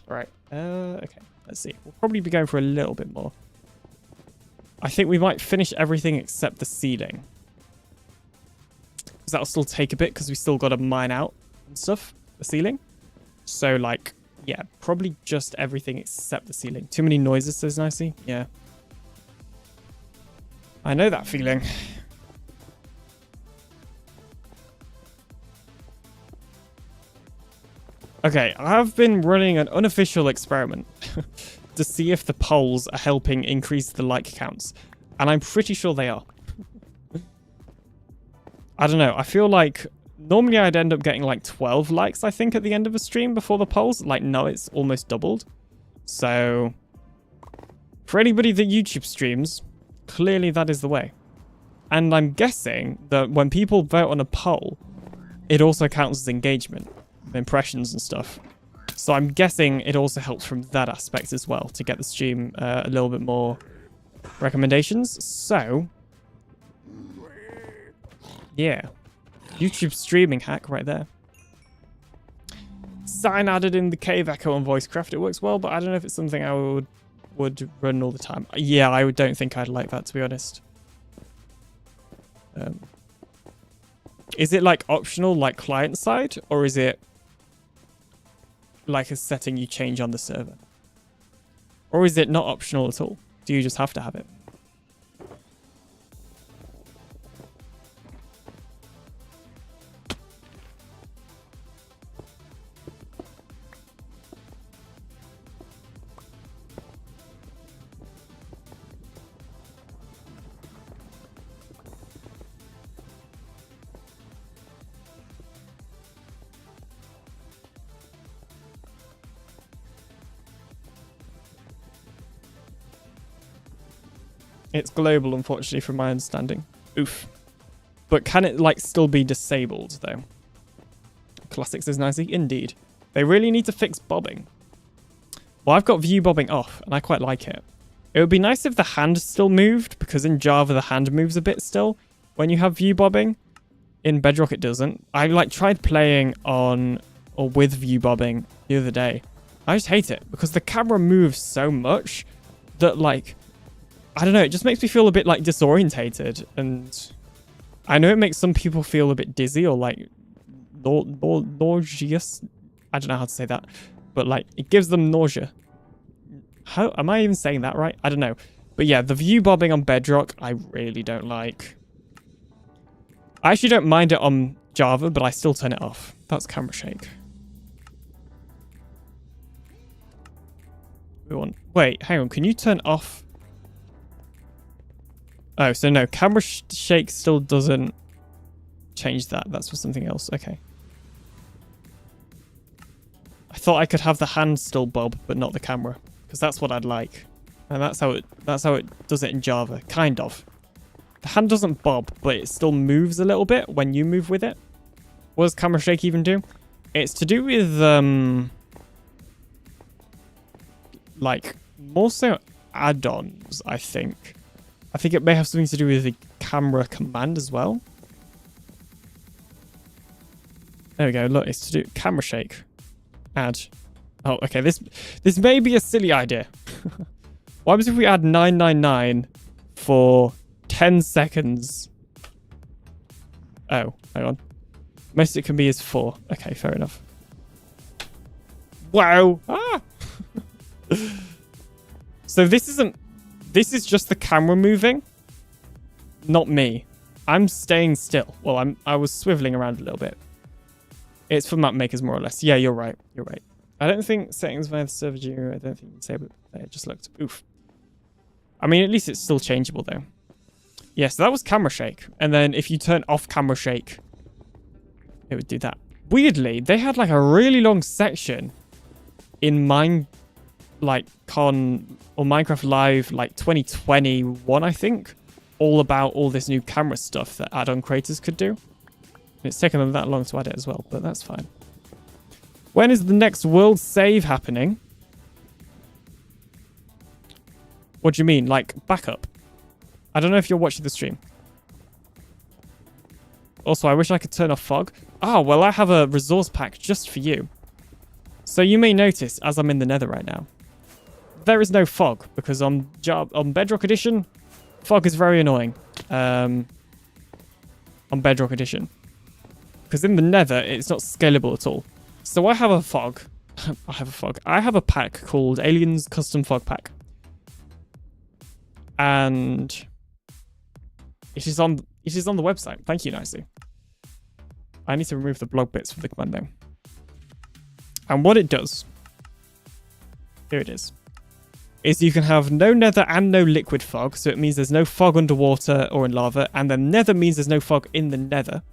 All right. Okay. Let's see. We'll probably be going for a little bit more. I think we might finish everything except the ceiling. Because that'll still take a bit because we still got to mine out and stuff, the ceiling. So yeah, probably just everything except the ceiling. Too many noises, says Nicey. Yeah. I know that feeling. Okay, I've been running an unofficial experiment to see if the polls are helping increase the like counts. And I'm pretty sure they are. I don't know. I feel like normally I'd end up getting 12 likes, I think, at the end of a stream before the polls. No, it's almost doubled. So for anybody that YouTube streams, clearly that is the way. And I'm guessing that when people vote on a poll, it also counts as engagement, impressions and stuff. So I'm guessing it also helps from that aspect as well to get the stream a little bit more recommendations. So yeah, YouTube streaming hack right there. Sign added in the cave echo on voicecraft. It works well, but I don't know if it's something I would run all the time. Yeah, I don't think I'd like that, to be honest. Is it optional client side, or is it a setting you change on the server? Or is it not optional at all? Do you just have to have it? It's global, unfortunately, from my understanding. Oof. But can it, still be disabled, though? Classic says nicely. Indeed. They really need to fix bobbing. Well, I've got view bobbing off, and I quite like it. It would be nice if the hand still moved, because in Java the hand moves a bit still when you have view bobbing. In Bedrock it doesn't. I like tried playing on or with view bobbing the other day. I just hate it because the camera moves so much that like, I don't know, it just makes me feel a bit like disorientated, and I know it makes some people feel a bit dizzy or like nauseous. I don't know how to say that, but like it gives them nausea. How am I even saying that right? I don't know. But yeah, the view bobbing on Bedrock, I really don't like. I actually don't mind it on Java, but I still turn it off. That's camera shake. Wait, hang on. Can you turn off? Oh, so no, camera shake still doesn't change that. That's for something else. Okay. I thought I could have the hand still bob, but not the camera, because that's what I'd like, and that's how it does it in Java, kind of. The hand doesn't bob, but it still moves a little bit when you move with it. What does camera shake even do? It's to do with like more so add-ons, I think. I think it may have something to do with the camera command as well. There we go. Look, it's to do camera shake. Add. Oh, okay. This may be a silly idea. What happens if we add 999 for 10 seconds? Oh, hang on. Most it can be is 4. Okay, fair enough. Wow. Ah. So this is just the camera moving, not me. I'm staying still. Well, I was swiveling around a little bit. It's for map makers more or less. Yeah, you're right. You're right. I don't think settings via the server geo. I don't think you can say, but it just looked oof. I mean, at least it's still changeable though. Yeah, so that was camera shake. And then if you turn off camera shake, it would do that. Weirdly, they had like a really long section in Minecraft Live like 2021, I think, all about all this new camera stuff that add-on creators could do. It's taken them that long to add it as well, but that's fine. When is the next world save happening? What do you mean? Like backup? I don't know if you're watching the stream. Also, I wish I could turn off fog. Oh, well, I have a resource pack just for you. So you may notice, as I'm in the Nether right now, there is no fog, because on Bedrock Edition, fog is very annoying. On Bedrock Edition. Because in the Nether, it's not scalable at all. So I have a fog. I have a pack called Aliens Custom Fog Pack. And it is on the website. Thank you, Nicely. I need to remove the blog bits for the command name. And what it does, here it is you can have no nether and no liquid fog. So it means there's no fog underwater or in lava. And then nether means there's no fog in the nether.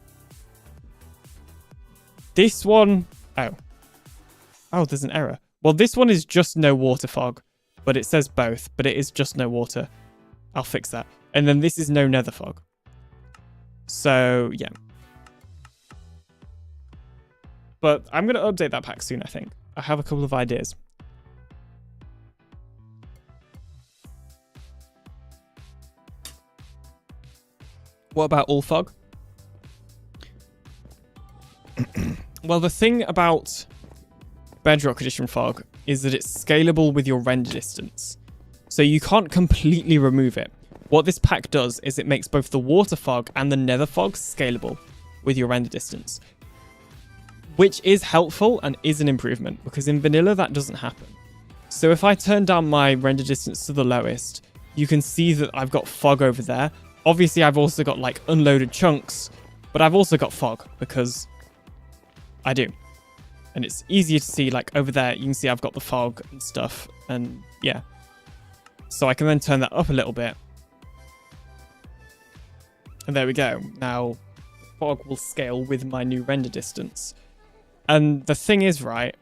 This one, oh, there's an error. Well, this one is just no water fog, but it says both, but it is just no water. I'll fix that. And then this is no nether fog. So, yeah. But I'm going to update that pack soon, I think. I have a couple of ideas. What about all fog? Well, the thing about Bedrock Edition fog is that it's scalable with your render distance. So you can't completely remove it. What this pack does is it makes both the water fog and the nether fog scalable with your render distance. Which is helpful and is an improvement, because in vanilla that doesn't happen. So if I turn down my render distance to the lowest, you can see that I've got fog over there. Obviously, I've also got like unloaded chunks, but I've also got fog because I do. And it's easier to see, like over there, you can see I've got the fog and stuff, and yeah. So I can then turn that up a little bit. And there we go. Now, fog will scale with my new render distance. And the thing is, right,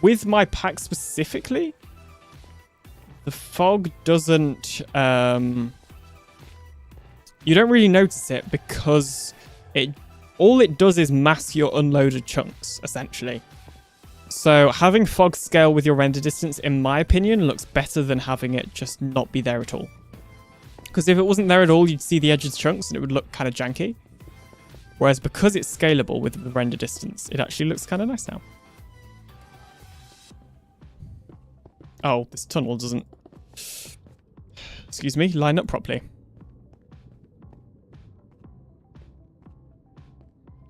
with my pack specifically, the fog doesn't, you don't really notice it because all it does is mask your unloaded chunks, essentially. So having fog scale with your render distance, in my opinion, looks better than having it just not be there at all. Because if it wasn't there at all, you'd see the edge of the chunks and it would look kind of janky. Whereas because it's scalable with the render distance, it actually looks kind of nice now. Oh, this tunnel doesn't, excuse me, line up properly.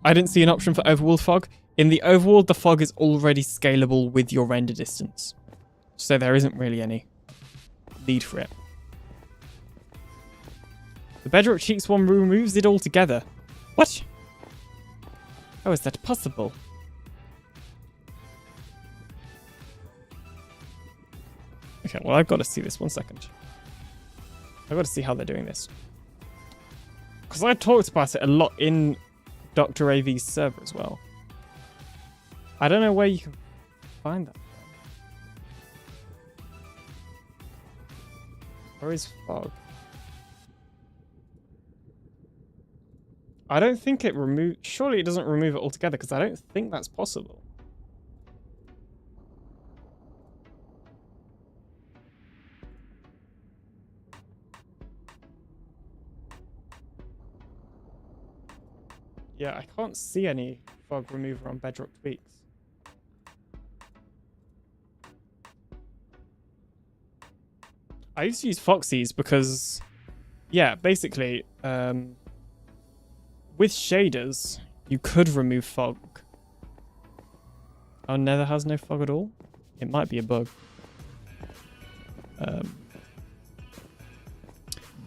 I didn't see an option for overworld fog. In the overworld, the fog is already scalable with your render distance. So there isn't really any need for it. The Bedrock Cheeks one removes it altogether. What? How is that possible? Okay, well, I've got to see this. 1 second. I've got to see how they're doing this. Because I talked about it a lot in Dr. AV's server as well. I don't know where you can find that. Where is fog? I don't think it removes... Surely it doesn't remove it altogether, because I don't think that's possible. Yeah, I can't see any fog remover on Bedrock Tweaks. I used to use Foxy's because, yeah, basically, with shaders, you could remove fog. Oh, Nether has no fog at all? It might be a bug.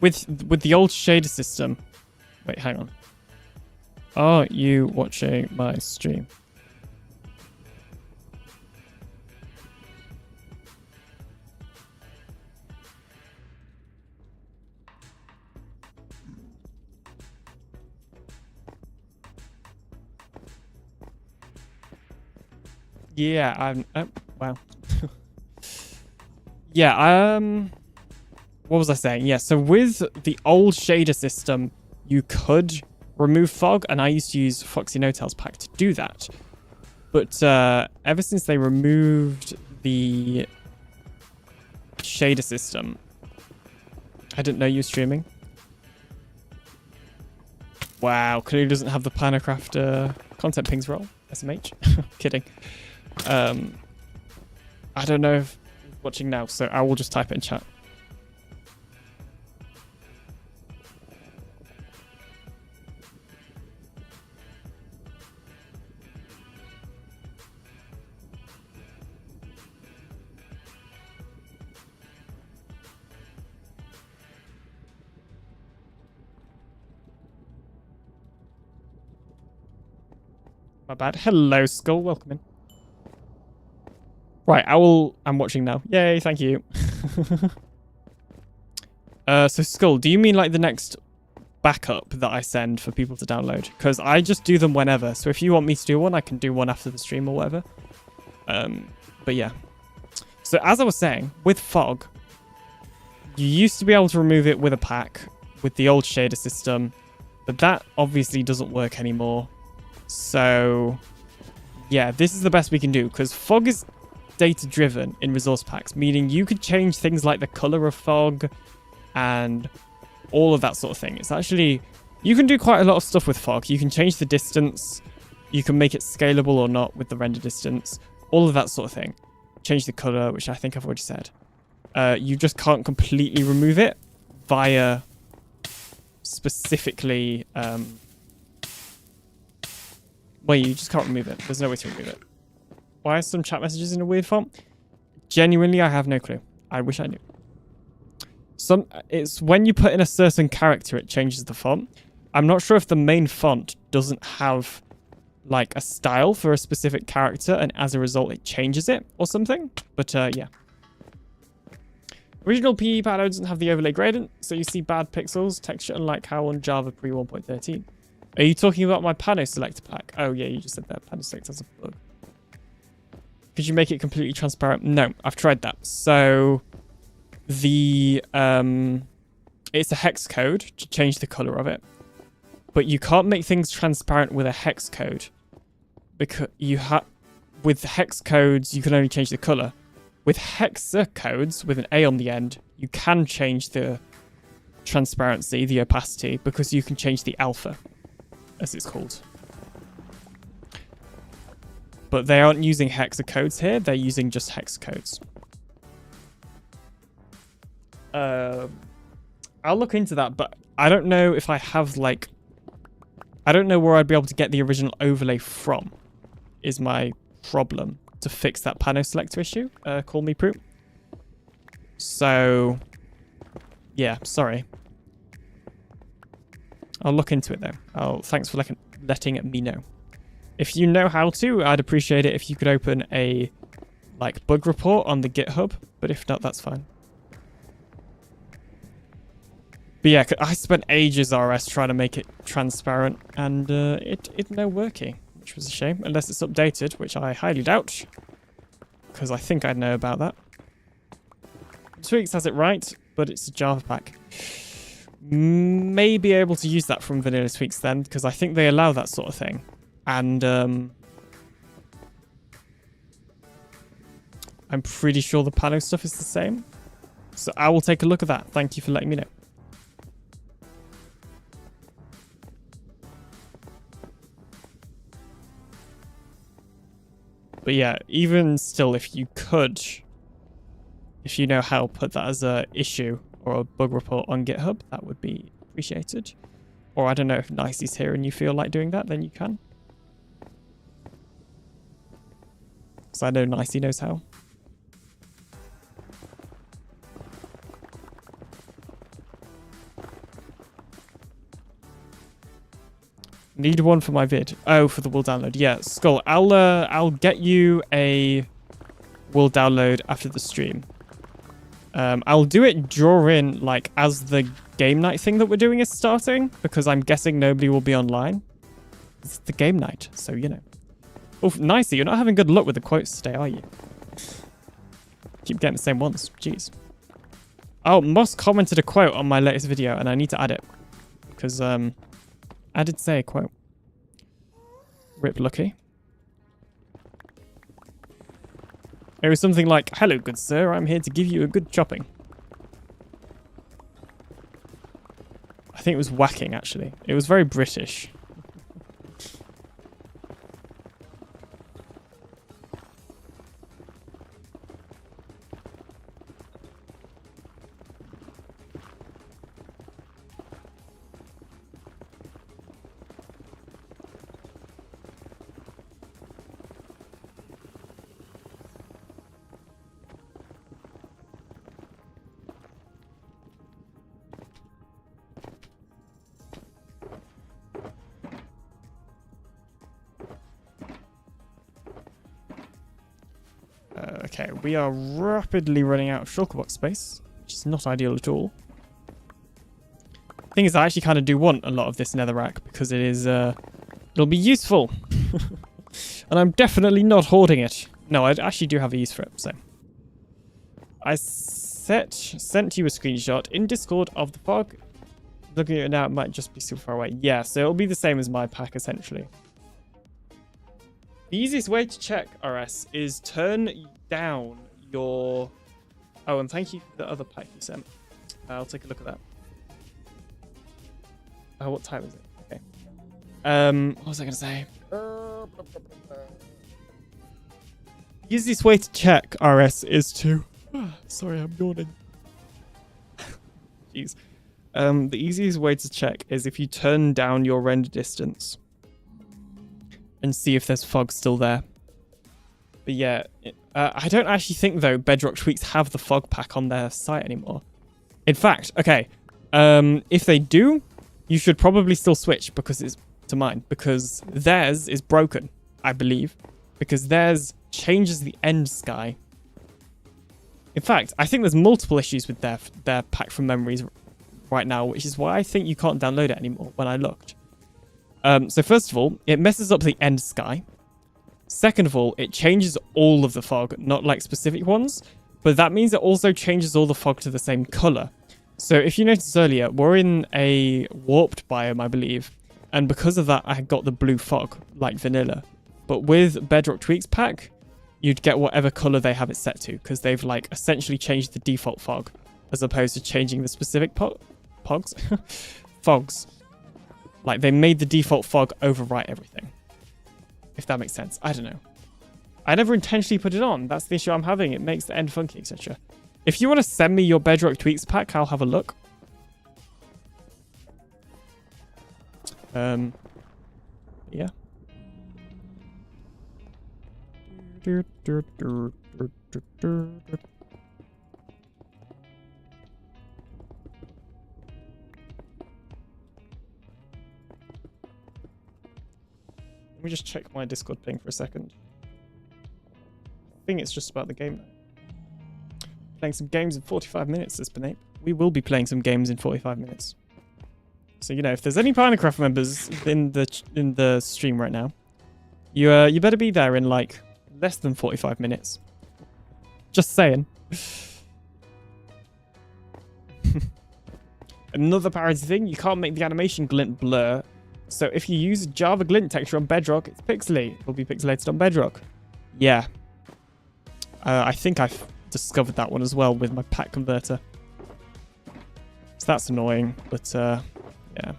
With the old shader system... Wait, hang on. Are you watching my stream? Yeah, I'm... Oh, wow. Yeah, what was I saying? Yeah, so with the old shader system, you could remove fog, and I used to use Foxy No-Tails pack to do that. But ever since they removed the shader system... I didn't know you were streaming. Wow, clearly doesn't have the PinaCraft content pings roll. SMH. Kidding. I don't know if you're watching now, so I will just type it in chat. My bad. Hello, Skull. Welcome in. Right, I'm watching now. Yay, thank you. So, Skull, do you mean like the next backup that I send for people to download? Because I just do them whenever. So if you want me to do one, I can do one after the stream or whatever. But yeah. So as I was saying, with fog, you used to be able to remove it with a pack with the old shader system. But that obviously doesn't work anymore. So, yeah, this is the best we can do, because fog is data-driven in resource packs, meaning you could change things like the color of fog and all of that sort of thing. It's actually, you can do quite a lot of stuff with fog. You can change the distance, you can make it scalable or not with the render distance, all of that sort of thing. Change the color, which I think I've already said. You just can't completely remove it via specifically... Well, you just can't remove it. There's no way to remove it. Why are some chat messages in a weird font? Genuinely, I have no clue. I wish I knew. It's when you put in a certain character, it changes the font. I'm not sure if the main font doesn't have, like, a style for a specific character, and as a result, it changes it or something. But, yeah. Original PE Pado doesn't have the overlay gradient, so you see bad pixels, texture, unlike how on Java pre 1.13. Are you talking about my Pano Selector pack? Oh, yeah, you just said that. Pano Selector has a bug. Could you make it completely transparent? No, I've tried that. So, it's a hex code to change the color of it. but you can't make things transparent with a hex code. Because with hex codes, you can only change the color. With hexa codes, with an A on the end, you can change the transparency, the opacity, because you can change the alpha, as it's called. But they aren't using hexa codes here, they're using just hex codes. I'll look into that, but I don't know if I have, like... I don't know where I'd be able to get the original overlay from, is my problem, to fix that pano selector issue. Call me Prue. So... yeah, sorry. I'll look into it, though. Thanks for letting me know. If you know how to, I'd appreciate it if you could open a, like, bug report on the GitHub, but if not, that's fine. But yeah, I spent ages RS trying to make it transparent, and it no working, which was a shame, unless it's updated, which I highly doubt, because I think I'd know about that. Tweaks has it right, but it's a Java pack. May be able to use that from Vanilla Tweaks then, because I think they allow that sort of thing. And I'm pretty sure the Pano stuff is the same. So I will take a look at that. Thank you for letting me know. But yeah, even still, if you could, if you know how, put that as a issue or a bug report on GitHub, that would be appreciated. Or I don't know, if Nicey's here and you feel like doing that, then you can. Because I know Nicey knows how. Need one for my vid. Oh, for the will download. Yeah, Skull. I'll get you a will download after the stream. I'll do it during, like, as the game night thing that we're doing is starting, because I'm guessing nobody will be online. It's the game night, so you know. Oh, Nicey, you're not having good luck with the quotes today, are you? Keep getting the same ones. Jeez. Oh, Moss commented a quote on my latest video, and I need to add it. Because, I did say a quote. Rip Lucky. It was something like, "Hello, good sir, I'm here to give you a good chopping." I think it was whacking, actually. It was very British. Okay, we are rapidly running out of shulker box space, which is not ideal at all. Thing is, I actually kind of do want a lot of this netherrack because it is, it'll be useful. And I'm definitely not hoarding it. No, I actually do have a use for it, so. I sent you a screenshot in Discord of the fog. Looking at it now, it might just be super far away. Yeah, so it'll be the same as my pack, essentially. The easiest way to check RS is turn down your... Oh, and thank you for the other pack you sent. I'll take a look at that. Oh, what time is it? Okay. What was I going to say? The easiest way to check RS is to... Sorry, I'm yawning. Jeez. The easiest way to check is if you turn down your render distance and see if there's fog still there. But yeah, I don't actually think, though, Bedrock Tweaks have the fog pack on their site anymore. In fact, okay, if they do, you should probably still switch because it's to mine, because theirs is broken, I believe, because theirs changes the end sky. In fact, I think there's multiple issues with their pack from memories right now, which is why I think you can't download it anymore when I looked. So first of all, it messes up the end sky. Second of all, it changes all of the fog, not like specific ones, but that means it also changes all the fog to the same color. So if you noticed earlier, we're in a warped biome, I believe, And because of that, I got the blue fog, like vanilla. But with Bedrock Tweaks pack, you'd get whatever color they have it set to, because they've like essentially changed the default fog, as opposed to changing the specific fogs. Like they made the default fog overwrite everything. If that makes sense. I don't know. I never intentionally put it on. That's the issue I'm having. It makes the end funky, etc. If you want to send me your Bedrock Tweaks pack, I'll have a look. Yeah. Let me just check my Discord ping for a second. I think it's just about the game now. Playing some games in 45 minutes, says Benape. We will be playing some games in 45 minutes. So, you know, if there's any PinaCraft members in the stream right now, you better be there in, like, less than 45 minutes. Just saying. Another parity thing, you can't make the animation glint blur. So if you use Java glint texture on Bedrock, it's pixely. It'll be pixelated on Bedrock. Yeah. I think I've discovered that one as well with my pack converter. So that's annoying, but yeah.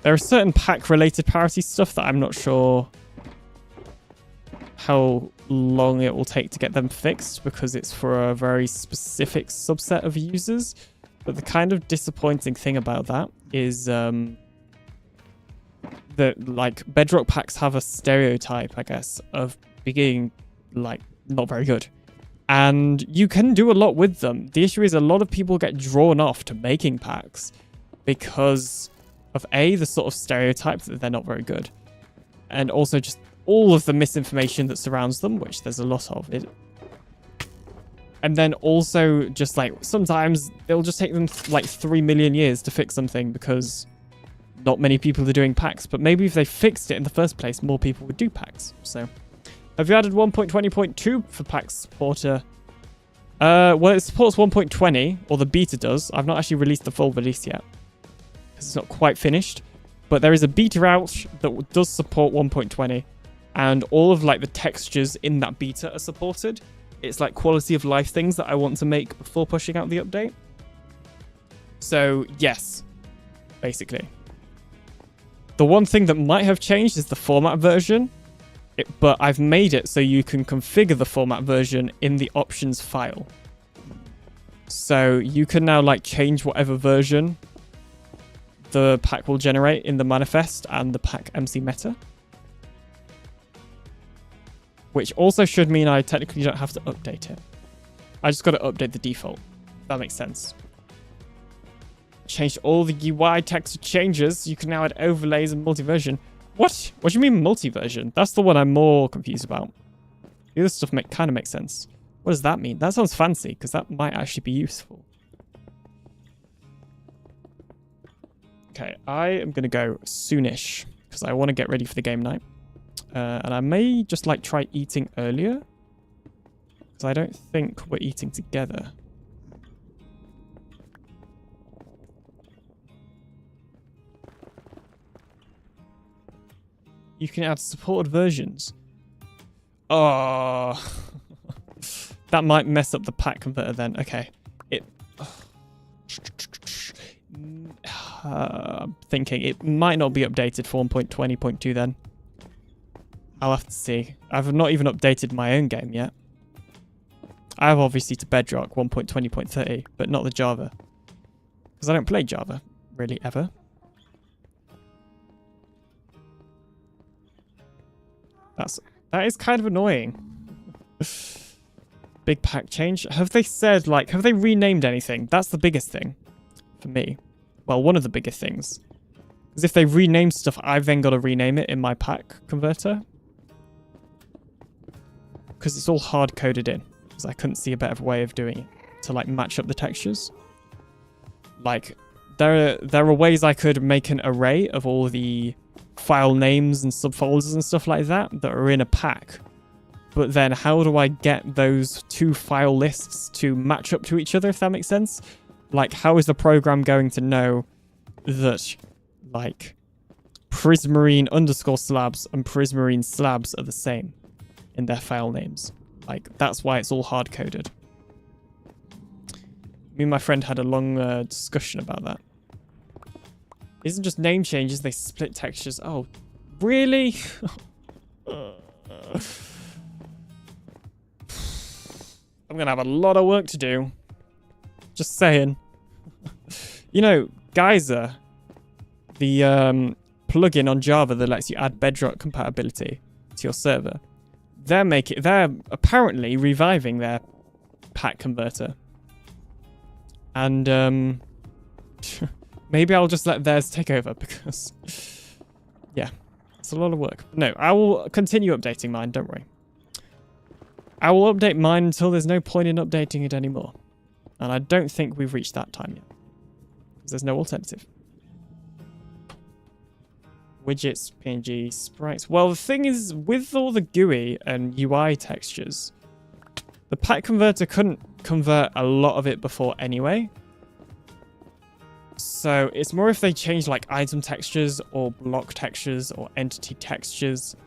There are certain pack-related parity stuff that I'm not sure how long it will take to get them fixed, because it's for a very specific subset of users. But the kind of disappointing thing about that is that, like, Bedrock packs have a stereotype, I guess, of being, like, not very good. And you can do a lot with them. The issue is a lot of people get drawn off to making packs because of A, the sort of stereotype that they're not very good, and also just all of the misinformation that surrounds them, which there's a lot of it. And then also just like sometimes they'll just take them like 3 million years to fix something because not many people are doing packs. But maybe if they fixed it in the first place, more people would do packs. So have you added 1.20.2 for pack supporter? Well, it supports 1.20, or the beta does. I've not actually released the full release yet because it's not quite finished. But there is a beta out that does support 1.20, and all of like the textures in that beta are supported. It's like quality of life things that I want to make before pushing out the update. So yes, basically. The one thing that might have changed is the format version, but I've made it so you can configure the format version in the options file. So you can now like change whatever version the pack will generate in the manifest and the pack MC meta. Which also should mean I technically don't have to update it. I just got to update the default. That makes sense. Changed all the UI text changes. You can now add overlays and multi-version. What? What do you mean multi-version? That's the one I'm more confused about. The other stuff kind of makes sense. What does that mean? That sounds fancy, because that might actually be useful. Okay, I am going to go soonish, because I want to get ready for the game night. And I may just like try eating earlier, because I don't think we're eating together. You can add supported versions. Oh, that might mess up the pack converter then. Okay, I'm thinking it might not be updated for 1.20.2 then. I'll have to see. I've not even updated my own game yet. I have obviously to Bedrock 1.20.30, but not the Java. Because I don't play Java, really, ever. That is kind of annoying. Big pack change. Have they said, like, have they renamed anything? That's the biggest thing for me. Well, one of the biggest things. Because if they rename stuff, I've then got to rename it in my pack converter. Because it's all hard-coded in. Because I couldn't see a better way of doing it to, like, match up the textures. Like, there are ways I could make an array of all the file names and subfolders and stuff like that are in a pack. But then how do I get those two file lists to match up to each other, if that makes sense? Like, how is the program going to know that, like, prismarine underscore slabs and prismarine slabs are the same in their file names. Like, that's why it's all hard-coded. Me and my friend had a long discussion about that. It isn't just name changes, they split textures. Oh, really? I'm gonna have a lot of work to do. Just saying. You know, Geyser, the plugin on Java that lets you add Bedrock compatibility to your server, they're apparently reviving their pack converter. And maybe I'll just let theirs take over because, yeah, it's a lot of work. No, I will continue updating mine, don't worry. I will update mine until there's no point in updating it anymore. And I don't think we've reached that time yet. Because there's no alternative. Widgets, PNG, sprites. Well, the thing is, with all the GUI and UI textures, the pack converter couldn't convert a lot of it before anyway. So it's more if they change like item textures or block textures or entity textures.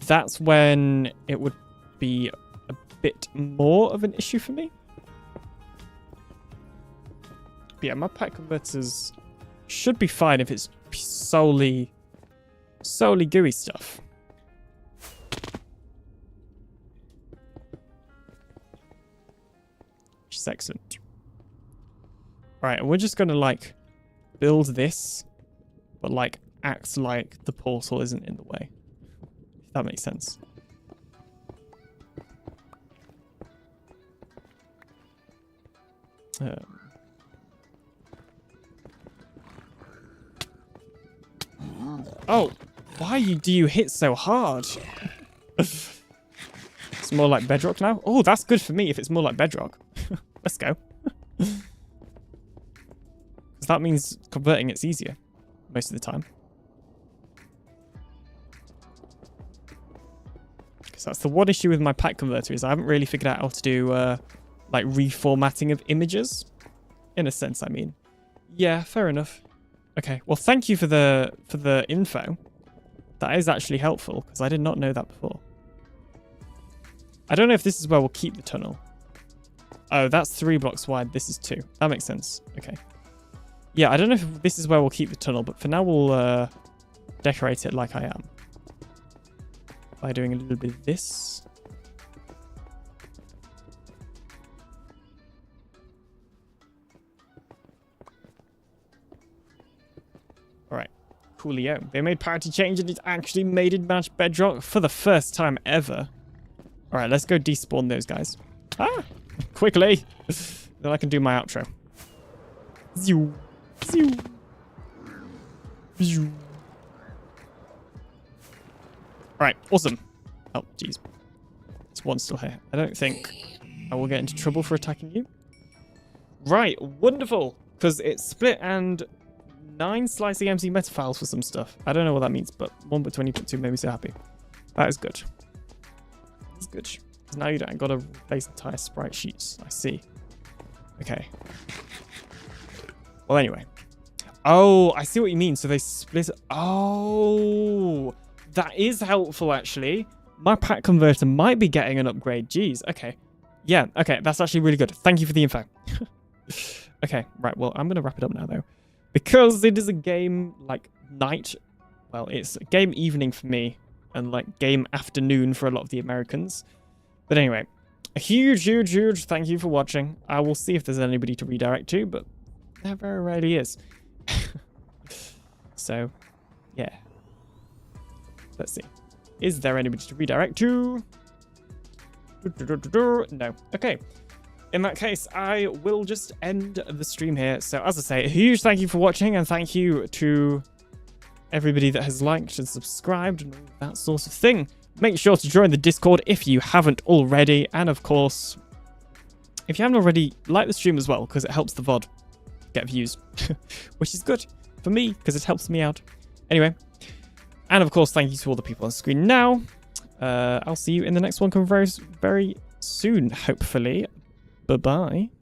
That's when it would be a bit more of an issue for me. But yeah, my pack converters should be fine if it's solely GUI stuff. Which is excellent. Right, and we're just gonna like build this, but like act like the portal isn't in the way. If that makes sense. Oh, why do you hit so hard? It's more like Bedrock now. Oh, that's good for me if it's more like Bedrock. Let's go. Because that means converting it's easier most of the time. Because that's the one issue with my pack converter is I haven't really figured out how to do like reformatting of images. In a sense, I mean. Yeah, fair enough. Okay, well, thank you for the info. That is actually helpful, because I did not know that before. I don't know if this is where we'll keep the tunnel. Oh, that's 3 blocks wide. This is 2. That makes sense. Okay. Yeah, I don't know if this is where we'll keep the tunnel, but for now we'll decorate it like I am. By doing a little bit of this. Alright. Coolio. They made parity change and it actually made it match Bedrock for the first time ever. Alright, let's go despawn those guys. Ah! Quickly! Then I can do my outro. Zew. Zew. Zew. Alright, awesome. Oh, jeez. There's one still here. I don't think I will get into trouble for attacking you. Right, wonderful. Because it's split and 9 slicing MC meta files for some stuff. I don't know what that means, but 1.20.2 made me so happy. That is good. That's good. Now you don't got to replace entire sprite sheets. I see. Okay. Well, anyway. Oh, I see what you mean. So they split. Oh, that is helpful, actually. My pack converter might be getting an upgrade. Jeez. Okay. Yeah. Okay. That's actually really good. Thank you for the info. Okay. Right. Well, I'm going to wrap it up now, though. Because it is a game, like, night. Well, it's a game evening for me. And, like, game afternoon for a lot of the Americans. But anyway, a huge, huge, huge thank you for watching. I will see if there's anybody to redirect to, but there very rarely is. So, yeah. Let's see. Is there anybody to redirect to? No. Okay. In that case, I will just end the stream here. So, as I say, a huge thank you for watching, and thank you to everybody that has liked and subscribed and all that sort of thing. Make sure to join the Discord if you haven't already. And of course, if you haven't already, like the stream as well, because it helps the VOD get views. Which is good for me, because it helps me out. Anyway, and of course, thank you to all the people on the screen now. I'll see you in the next one very, very soon, hopefully. Bye-bye.